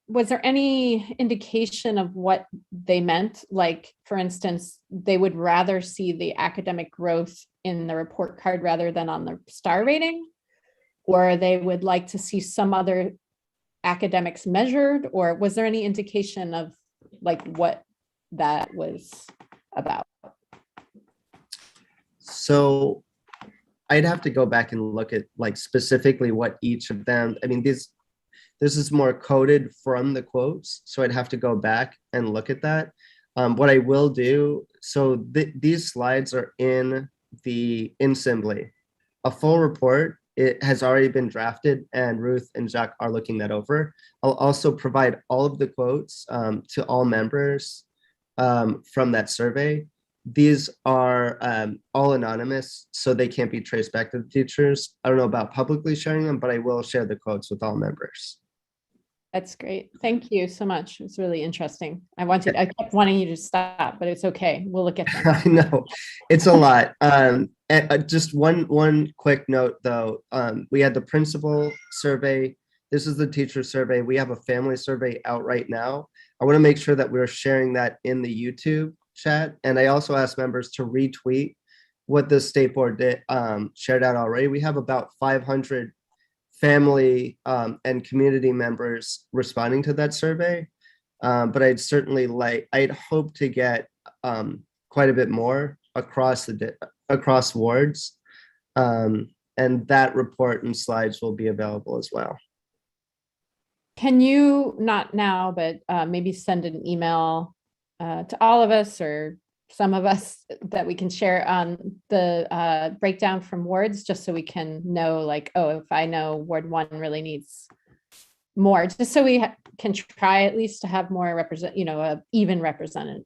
Was there any indication of what they meant? Like, for instance, they would rather see the academic growth in the report card rather than on the STAR rating, or they would like to see some other academics measured, or was there any indication of like what that was about? So I'd have to go back and look at like specifically what each of them, I mean, this is more coded from the quotes, so I'd have to go back and look at that. What I will do, so these slides are in Assembly. A full report, it has already been drafted, and Ruth and Jacques are looking that over. I'll also provide all of the quotes to all members from that survey. These are all anonymous, so they can't be traced back to the teachers. I don't know about publicly sharing them, but I will share the quotes with all members. That's great. Thank you so much. It's really interesting. I kept wanting you to stop, but it's okay. We'll look at them. I know it's a lot. And just one quick note though. We had the principal survey. This is the teacher survey. We have a family survey out right now. I want to make sure that we're sharing that in the YouTube chat. And I also asked members to retweet what the state board did, shared out already. We have about 500 family and community members responding to that survey. But I'd hope to get quite a bit more across wards. And that report and slides will be available as well. Can you, not now, but maybe send an email to all of us or some of us that we can share on the breakdown from wards, just so we can know, like, oh, if I know Ward 1 really needs more, just so we can try at least to have more even represented.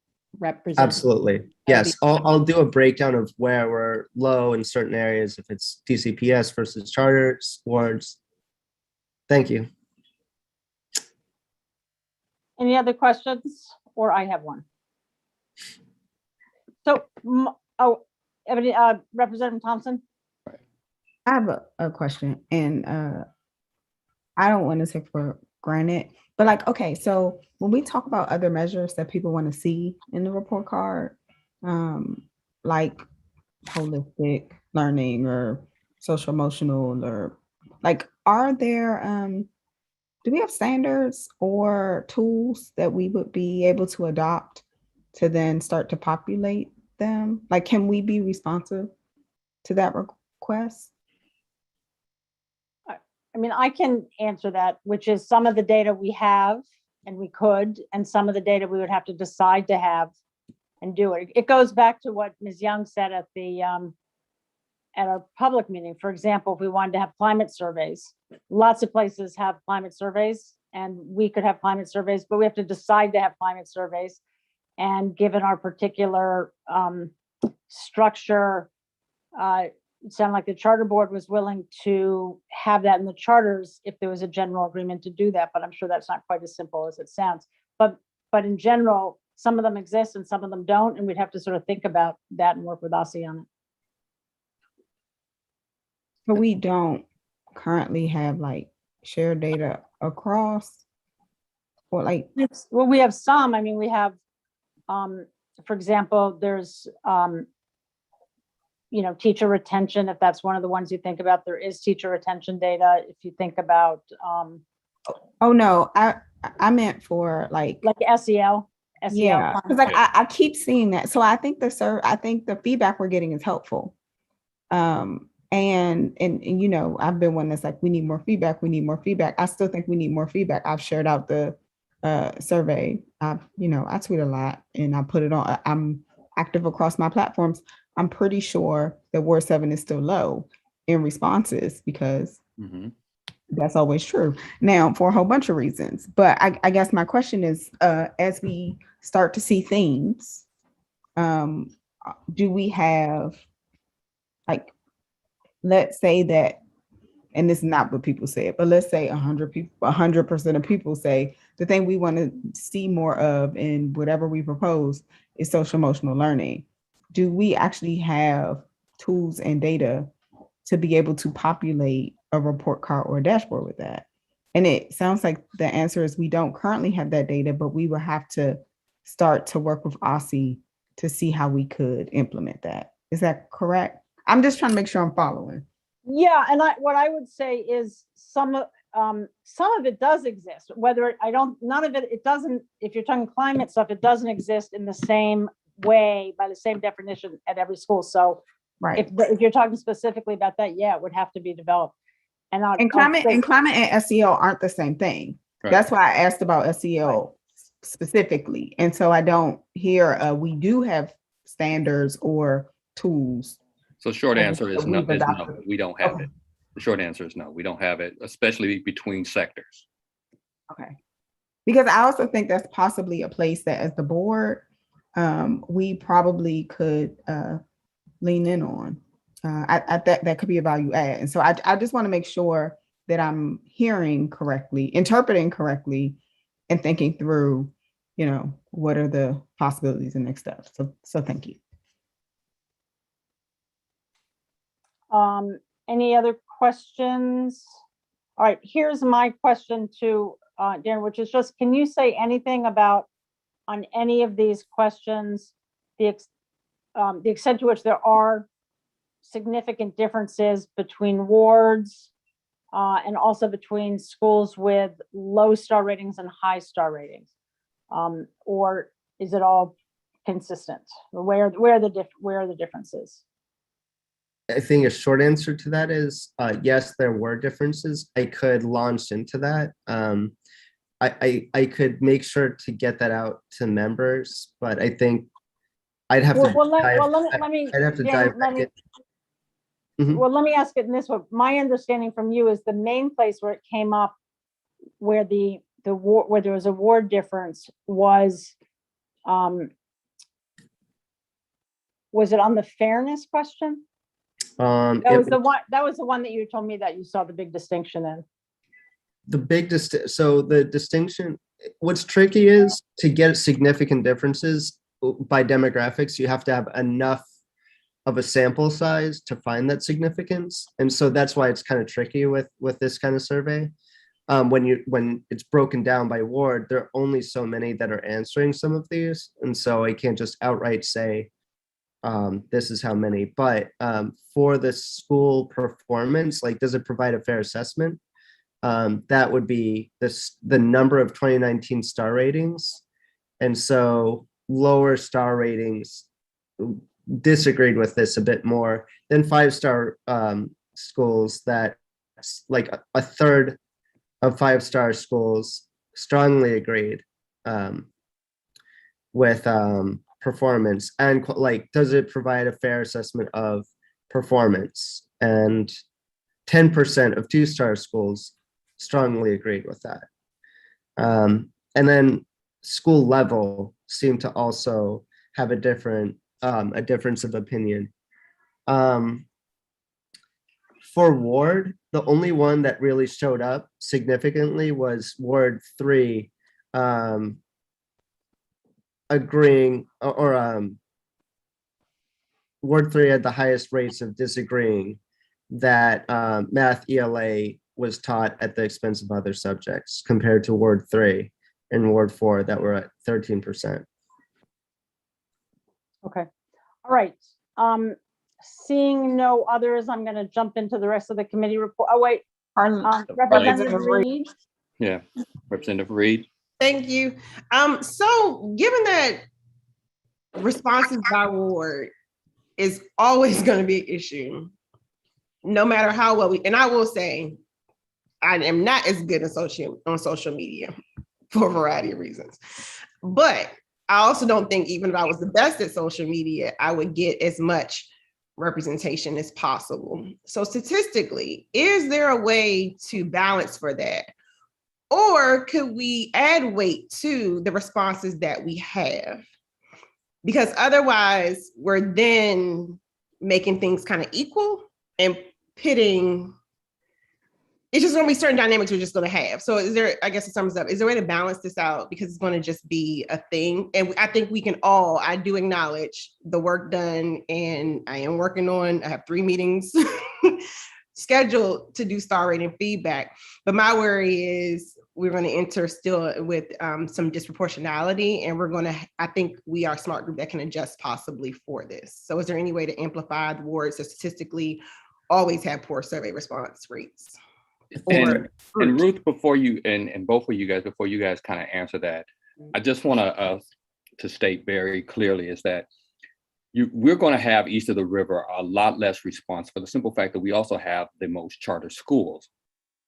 Absolutely. Yes, I'll do a breakdown of where we're low in certain areas, if it's DCPS versus charter wards. Thank you. Any other questions? Or I have one. So, Representative Thompson? I have a question, and I don't want to take for granted, but like, okay, so when we talk about other measures that people want to see in the report card, like holistic learning or social emotional, or like, are there, do we have standards or tools that we would be able to adopt to then start to populate them? Like, can we be responsive to that request? I mean, I can answer that, which is some of the data we have and we could, and some of the data we would have to decide to have and do it. It goes back to what Ms. Young said at the at our public meeting. For example, if we wanted to have climate surveys, lots of places have climate surveys, and we could have climate surveys, but we have to decide to have climate surveys. And given our particular structure, it sounded like the charter board was willing to have that in the charters if there was a general agreement to do that, but I'm sure that's not quite as simple as it sounds. But in general, some of them exist and some of them don't, and we'd have to sort of think about that and work with OSSI on it. But we don't currently have like shared data across, or like, well, we have some. I mean, we have, for example, there's teacher retention, if that's one of the ones you think about. There is teacher retention data. If you think about oh no, I meant for like SEL. Yeah, because like I keep seeing that. So I think the feedback we're getting is helpful. And I've been one that's like, we need more feedback. I still think we need more feedback. I've shared out the survey. I tweet a lot and I put it on. I'm active across my platforms. I'm pretty sure that Ward 7 is still low in responses because that's always true. Now, for a whole bunch of reasons. But I guess my question is, as we start to see themes, do we have, like, let's say that, and this is not what people say, but let's say 100% of people say the thing we want to see more of in whatever we propose is social emotional learning. Do we actually have tools and data to be able to populate a report card or a dashboard with that? And it sounds like the answer is we don't currently have that data, but we will have to start to work with OSSI to see how we could implement that. Is that correct? I'm just trying to make sure I'm following. Yeah, and what I would say is some of it does exist. None of it doesn't. If you're talking climate stuff, it doesn't exist in the same way by the same definition at every school. So, right. If you're talking specifically about that, yeah, it would have to be developed. And climate and SEL aren't the same thing. Right. That's why I asked about SEL specifically. And so I don't hear we do have standards or tools. So short answer is no, we don't have it. The short answer is no, we don't have it, especially between sectors. Okay. Because I also think that's possibly a place that as the board, we probably could lean in on. That could be a value add. And so I just want to make sure that I'm hearing correctly, interpreting correctly, and thinking through, what are the possibilities and next steps. So thank you. Any other questions? All right, here's my question to Darren, which is just, can you say anything about on any of these questions, the extent to which there are significant differences between wards and also between schools with low star ratings and high star ratings, or is it all consistent? Where are the differences? I think a short answer to that is yes, there were differences. I could launch into that. I could make sure to get that out to members, but I think I'd have to. I'd have to dive back in. Well, let me ask it in this way. My understanding from you is the main place where it came up, where where there was a ward difference was it on the fairness question? That was the one that you told me that you saw the big distinction in. So the distinction, what's tricky is to get significant differences by demographics, you have to have enough of a sample size to find that significance. And so that's why it's kind of tricky with this kind of survey. When it's broken down by ward, there are only so many that are answering some of these. And so I can't just outright say, this is how many, but for the school performance, like, does it provide a fair assessment? That would be the number of 2019 star ratings. And so lower star ratings disagreed with this a bit more than 5-star schools. That like a third of 5-star schools strongly agreed with performance, and like, does it provide a fair assessment of performance? And 10% of 2-star schools strongly agreed with that. And then school level seemed to also have a difference of opinion. For ward, the only one that really showed up significantly was Ward 3, agreeing, or Ward 3 had the highest rates of disagreeing that math ELA was taught at the expense of other subjects, compared to Ward 3 and Ward 4 that were at 13%. Okay, all right. Seeing no others, I'm going to jump into the rest of the committee report. Oh wait, Representative Reed. Yeah, Representative Reed. Thank you. So given that responses by ward is always going to be an issue, no matter how well and I will say, I am not as good on social media for a variety of reasons, but I also don't think even if I was the best at social media, I would get as much representation as possible. So statistically, is there a way to balance for that? Or could we add weight to the responses that we have? Because otherwise we're then making things kind of equal and pitting. It's just going to be certain dynamics we're just going to have. So is there, I guess it sums up, is there a way to balance this out? Because it's going to just be a thing. And I think we can all, I do acknowledge the work done, and I am working on, I have 3 meetings scheduled to do star rating feedback. But my worry is we're going to enter still with some disproportionality, and we're going to, I think we are a smart group that can adjust possibly for this. So is there any way to amplify the wards that statistically always have poor survey response rates? And Ruth, before you and both of you guys kind of answer that, I just want to state very clearly is that we're going to have east of the river a lot less response for the simple fact that we also have the most charter schools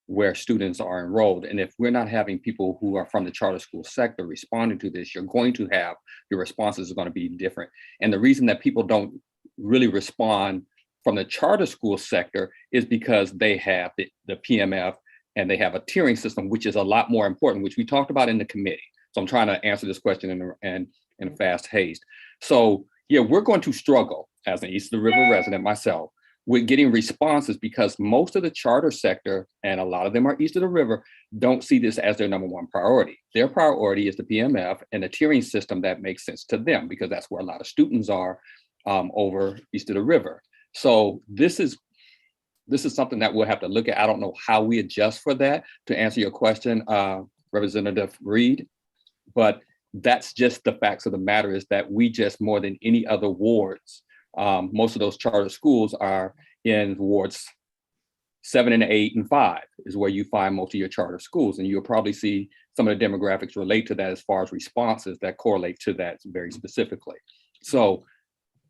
where students are enrolled. And if we're not having people who are from the charter school sector responding to this, you're going to have, your responses are going to be different. And the reason that people don't really respond from the charter school sector is because they have the PMF and they have a tiering system, which is a lot more important, which we talked about in the committee. So I'm trying to answer this question in a fast haste. So yeah, we're going to struggle as an East of the River resident myself with getting responses because most of the charter sector, and a lot of them are East of the River, don't see this as their number 1 priority. Their priority is the PMF and the tiering system that makes sense to them because that's where a lot of students are over East of the River. So this is something that we'll have to look at. I don't know how we adjust for that to answer your question, Representative Reed, but that's just the facts of the matter, is that we just, more than any other wards, most of those charter schools are in wards 7 and 8 and 5 is where you find most of your charter schools. And you'll probably see some of the demographics relate to that as far as responses that correlate to that very specifically. So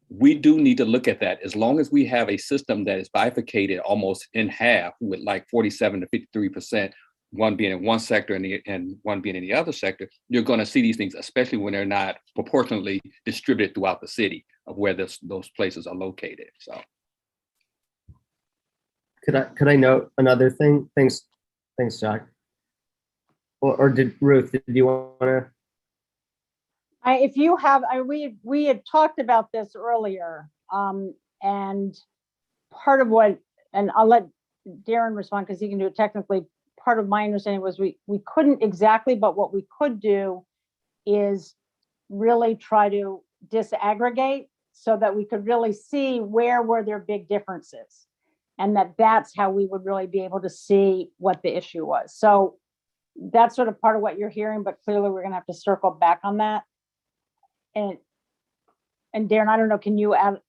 we do need to look at that. As long as we have a system that is bifurcated almost in half, with like 47 to 53%, one being in one sector and one being in the other sector, you're going to see these things, especially when they're not proportionally distributed throughout the city of where those places are located. So. Could I note another thing? Thanks, Jack. Or did Ruth, did you want to? If you have, we had talked about this earlier, and part of what, and I'll let Darren respond because he can do it technically. Part of my understanding was we couldn't exactly, but what we could do is really try to disaggregate so that we could really see where were there big differences, and that's how we would really be able to see what the issue was. So that's sort of part of what you're hearing, but clearly we're going to have to circle back on that. And Darren, I don't know, can you add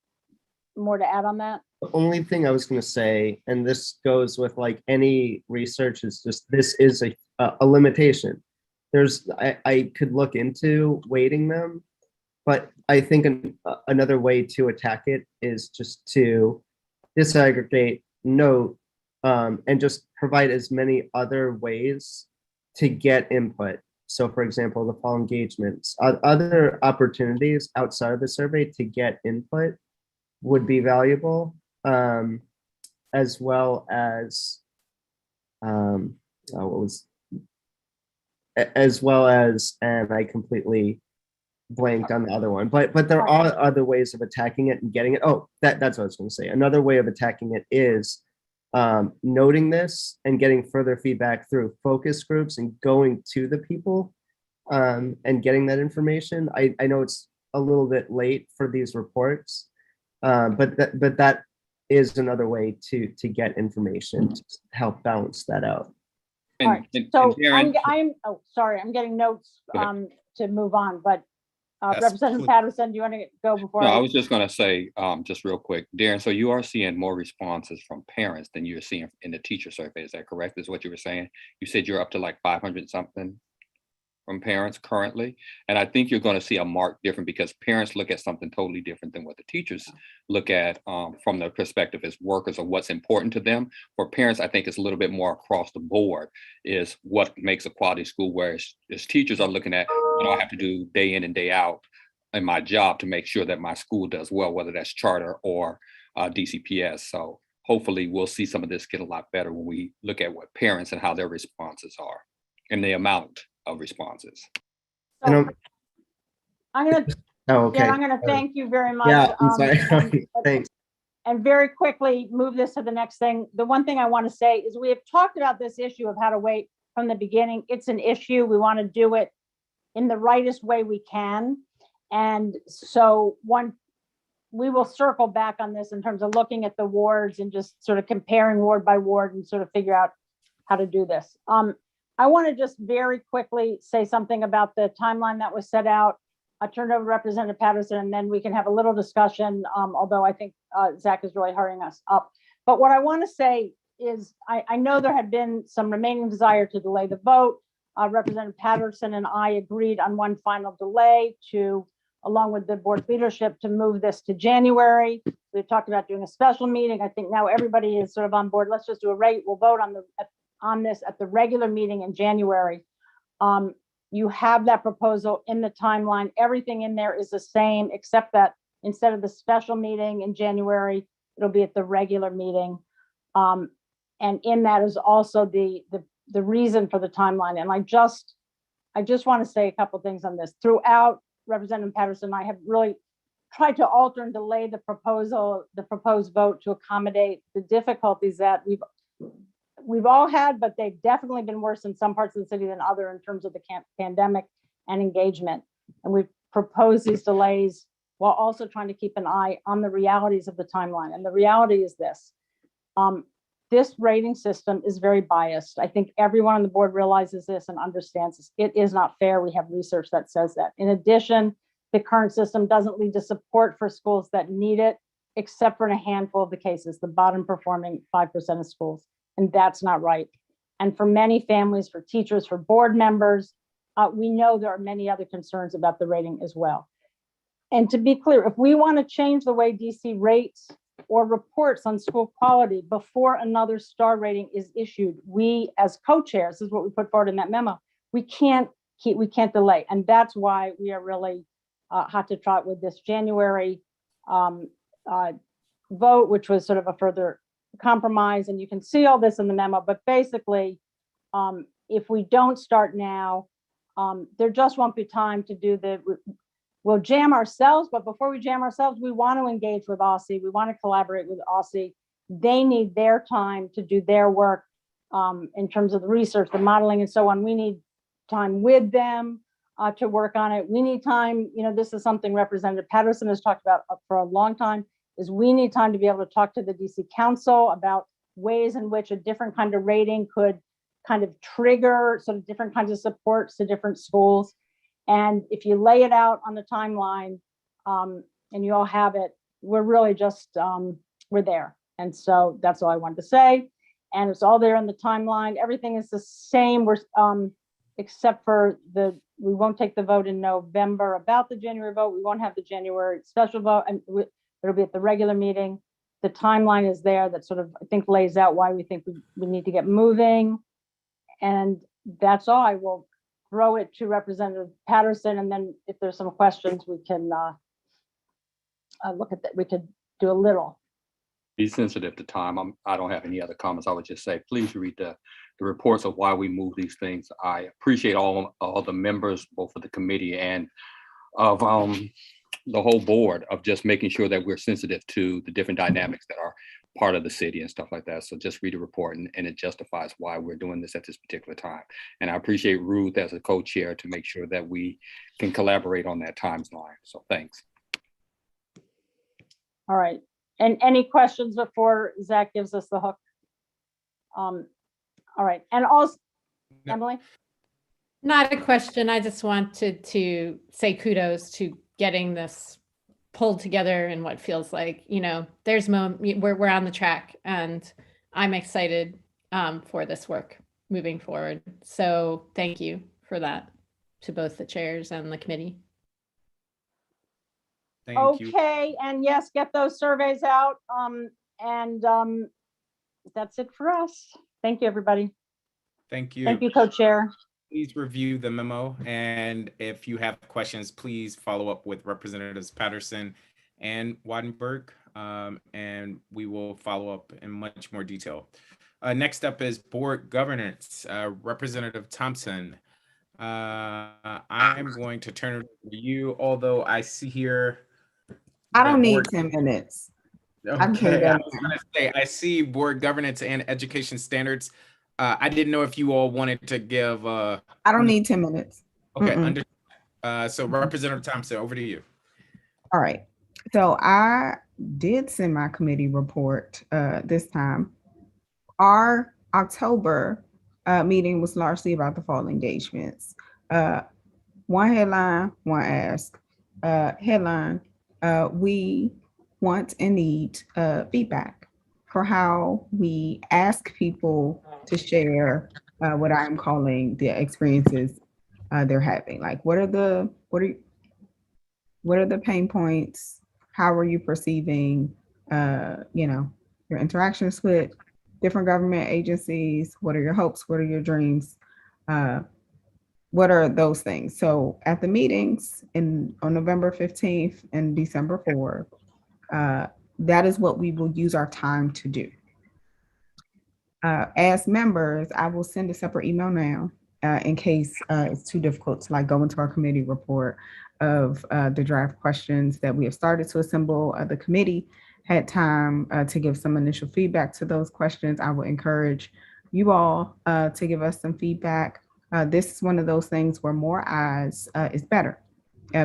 more to add on that? The only thing I was going to say, and this goes with like any research, is just this is a limitation. I could look into weighting them, but I think another way to attack it is just to disaggregate, note, and just provide as many other ways to get input. So for example, the fall engagements, other opportunities outside of the survey to get input would be valuable, as well as, and I completely blanked on the other one, but there are other ways of attacking it and getting it. Oh, that's what I was going to say. Another way of attacking it is noting this and getting further feedback through focus groups and going to the people and getting that information. I know it's a little bit late for these reports, but that is another way to get information to help balance that out. All right. So I'm getting notes to move on, but yes, Representative Patterson, do you want to go before? No, I was just going to say, just real quick, Darren, so you are seeing more responses from parents than you're seeing in the teacher survey. Is that correct? Is what you were saying? You said you're up to like 500 something from parents currently. And I think you're going to see a marked difference because parents look at something totally different than what the teachers look at from their perspective as workers or what's important to them. For parents, I think it's a little bit more across the board is what makes a quality school, whereas as teachers are looking at what I have to do day in and day out in my job to make sure that my school does well, whether that's charter or DCPS. So hopefully we'll see some of this get a lot better when we look at what parents and how their responses are and the amount of responses. So I'm going to thank you very much. Yeah, I'm sorry. Thanks. And very quickly move this to the next thing. The one thing I want to say is we have talked about this issue of how to weight from the beginning. It's an issue. We want to do it in the rightest way we can. And so we will circle back on this in terms of looking at the wards and just sort of comparing ward by ward and sort of figure out how to do this. I want to just very quickly say something about the timeline that was set out. I turn it over to Representative Patterson, and then we can have a little discussion, although I think Zach is really hurrying us up. But what I want to say is I know there had been some remaining desire to delay the vote. Representative Patterson and I agreed on one final delay along with the board leadership, to move this to January. We talked about doing a special meeting. I think now everybody is sort of on board. Let's just do we'll vote on this at the regular meeting in January. You have that proposal in the timeline. Everything in there is the same, except that instead of the special meeting in January, it'll be at the regular meeting. And in that is also the reason for the timeline. And I just want to say a couple things on this. Throughout, Representative Patterson and I have really tried to alter and delay the proposed vote to accommodate the difficulties that we've all had, but they've definitely been worse in some parts of the city than other in terms of the pandemic and engagement. And we've proposed these delays while also trying to keep an eye on the realities of the timeline. And the reality is this. this rating system is very biased. I think everyone on the board realizes this and understands this. It is not fair. We have research that says that. In addition, the current system doesn't lead to support for schools that need it, except for in a handful of the cases, the bottom performing 5% of schools. And that's not right. And for many families, for teachers, for board members, we know there are many other concerns about the rating as well. And to be clear, if we want to change the way DC rates or reports on school quality before another star rating is issued, we as co-chairs, this is what we put forward in that memo, we can't delay. And that's why we are really hot to trot with this January vote, which was sort of a further compromise. And you can see all this in the memo, but basically, if we don't start now, there just won't be time to do we'll jam ourselves, but before we jam ourselves, we want to engage with OSSE. We want to collaborate with OSSE. They need their time to do their work in terms of the research, the modeling, and so on. We need time with them to work on it. We need time, this is something Representative Patterson has talked about for a long time, is we need time to be able to talk to the DC Council about ways in which a different kind of rating could kind of trigger sort of different kinds of supports to different schools. And if you lay it out on the timeline and you all have it, we're really just, we're there. And so that's all I wanted to say. And it's all there in the timeline. Everything is the same. We're except for we won't take the vote in November about the January vote. We won't have the January special vote, and it'll be at the regular meeting. The timeline is there that sort of, I think, lays out why we think we need to get moving. And that's all. I will throw it to Representative Patterson, and then if there's some questions, we can look at that. We could do a little. Be sensitive to time. I don't have any other comments. I would just say, please read the reports of why we move these things. I appreciate all the members, both of the committee and of the whole board, of just making sure that we're sensitive to the different dynamics that are part of the city and stuff like that. So just read the report and it justifies why we're doing this at this particular time. And I appreciate Ruth as a co-chair to make sure that we can collaborate on that timeline. So thanks. All right. And any questions before Zach gives us the hook? All right. And also, no. Emily? Not a question. I just wanted to say kudos to getting this pulled together in what feels like, we're on the track, and I'm excited for this work moving forward. So thank you for that to both the chairs and the committee. Thank you. And yes, get those surveys out. That's it for us. Thank you, everybody. Thank you. Thank you, co-chair. Please review the memo, and if you have questions, please follow up with Representatives Patterson and Wattenberg, and we will follow up in much more detail. Next up is board governance. Representative Thompson, I'm going to turn it over to you, although I see here. I don't need 10 minutes. Okay, I was gonna say, I see board governance and education standards. I didn't know if you all wanted to give. I don't need 10 minutes. Okay, so Representative Thompson, over to you. All right. So I did send my committee report this time. Our October meeting was largely about the fall engagements. One headline, one ask. Headline, we want and need feedback for how we ask people to share what I'm calling the experiences they're having. Like, what are the pain points? How are you perceiving, your interactions with different government agencies? What are your hopes? What are your dreams? What are those things? So at the meetings on November 15th and December 4th, that is what we will use our time to do. As members, I will send a separate email now in case it's too difficult to go into our committee report of the draft questions that we have started to assemble. The committee had time to give some initial feedback to those questions. I would encourage you all to give us some feedback. This is one of those things where more eyes is better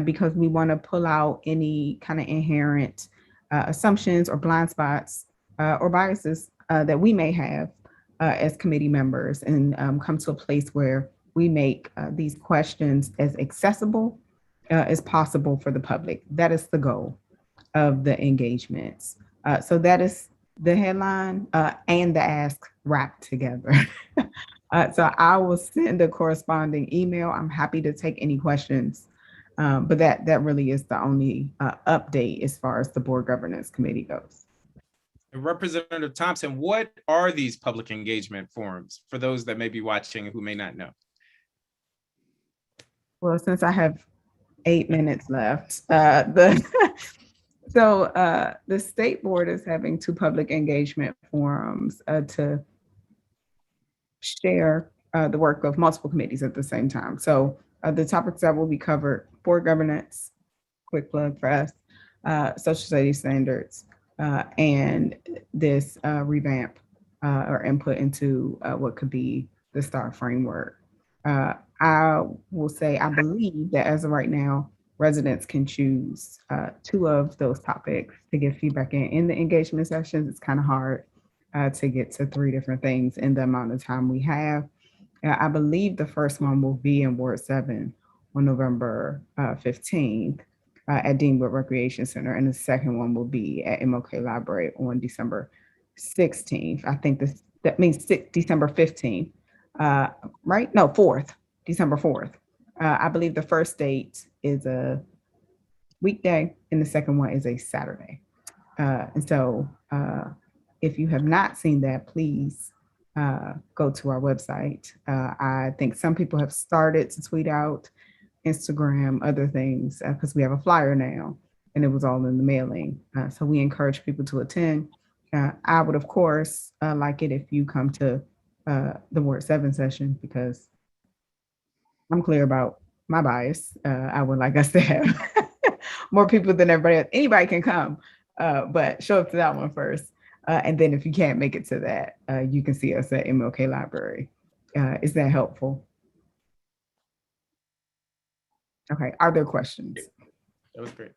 because we want to pull out any kind of inherent assumptions or blind spots or biases that we may have as committee members, and come to a place where we make these questions as accessible as possible for the public. That is the goal of the engagements. So that is the headline and the ask wrapped together. So I will send a corresponding email. I'm happy to take any questions, but that really is the only update as far as the Board Governance Committee goes. Representative Thompson, what are these public engagement forums for those that may be watching who may not know? Well, since I have 8 minutes left, the state board is having 2 public engagement forums to share the work of multiple committees at the same time. So the topics that will be covered: board governance, quick plug for us, social studies standards, and this revamp or input into what could be the STAR framework. I will say, I believe that as of right now, residents can choose 2 of those topics to give feedback in the engagement sessions. It's kind of hard to get to 3 different things in the amount of time we have. I believe the first one will be in Ward 7 on November 15th at Deanwood Recreation Center, and the second one will be at MLK Library on December 16th. I think that means December 15th, right? No, 4th, December 4th. I believe the first date is a weekday and the second one is a Saturday. And so if you have not seen that, please go to our website. I think some people have started to tweet out, Instagram, other things, because we have a flyer now and it was all in the mailing. So we encourage people to attend. I would, of course, like it if you come to the Ward 7 session, because I'm clear about my bias. I would like us to have more people than everybody else. Anybody can come, but show up to that one first. And then if you can't make it to that, you can see us at MLK Library. Is that helpful? Okay, are there questions? That was great.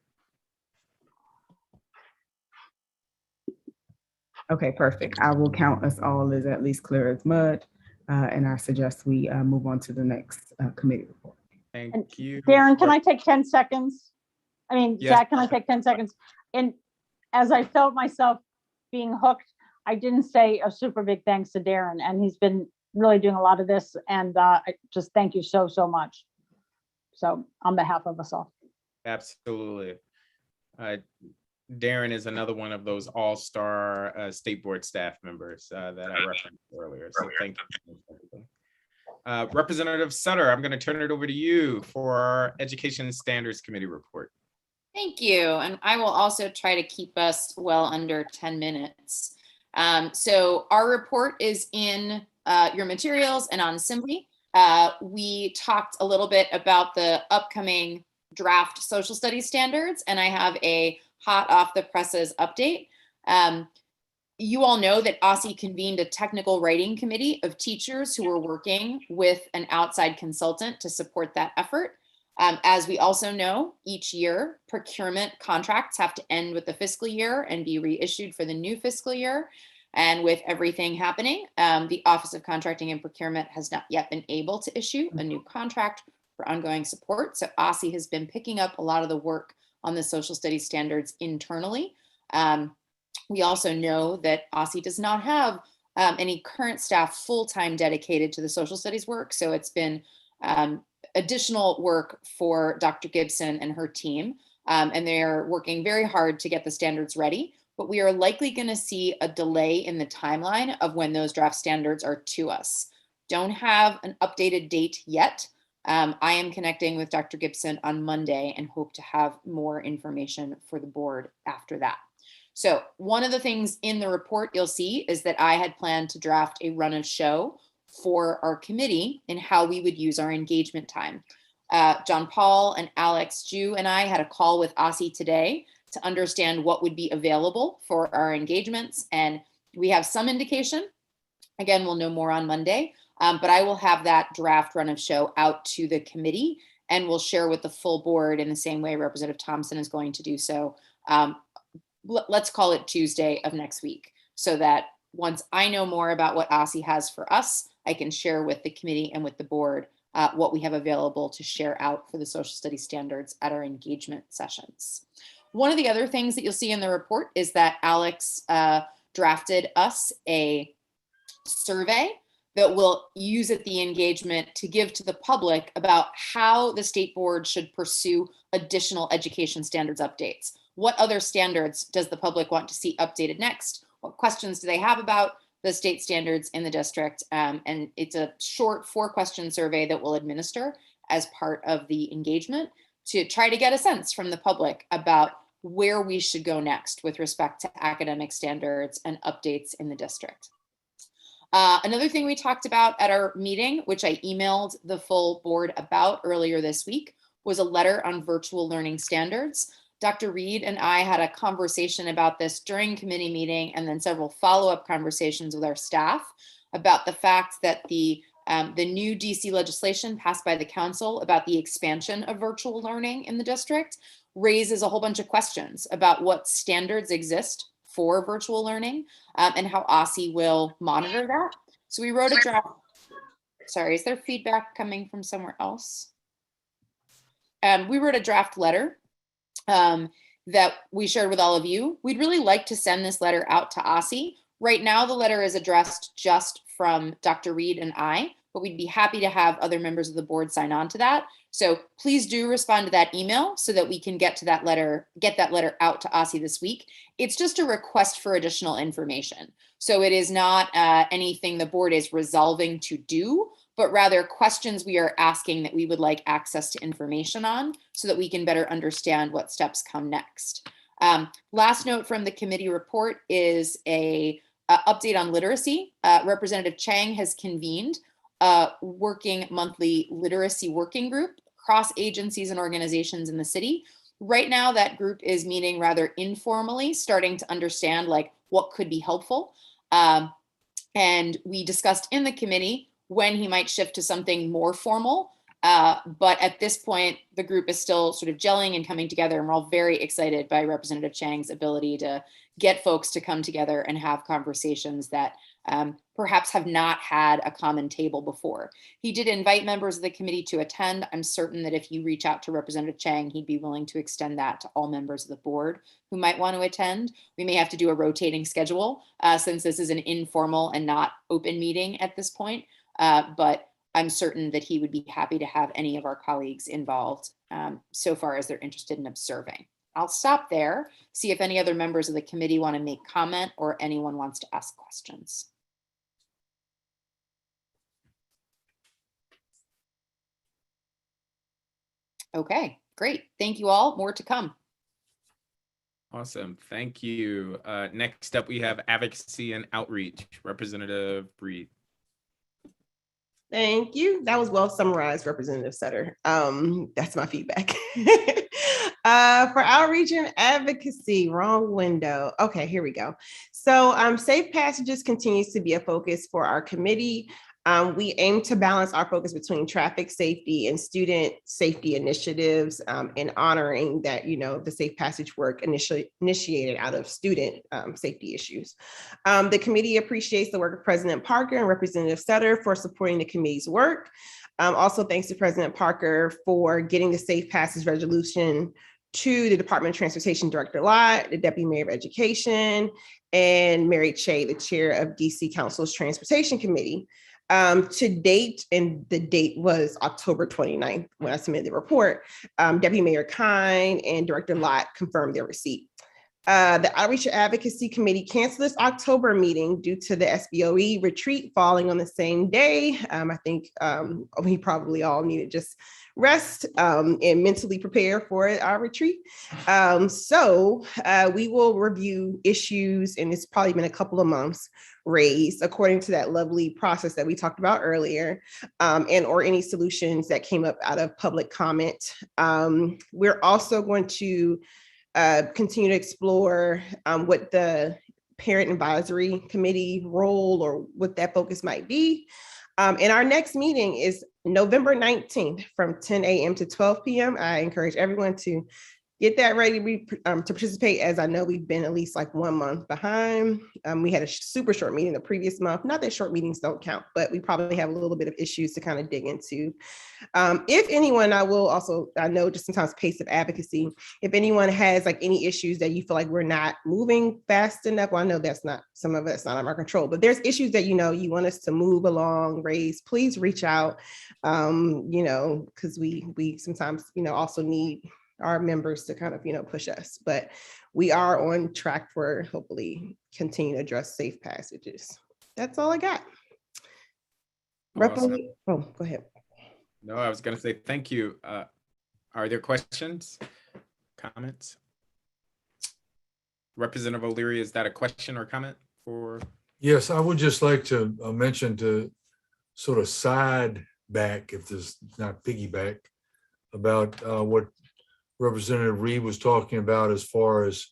Okay, perfect. I will count us all as at least clear as mud. And I suggest we move on to the next committee report. Thank you. Darren, can I take 10 seconds? I mean, Yes. Zach, can I take 10 seconds? And as I felt myself being hooked, I didn't say a super big thanks to Darren, and he's been really doing a lot of this, and I just thank you so much. So on behalf of us all. Absolutely. Darren is another one of those all-star state board staff members that I referenced earlier. So thank you. Representative Sutter, I'm going to turn it over to you for our Education Standards Committee report. Thank you. And I will also try to keep us well under 10 minutes. So our report is in your materials and on Assembly. We talked a little bit about the upcoming draft social studies standards, and I have a hot off the presses update. You all know that OSSE convened a technical writing committee of teachers who were working with an outside consultant to support that effort. As we also know, each year procurement contracts have to end with the fiscal year and be reissued for the new fiscal year. And with everything happening, the Office of Contracting and Procurement has not yet been able to issue a new contract for ongoing support. So OSSE has been picking up a lot of the work on the social studies standards internally. We also know that OSSE does not have any current staff full-time dedicated to the social studies work. So it's been additional work for Dr. Gibson and her team. And they're working very hard to get the standards ready. But we are likely going to see a delay in the timeline of when those draft standards are to us. Don't have an updated date yet. I am connecting with Dr. Gibson on Monday and hope to have more information for the board after that. So one of the things in the report you'll see is that I had planned to draft a run of show for our committee in how we would use our engagement time. John Paul and Alex Jew and I had a call with OSSE today to understand what would be available for our engagements. And we have some indication. Again, we'll know more on Monday, but I will have that draft run of show out to the committee and we'll share with the full board in the same way Representative Thompson is going to do so. Let's call it Tuesday of next week so that once I know more about what OSSE has for us, I can share with the committee and with the board what we have available to share out for the social studies standards at our engagement sessions. One of the other things that you'll see in the report is that Alex drafted us a survey that we'll use at the engagement to give to the public about how the state board should pursue additional education standards updates. What other standards does the public want to see updated next? What questions do they have about the state standards in the district? And it's a short 4-question survey that we'll administer as part of the engagement to try to get a sense from the public about where we should go next with respect to academic standards and updates in the district. Another thing we talked about at our meeting, which I emailed the full board about earlier this week, was a letter on virtual learning standards. Dr. Reed and I had a conversation about this during committee meeting and then several follow-up conversations with our staff about the fact that the new DC legislation passed by the council about the expansion of virtual learning in the district raises a whole bunch of questions about what standards exist for virtual learning and how OSSE will monitor that. So we wrote a draft. Sorry, is there feedback coming from somewhere else? We wrote a draft letter that we shared with all of you. We'd really like to send this letter out to OSSE. Right now, the letter is addressed just from Dr. Reed and I, but we'd be happy to have other members of the board sign on to that. So please do respond to that email so that we can get that letter out to OSSE this week. It's just a request for additional information. So it is not anything the board is resolving to do, but rather questions we are asking that we would like access to information on so that we can better understand what steps come next. Last note from the committee report is a update on literacy. Representative Chang has convened a working monthly literacy working group across agencies and organizations in the city. Right now, that group is meeting rather informally, starting to understand like what could be helpful. And we discussed in the committee when he might shift to something more formal. But at this point, the group is still sort of gelling and coming together, and we're all very excited by Representative Chang's ability to get folks to come together and have conversations that perhaps have not had a common table before. He did invite members of the committee to attend. I'm certain that if you reach out to Representative Chang, he'd be willing to extend that to all members of the board who might want to attend. We may have to do a rotating schedule since this is an informal and not open meeting at this point, but I'm certain that he would be happy to have any of our colleagues involved so far as they're interested in observing. I'll stop there, see if any other members of the committee want to make comment or anyone wants to ask questions. Okay, great. Thank you all. More to come. Awesome. Thank you. Next up, we have Advocacy and Outreach. Representative Reed. Thank you. That was well summarized, Representative Sutter. That's my feedback. For Outreach and Advocacy, wrong window. Okay, here we go. So safe passages continues to be a focus for our committee. We aim to balance our focus between traffic safety and student safety initiatives and honoring that, the safe passage work initiated out of student safety issues. The committee appreciates the work of President Parker and Representative Sutter for supporting the committee's work. Also, thanks to President Parker for getting the safe passage resolution to the Department of Transportation Director Lott, the Deputy Mayor of Education, and Mary Che, the chair of DC Council's Transportation Committee. To date, and the date was October 29th when I submitted the report, Deputy Mayor Kine and Director Lott confirmed their receipt. The Outreach and Advocacy Committee canceled this October meeting due to the SBOE retreat falling on the same day. I think we probably all needed just rest and mentally prepare for our retreat. So we will review issues, and it's probably been a couple of months, raised according to that lovely process that we talked about earlier, and or any solutions that came up out of public comment. We're also going to continue to explore what the Parent Advisory Committee role or what that focus might be. And our next meeting is November 19th from 10 a.m. to 12 p.m. I encourage everyone to get that ready to participate, as I know we've been at least like 1 month behind. We had a super short meeting the previous month. Not that short meetings don't count, but we probably have a little bit of issues to kind of dig into. If anyone, I know just sometimes pace of advocacy, if anyone has like any issues that you feel like we're not moving fast enough, well, I know that's not, some of it's not under our control, but there's issues that, you know, you want us to move along, raise, please reach out, you know, because we sometimes, you know, also need our members to kind of, you know, push us, but we are on track for hopefully continue to address safe passages. That's all I got. Awesome. Oh, go ahead. No, I was going to say thank you. Are there questions, comments? Representative O'Leary, is that a question or comment for? Yes, I would just like to mention, to sort of side back, if there's not piggyback, about what Representative Reed was talking about as far as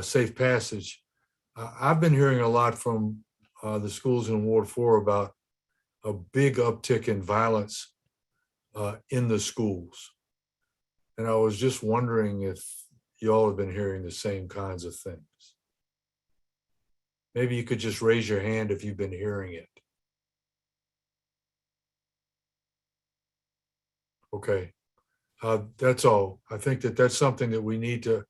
safe passage. I've been hearing a lot from the schools in Ward 4 about a big uptick in violence in the schools. And I was just wondering if y'all have been hearing the same kinds of things. Maybe you could just raise your hand if you've been hearing it. Okay. That's all. I think that that's something that we need to,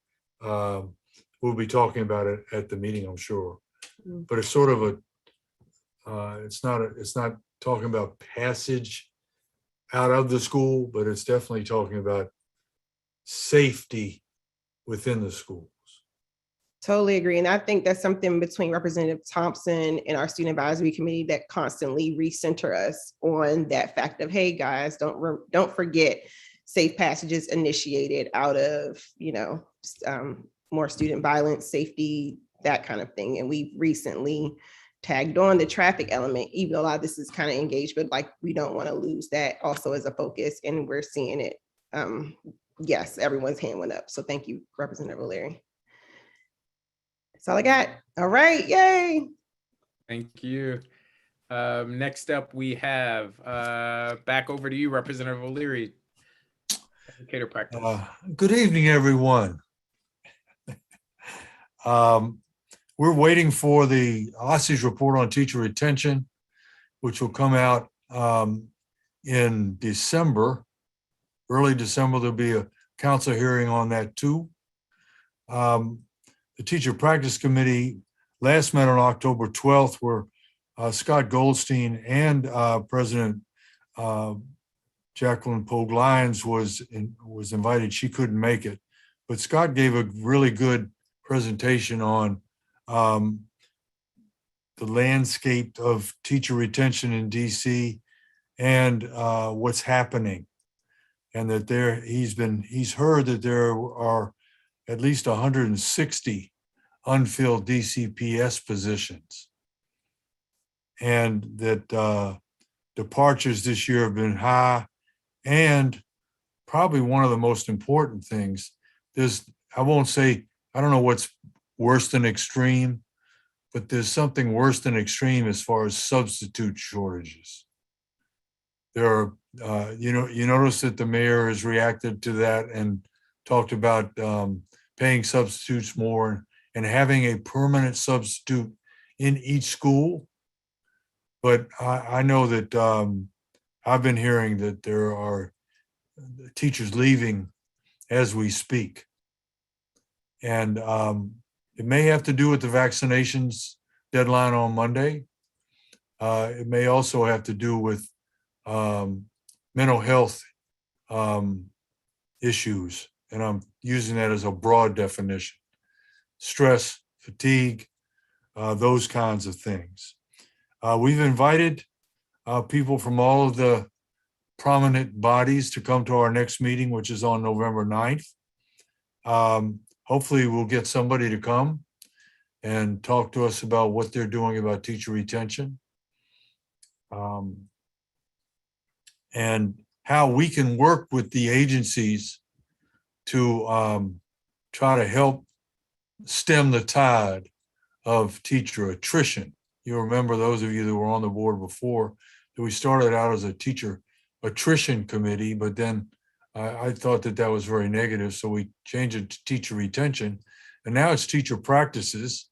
we'll be talking about it at the meeting, I'm sure. But it's sort of it's not talking about passage out of the school, but it's definitely talking about safety within the schools. Totally agree. And I think that's something between Representative Thompson and our student advisory committee that constantly recenter us on that fact of, hey guys, don't forget safe passages initiated out of, you know, more student violence, safety, that kind of thing. And we've recently tagged on the traffic element, even though a lot of this is kind of engaged, but like, we don't want to lose that also as a focus, and we're seeing it. Yes, everyone's hand went up. So thank you, Representative O'Leary. That's all I got. All right, yay. Thank you. Next up, we have back over to you, Representative O'Leary. Educator practice. Good evening, everyone. We're waiting for the OSSE's report on teacher retention, which will come out in December, early December. There'll be a council hearing on that too. The Teacher Practice Committee last met on October 12th, where Scott Goldstein and President Jacqueline Pogue Lyons was invited. She couldn't make it, but Scott gave a really good presentation on the landscape of teacher retention in DC and what's happening, and that he's heard that there are at least 160 unfilled DCPS positions, and that departures this year have been high. And probably one of the most important things is, I won't say, I don't know what's worse than extreme, but there's something worse than extreme as far as substitute shortages. There are, you notice that the mayor has reacted to that and talked about paying substitutes more and having a permanent substitute in each school. But I know that I've been hearing that there are teachers leaving as we speak. And it may have to do with the vaccinations deadline on Monday. It may also have to do with mental health issues. And I'm using that as a broad definition. Stress, fatigue, those kinds of things. We've invited people from all of the prominent bodies to come to our next meeting, which is on November 9th. Hopefully we'll get somebody to come and talk to us about what they're doing about teacher retention, and how we can work with the agencies to try to help stem the tide of teacher attrition. You'll remember, those of you that were on the board before, that we started out as a teacher attrition committee, but then I thought that that was very negative, so we changed it to teacher retention, and now it's teacher practices.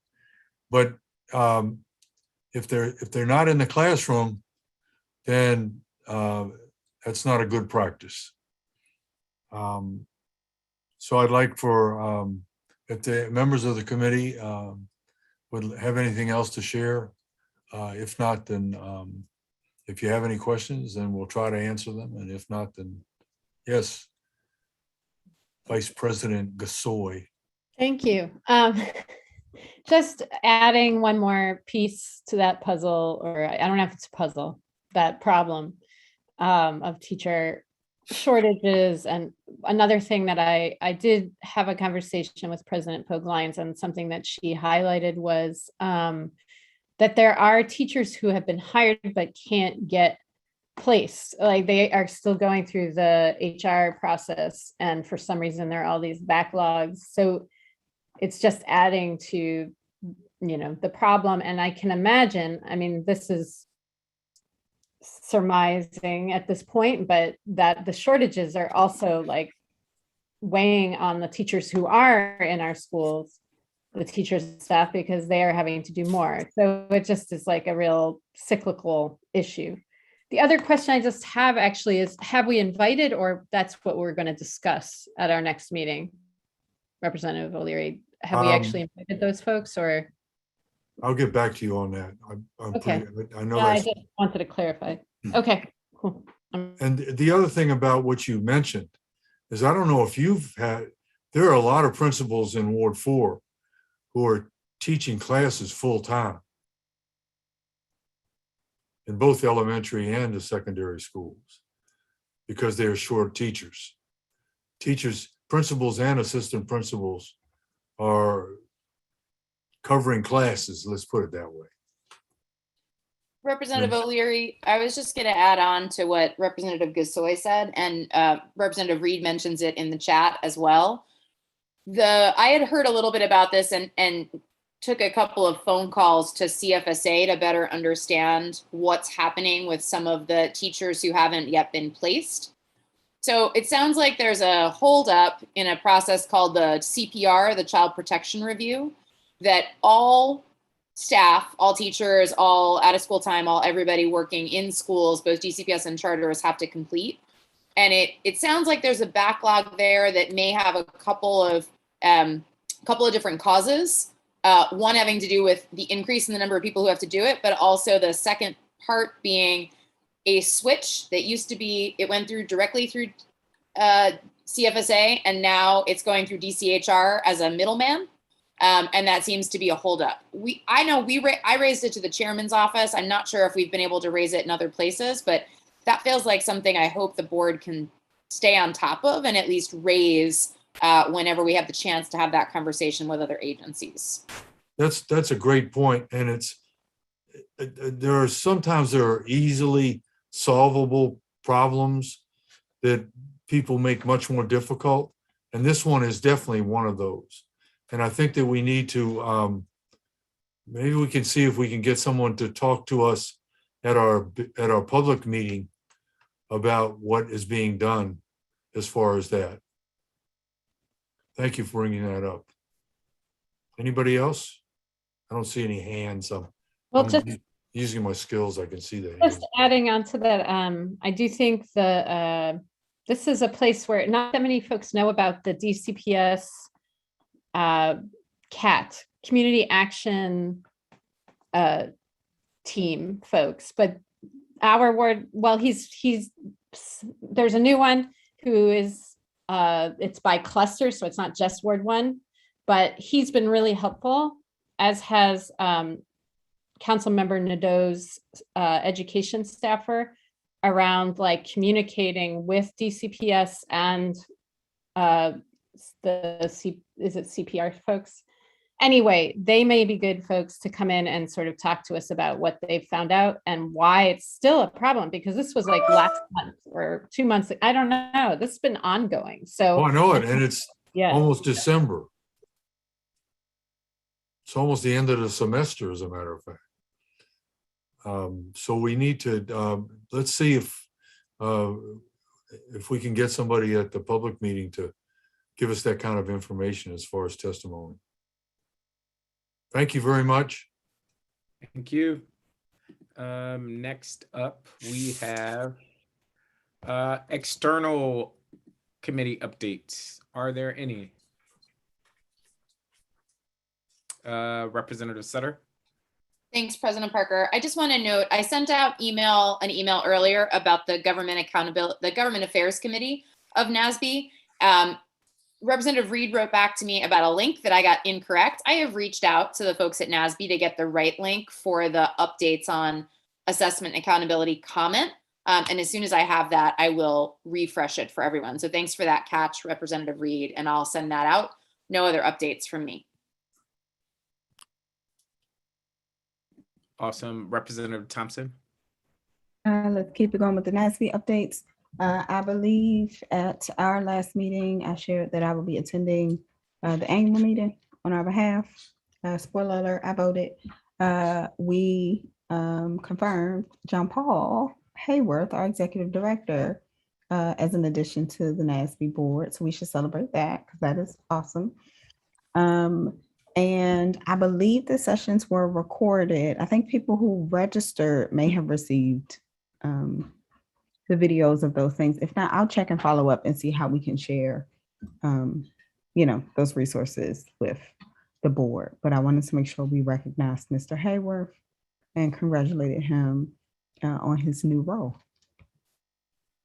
But if they're not in the classroom, then that's not a good practice. So I'd like for if the members of the committee would have anything else to share. If not, then if you have any questions, then we'll try to answer them. And if not, then yes. Vice President Gasoy. Thank you. Just adding one more piece to that puzzle, or I don't know if it's a puzzle, that problem of teacher shortages. And another thing that I did have a conversation with President Pogue-Lyons, and something that she highlighted was that there are teachers who have been hired but can't get placed. Like they are still going through the HR process, and for some reason there are all these backlogs. So it's just adding to, the problem. And I can imagine, I mean, this is surmising at this point, but that the shortages are also like weighing on the teachers who are in our schools, the teachers and staff, because they are having to do more. So it just is like a real cyclical issue. The other question I just have actually is, have we invited, or that's what we're going to discuss at our next meeting? Representative O'Leary, have we actually invited those folks, or? I'll get back to you on that. Okay. I know I that's. just wanted to clarify. Okay, cool. And the other thing about what you mentioned is, I don't know if you've had, there are a lot of principals in Ward 4 who are teaching classes full time in both elementary and the secondary schools because they're short teachers. Principals and assistant principals are covering classes, let's put it that way. Representative O'Leary, I was just going to add on to what Representative Gasoy said, and Representative Reed mentions it in the chat as well. I had heard a little bit about this and took a couple of phone calls to CFSA to better understand what's happening with some of the teachers who haven't yet been placed. So it sounds like there's a holdup in a process called the CPR, the Child Protection Review, that all staff, all teachers, all out of school time, everybody working in schools, both DCPS and charters, have to complete. And it sounds like there's a backlog there that may have a couple of different causes. One having to do with the increase in the number of people who have to do it, but also the second part being a switch that used to be, it went through directly through CFSA, and now it's going through DCHR as a middleman. And that seems to be a holdup. I raised it to the chairman's office. I'm not sure if we've been able to raise it in other places, but that feels like something I hope the board can stay on top of and at least raise whenever we have the chance to have that conversation with other agencies. That's a great point. And sometimes there are easily solvable problems that people make much more difficult. And this one is definitely one of those. And I think that we need to, maybe we can see if we can get someone to talk to us at our public meeting about what is being done as far as that. Thank you for bringing that up. Anybody else? I don't see any hands. I'm just using my skills. I can see that. Just adding on to that, I do think this is a place where not that many folks know about the DCPS CAT, Community Action Team folks, but our ward, well, there's a new one who is, it's by cluster, so it's not just Ward 1, but he's been really helpful, as has Council Member Nadeau's education staffer, around like communicating with DCPS and is it CPR folks? Anyway, they may be good folks to come in and sort of talk to us about what they've found out and why it's still a problem, because this was like last month or 2 months. I don't know. This has been ongoing. So I know it, and it's almost December. It's almost the end of the semester, as a matter of fact. So we need to, let's see if if we can get somebody at the public meeting to give us that kind of information as far as testimony. Thank you very much. Thank you. Next up, we have external committee updates. Are there any? Representative Sutter. Thanks, President Parker. I just want to note, I sent out an email earlier about the Government Affairs Committee of NASB. Representative Reed wrote back to me about a link that I got incorrect. I have reached out to the folks at NASB to get the right link for the updates on assessment accountability comment. And as soon as I have that, I will refresh it for everyone. So thanks for that catch, Representative Reed, and I'll send that out. No other updates from me. Awesome. Representative Thompson. Let's keep it going with the NASB updates. I believe at our last meeting, I shared that I will be attending the annual meeting on our behalf. Spoiler alert, I voted. We confirmed John Paul Hayworth, our executive director, as an addition to the NASB board. So we should celebrate that because that is awesome. And I believe the sessions were recorded. I think people who registered may have received the videos of those things. If not, I'll check and follow up and see how we can share, those resources with the board. But I wanted to make sure we recognized Mr. Hayworth and congratulated him on his new role.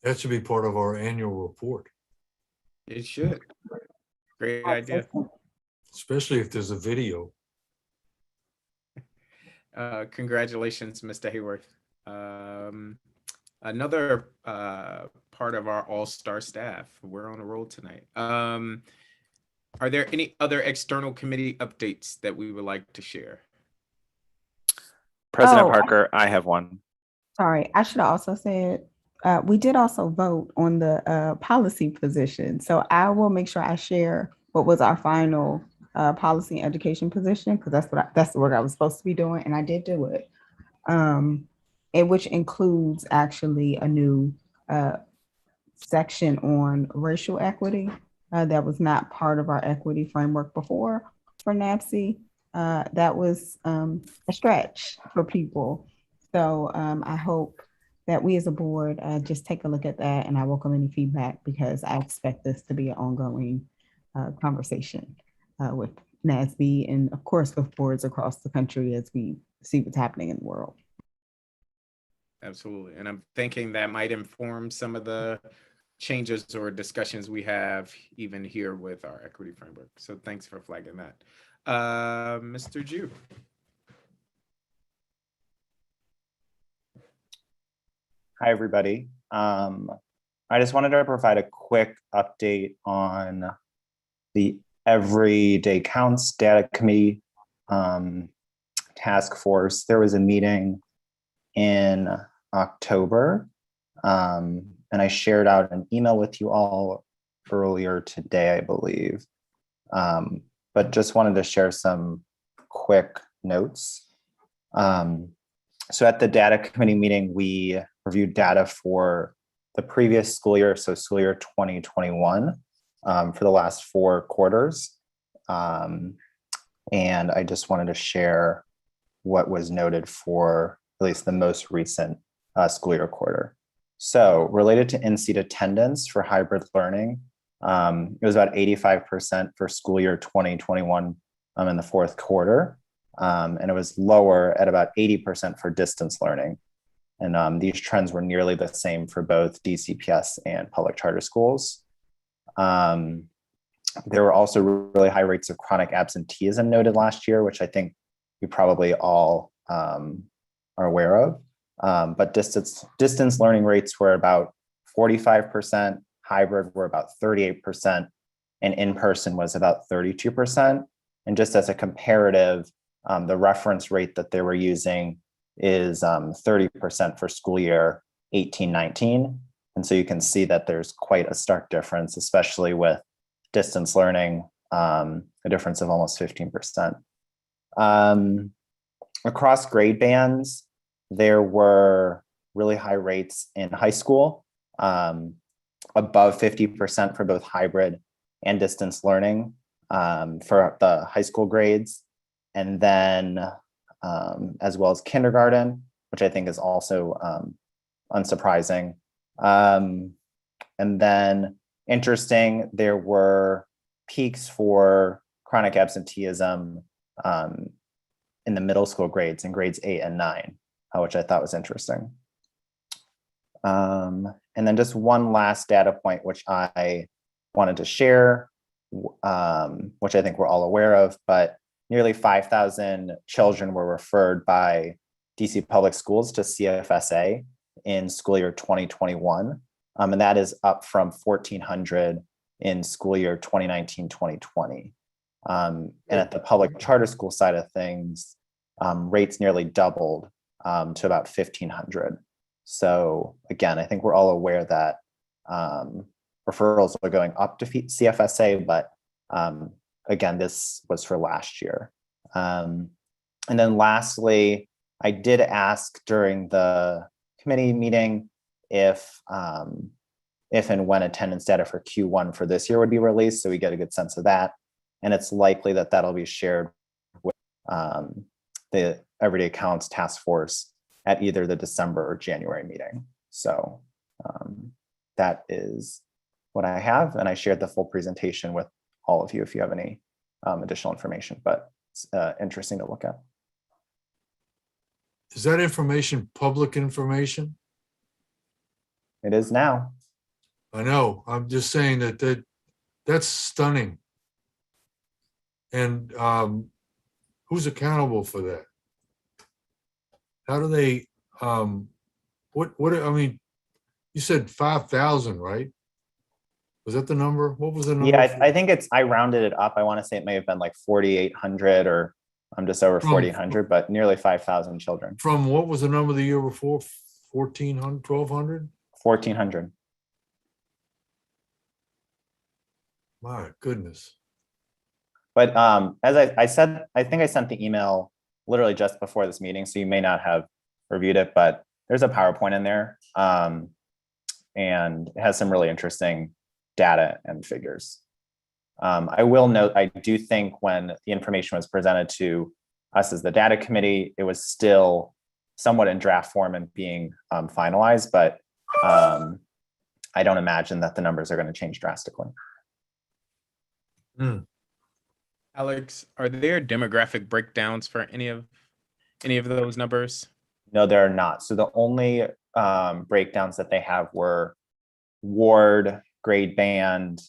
That should be part of our annual report. It should. Great idea. Especially if there's a video. Congratulations, Mr. Hayworth. Another part of our all-star staff. We're on a roll tonight. Are there any other external committee updates that we would like to share? President Parker, I have one. Sorry, I should have also said, we did also vote on the policy position. So I will make sure I share what was our final policy and education position, because that's the work I was supposed to be doing, and I did do it. And which includes actually a new section on racial equity that was not part of our equity framework before for NAPSI. That was a stretch for people. So I hope that we as a board just take a look at that, and I welcome any feedback because I expect this to be an ongoing conversation with NASB and of course with boards across the country as we see what's happening in the world. Absolutely. And I'm thinking that might inform some of the changes or discussions we have even here with our equity framework. So thanks for flagging that. Mr. Ju. Hi, everybody. I just wanted to provide a quick update on the Everyday Counts Data Committee task force. There was a meeting in October, and I shared out an email with you all earlier today, I believe, but just wanted to share some quick notes. So at the data committee meeting, we reviewed data for the previous school year, so school year 2021, for the last 4 quarters. And I just wanted to share what was noted for at least the most recent school year quarter. So related to in-seat attendance for hybrid learning, it was about 85% for school year 2021 in the 4th quarter. And it was lower at about 80% for distance learning. And these trends were nearly the same for both DCPS and public charter schools. There were also really high rates of chronic absenteeism noted last year, which I think you probably all are aware of. But distance learning rates were about 45%, hybrid were about 38%, and in-person was about 32%. And just as a comparative, the reference rate that they were using is 30% for school year 18-19. And so you can see that there's quite a stark difference, especially with distance learning, a difference of almost 15%. Across grade bands, there were really high rates in high school. above 50% for both hybrid and distance learning for the high school grades. And then as well as kindergarten, which I think is also unsurprising. And then interesting, there were peaks for chronic absenteeism in the middle school grades, in grades 8 and 9, which I thought was interesting. And then just one last data point, which I wanted to share, which I think we're all aware of, but nearly 5,000 children were referred by DC Public Schools to CFSA in school year 2021. And that is up from 1,400 in school year 2019-2020. And at the public charter school side of things, rates nearly doubled to about 1,500. So again, I think we're all aware that referrals are going up to CFSA, but again, this was for last year. And then lastly, I did ask during the committee meeting if and when attendance data for Q1 for this year would be released, so we get a good sense of that. And it's likely that that'll be shared with the Everyday Accounts Task Force at either the December or January meeting. So that is what I have, and I shared the full presentation with all of you if you have any additional information, but it's interesting to look at. Is that information public information? It is now. I know. I'm just saying that's stunning. And who's accountable for that? How do they? What? I mean, you said 5,000, right? Was that the number? What was the number? Yeah, I think I rounded it up. I want to say it may have been like 4,800 or I'm just over 4,800, but nearly 5,000 children. From what was the number the year before? 1,400, 1,200? 1,400. My goodness. But as I said, I think I sent the email literally just before this meeting, so you may not have reviewed it, but there's a PowerPoint in there. And it has some really interesting data and figures. I will note, I do think when the information was presented to us as the data committee, it was still somewhat in draft form and being finalized, but I don't imagine that the numbers are going to change drastically. Alex, are there demographic breakdowns for any of those numbers? No, there are not. So the only breakdowns that they have were ward, grade band,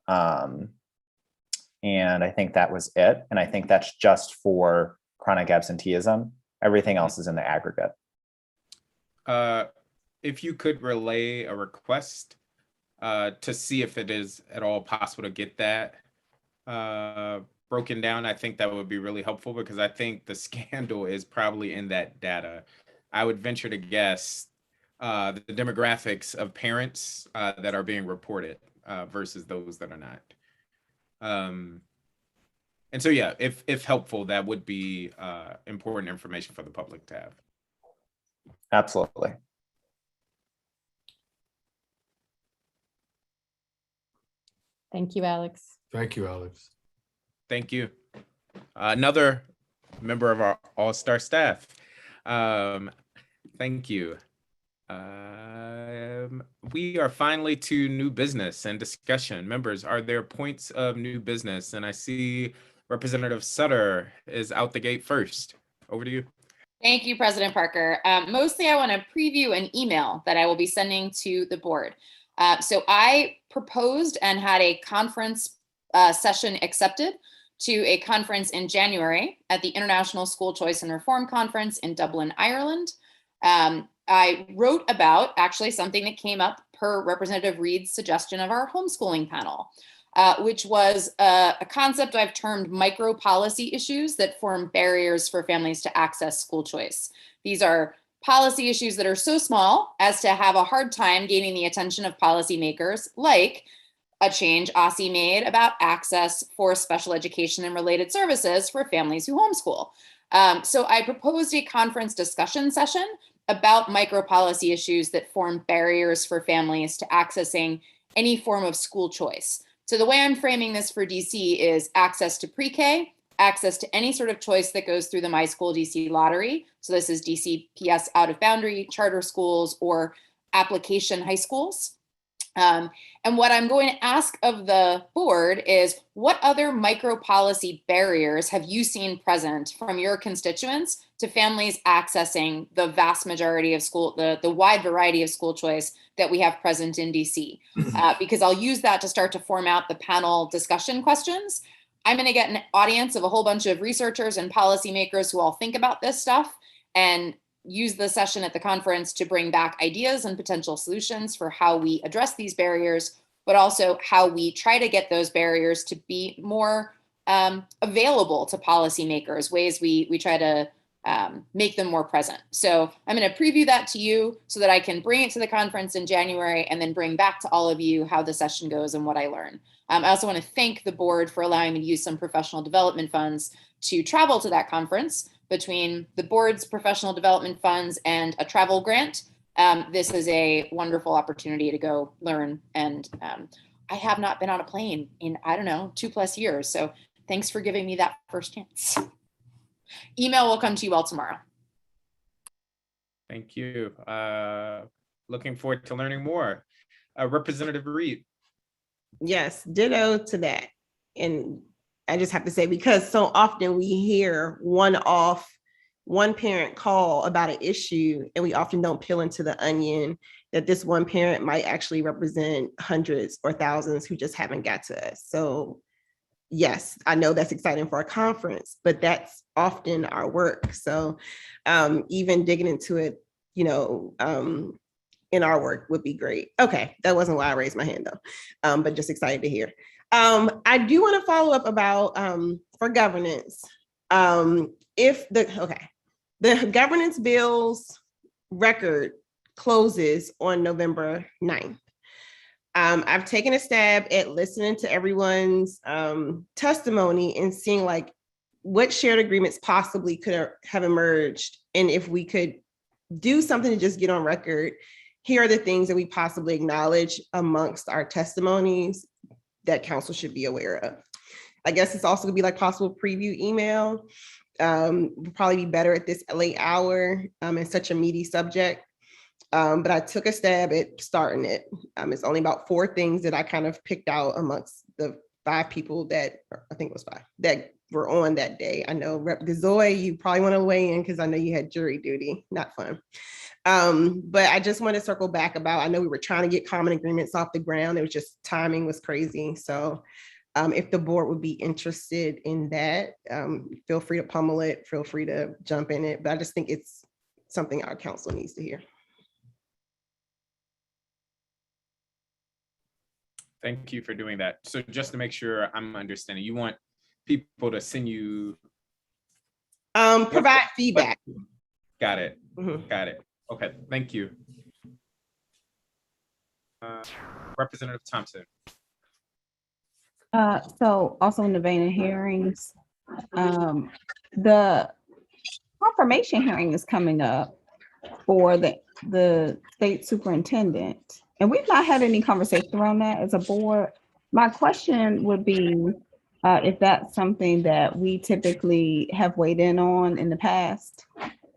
and I think that was it. And I think that's just for chronic absenteeism. Everything else is in the aggregate. If you could relay a request to see if it is at all possible to get that broken down, I think that would be really helpful, because I think the scandal is probably in that data. I would venture to guess the demographics of parents that are being reported versus those that are not. And so, yeah, if helpful, that would be important information for the public to have. Absolutely. Thank you, Alex. Thank you, Alex. Thank you. Another member of our all-star staff. Thank you. We are finally to new business and discussion. Members, are there points of new business? And I see Representative Sutter is out the gate first. Over to you. Thank you, President Parker. Mostly I want to preview an email that I will be sending to the board. So I proposed and had a conference session accepted to a conference in January at the International School Choice and Reform Conference in Dublin, Ireland. I wrote about actually something that came up per Representative Reed's suggestion of our homeschooling panel, which was a concept I've termed micro policy issues that form barriers for families to access school choice. These are policy issues that are so small as to have a hard time gaining the attention of policymakers, like a change OSSE made about access for special education and related services for families who homeschool. So I proposed a conference discussion session about micro policy issues that form barriers for families to accessing any form of school choice. So the way I'm framing this for DC is access to pre-K, access to any sort of choice that goes through the My School DC lottery. So this is DCPS out of boundary, charter schools, or application high schools. And what I'm going to ask of the board is, what other micro policy barriers have you seen present from your constituents to families accessing the vast majority of school, the wide variety of school choice that we have present in DC? Because I'll use that to start to form out the panel discussion questions. I'm going to get an audience of a whole bunch of researchers and policymakers who all think about this stuff, and use the session at the conference to bring back ideas and potential solutions for how we address these barriers, but also how we try to get those barriers to be more available to policymakers, ways we try to make them more present. So I'm going to preview that to you so that I can bring it to the conference in January and then bring back to all of you how the session goes and what I learn. I also want to thank the board for allowing me to use some professional development funds to travel to that conference. Between the board's professional development funds and a travel grant, this is a wonderful opportunity to go learn. And I have not been on a plane in, I don't know, 2+ years. So thanks for giving me that first chance. Email will come to you all tomorrow. Thank you. Looking forward to learning more. Representative Reed. Yes, ditto to that. And I just have to say, because so often we hear one parent call about an issue, and we often don't peel into the onion that this one parent might actually represent hundreds or thousands who just haven't got to us. So yes, I know that's exciting for a conference, but that's often our work. So even digging into it, in our work would be great. Okay, that wasn't why I raised my hand though, but just excited to hear. I do want to follow up about for governance. If the governance bill's record closes on November 9th. I've taken a stab at listening to everyone's testimony and seeing like what shared agreements possibly could have emerged. And if we could do something to just get on record, here are the things that we possibly acknowledge amongst our testimonies that council should be aware of. I guess it's also gonna be like possible preview email. Would probably be better at this late hour and such a meaty subject. But I took a stab at starting it. It's only about 4 things that I kind of picked out amongst the 5 people that, I think it was 5, that were on that day. I know Rep. Zoe, you probably want to weigh in because I know you had jury duty, not fun. But I just want to circle back about, I know we were trying to get common agreements off the ground. It was just timing was crazy. So if the board would be interested in that, feel free to pummel it, feel free to jump in it. But I just think it's something our council needs to hear. Thank you for doing that. So just to make sure I'm understanding, you want people to send you provide feedback. Got it. Mm-hmm. Got it. Okay, thank you. Representative Thompson. So also in the vein of hearings, the confirmation hearing is coming up for the state superintendent. And we've not had any conversation around that as a board. My question would be if that's something that we typically have weighed in on in the past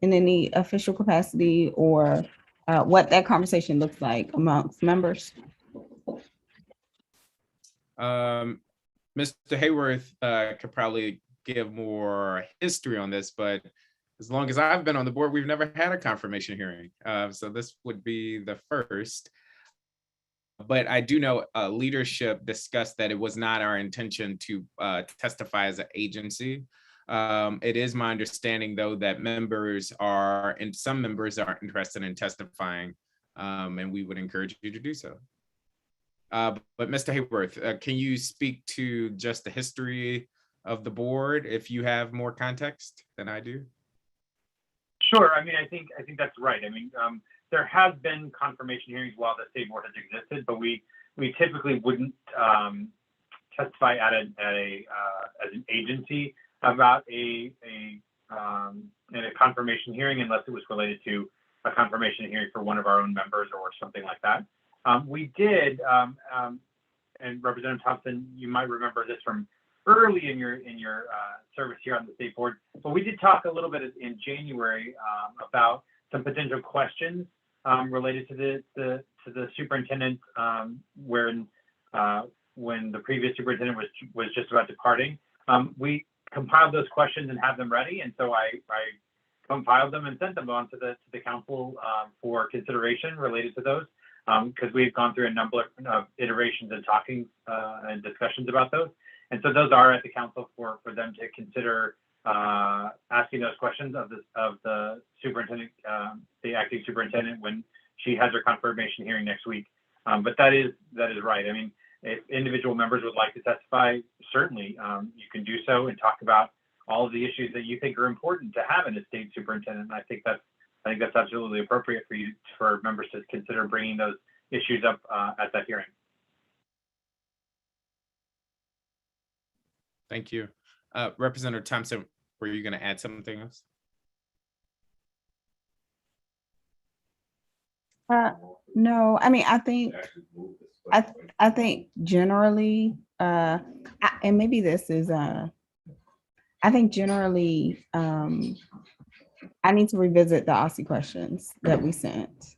in any official capacity, or what that conversation looks like amongst members. Mr. Hayworth could probably give more history on this, but as long as I've been on the board, we've never had a confirmation hearing. So this would be the first. But I do know leadership discussed that it was not our intention to testify as an agency. It is my understanding, though, that some members are interested in testifying, and we would encourage you to do so. But Mr. Hayworth, can you speak to just the history of the board if you have more context than I do? Sure. I mean, I think that's right. I mean, there has been confirmation hearings while the state board has existed, but we typically wouldn't testify at as an agency about in a confirmation hearing unless it was related to a confirmation hearing for one of our own members or something like that. We did, and Representative Thompson, you might remember this from early in your service here on the state board, but we did talk a little bit in January about some potential questions related to the superintendent when the previous superintendent was just about departing. We compiled those questions and have them ready, and so I compiled them and sent them on to the council for consideration related to those, because we've gone through a number of iterations and talking and discussions about those. And so those are at the council for them to consider asking those questions of the superintendent, the acting superintendent, when she has her confirmation hearing next week. But that is right. I mean, if individual members would like to testify, certainly you can do so and talk about all of the issues that you think are important to have in a state superintendent. I think that's absolutely appropriate for members to consider bringing those issues up at that hearing. Thank you. Representative Thompson, were you going to add something else? No, I mean, I think generally, and maybe this is, I think generally, I need to revisit the OSCE questions that we sent,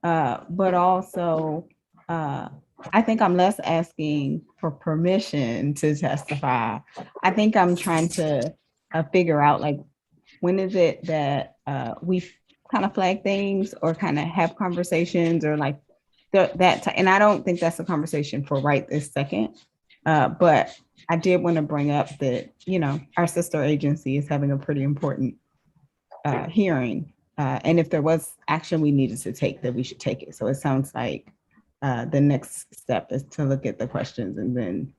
but also, I think I'm less asking for permission to testify. I think I'm trying to figure out, like, when is it that we kind of flag things or kind of have conversations or like and I don't think that's a conversation for right this second, but I did want to bring up that, you know, our sister agency is having a pretty important hearing, and if there was action we needed to take, that we should take it. So it sounds like the next step is to look at the questions, and then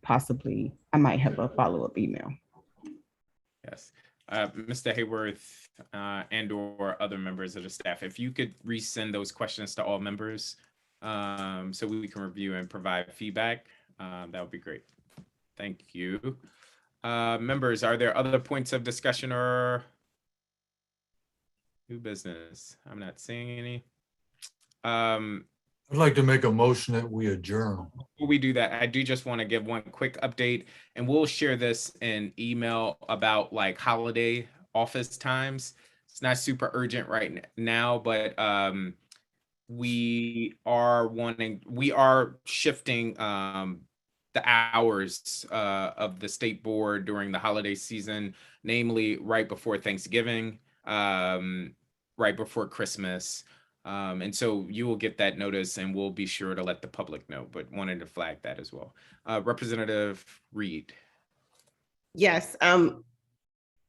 possibly I might have a follow-up email. Yes. Mr. Hayworth and or other members of the staff, if you could resend those questions to all members so we can review and provide feedback, that would be great. Thank you. Members, are there other points of discussion or new business? I'm not seeing any. I'd like to make a motion that we adjourn. Before we do that, I do just want to give one quick update, and we'll share this in email about like holiday office times. It's not super urgent right now, but we are shifting the hours of the state board during the holiday season, namely right before Thanksgiving, right before Christmas. And so you will get that notice, and we'll be sure to let the public know, but wanted to flag that as well. Representative Reed. Yes,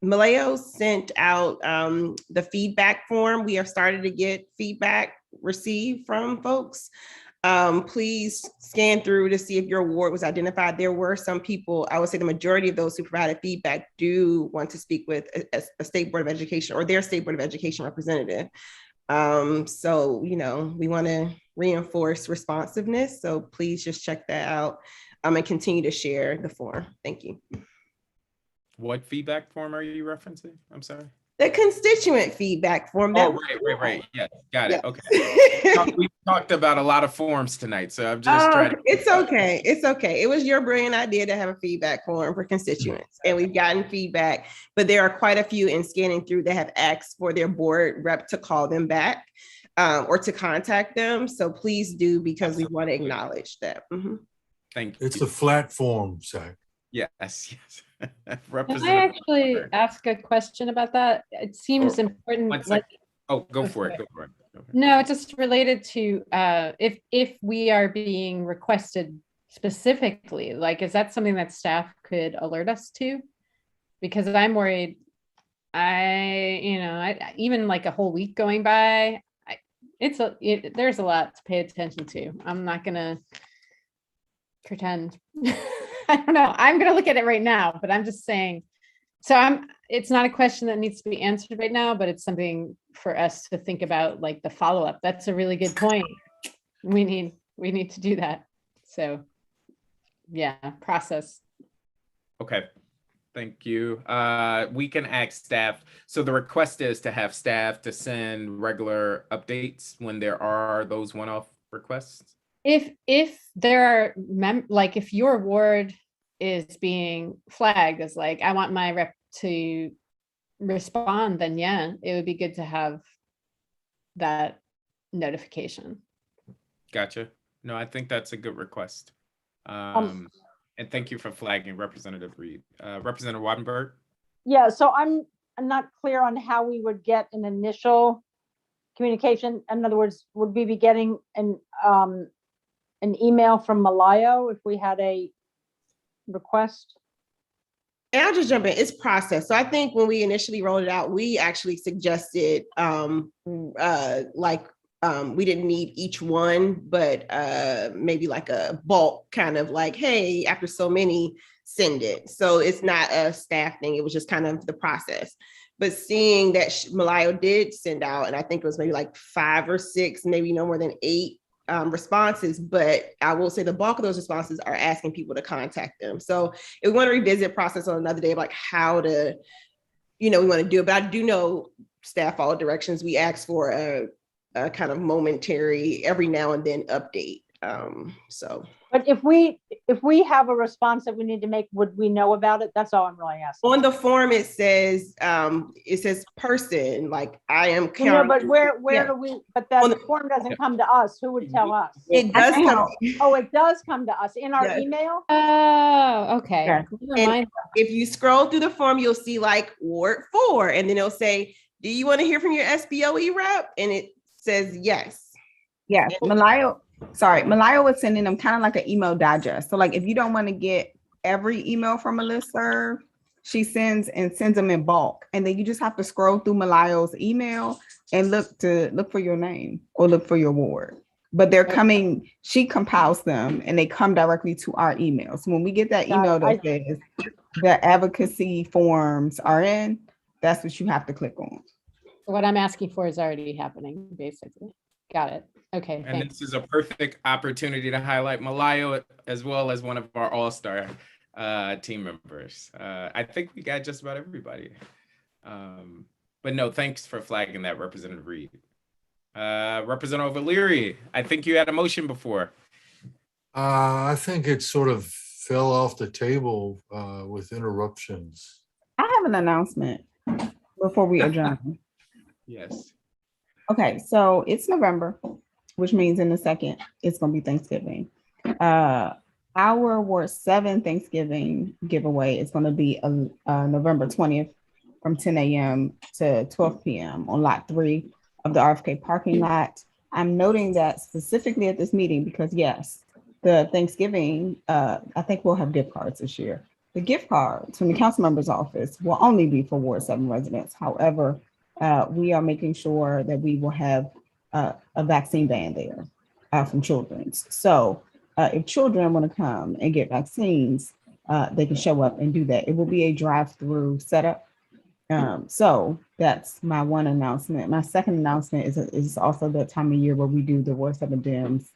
Maleo sent out the feedback form. We have started to get feedback received from folks. Please scan through to see if your ward was identified. There were some people, I would say the majority of those who provided feedback do want to speak with a State Board of Education or their State Board of Education representative. So, you know, we want to reinforce responsiveness. So please just check that out and continue to share the form. Thank you. What feedback form are you referencing? I'm sorry. The constituent feedback form. Oh, right. Yes, got it. Okay. We talked about a lot of forms tonight, so I'm just trying to. It's okay. It's okay. It was your brilliant idea to have a feedback form for constituents, and we've gotten feedback, but there are quite a few in scanning through that have asked for their board rep to call them back or to contact them. So please do, because we want to acknowledge that. Thank you. It's a flat form, Zach. Yes. Can I actually ask a question about that? It seems important. Like, go for it. No, just related to if we are being requested specifically, like, is that something that staff could alert us to? Because I'm worried. Even like a whole week going by, there's a lot to pay attention to. I'm not gonna pretend. I don't know. I'm going to look at it right now, but I'm just saying. So it's not a question that needs to be answered right now, but it's something for us to think about, like the follow-up. That's a really good point. We need to do that. So yeah, process. Okay. Thank you. We can ask staff. So the request is to have staff to send regular updates when there are those one-off requests. If there are like if your ward is being flagged as like, I want my rep to respond, then yeah, it would be good to have that notification. Gotcha. No, I think that's a good request. And thank you for flagging Representative Reed. Representative Wattenberg. Yeah, so I'm not clear on how we would get an initial communication. In other words, would we be getting an email from Malayo if we had a request? And I'll just jump in. It's processed. So I think when we initially rolled it out, we actually suggested we didn't need each one, but maybe like a bulk kind of like, hey, after so many, send it. So it's not a staff thing. It was just kind of the process. But seeing that Malayo did send out, and I think it was maybe like 5 or 6, maybe no more than 8 responses, but I will say the bulk of those responses are asking people to contact them. So if we want to revisit process on another day of like how to, we want to do it, but I do know staff follow directions. We ask for a kind of momentary every now and then update. But if we have a response that we need to make, would we know about it? That's all I'm really asking. On the form, it says person, like I am. No, but where do we? But that the form doesn't come to us. Who would tell us? It does come. Oh, it does come to us in our email. Oh, okay. And if you scroll through the form, you'll see like Ward 4, and then it'll say, "Do you want to hear from your SBOE rep?" And it says yes. Yeah, Malayo was sending them kind of like an email digest. So like if you don't want to get every email from a listserv, she sends them in bulk. And then you just have to scroll through Malayo's email and look for your name or look for your ward. But they're coming, she compiles them and they come directly to our email. So when we get that email that says the advocacy forms are in, that's what you have to click on. What I'm asking for is already happening, basically. Got it. Okay. And this is a perfect opportunity to highlight Malayo as well as one of our all-star team members. I think we got just about everybody. But no, thanks for flagging that, Representative Reed. Representative O'Leary, I think you had a motion before. I think it sort of fell off the table with interruptions. I have an announcement before we adjourn. Yes. Okay, so it's November, which means in a second, it's going to be Thanksgiving. Our Ward 7 Thanksgiving giveaway is going to be November 20th from 10 a.m. to 12 p.m. on lot 3 of the RFK parking lot. I'm noting that specifically at this meeting because yes, the Thanksgiving, I think we'll have gift cards this year. The gift cards from the council member's office will only be for Ward 7 residents. However, we are making sure that we will have a vaccine ban there from Children's. So if children want to come and get vaccines, they can show up and do that. It will be a drive-through setup. So that's my one announcement. My second announcement is also the time of year where we do the Ward 7 Dems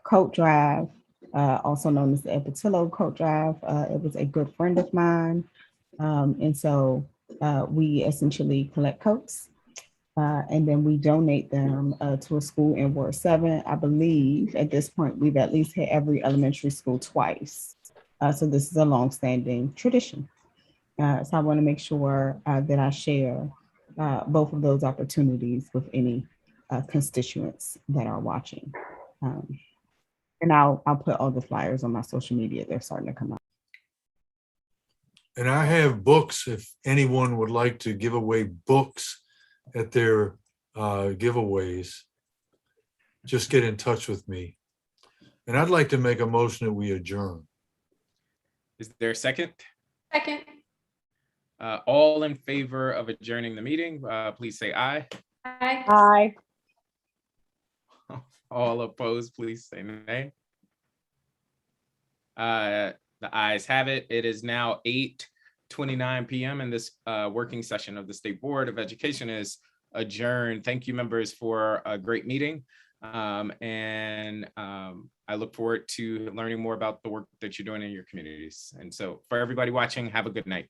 coat drive, also known as the Eppatillo coat drive. It was a good friend of mine. And so we essentially collect coats and then we donate them to a school in Ward 7. I believe at this point, we've at least hit every elementary school twice. So this is a longstanding tradition. So I want to make sure that I share both of those opportunities with any constituents that are watching. And I'll put all the flyers on my social media. They're starting to come out. And I have books if anyone would like to give away books at their giveaways. Just get in touch with me. And I'd like to make a motion that we adjourn. Is there a second? Second. All in favor of adjourning the meeting, please say aye. Aye. Aye. All opposed, please say nay. The ayes have it. It is now 8:29 p.m. and this working session of the State Board of Education is adjourned. Thank you, members, for a great meeting. I I look forward to learning more about the work that you're doing in your communities. And so for everybody watching, have a good night.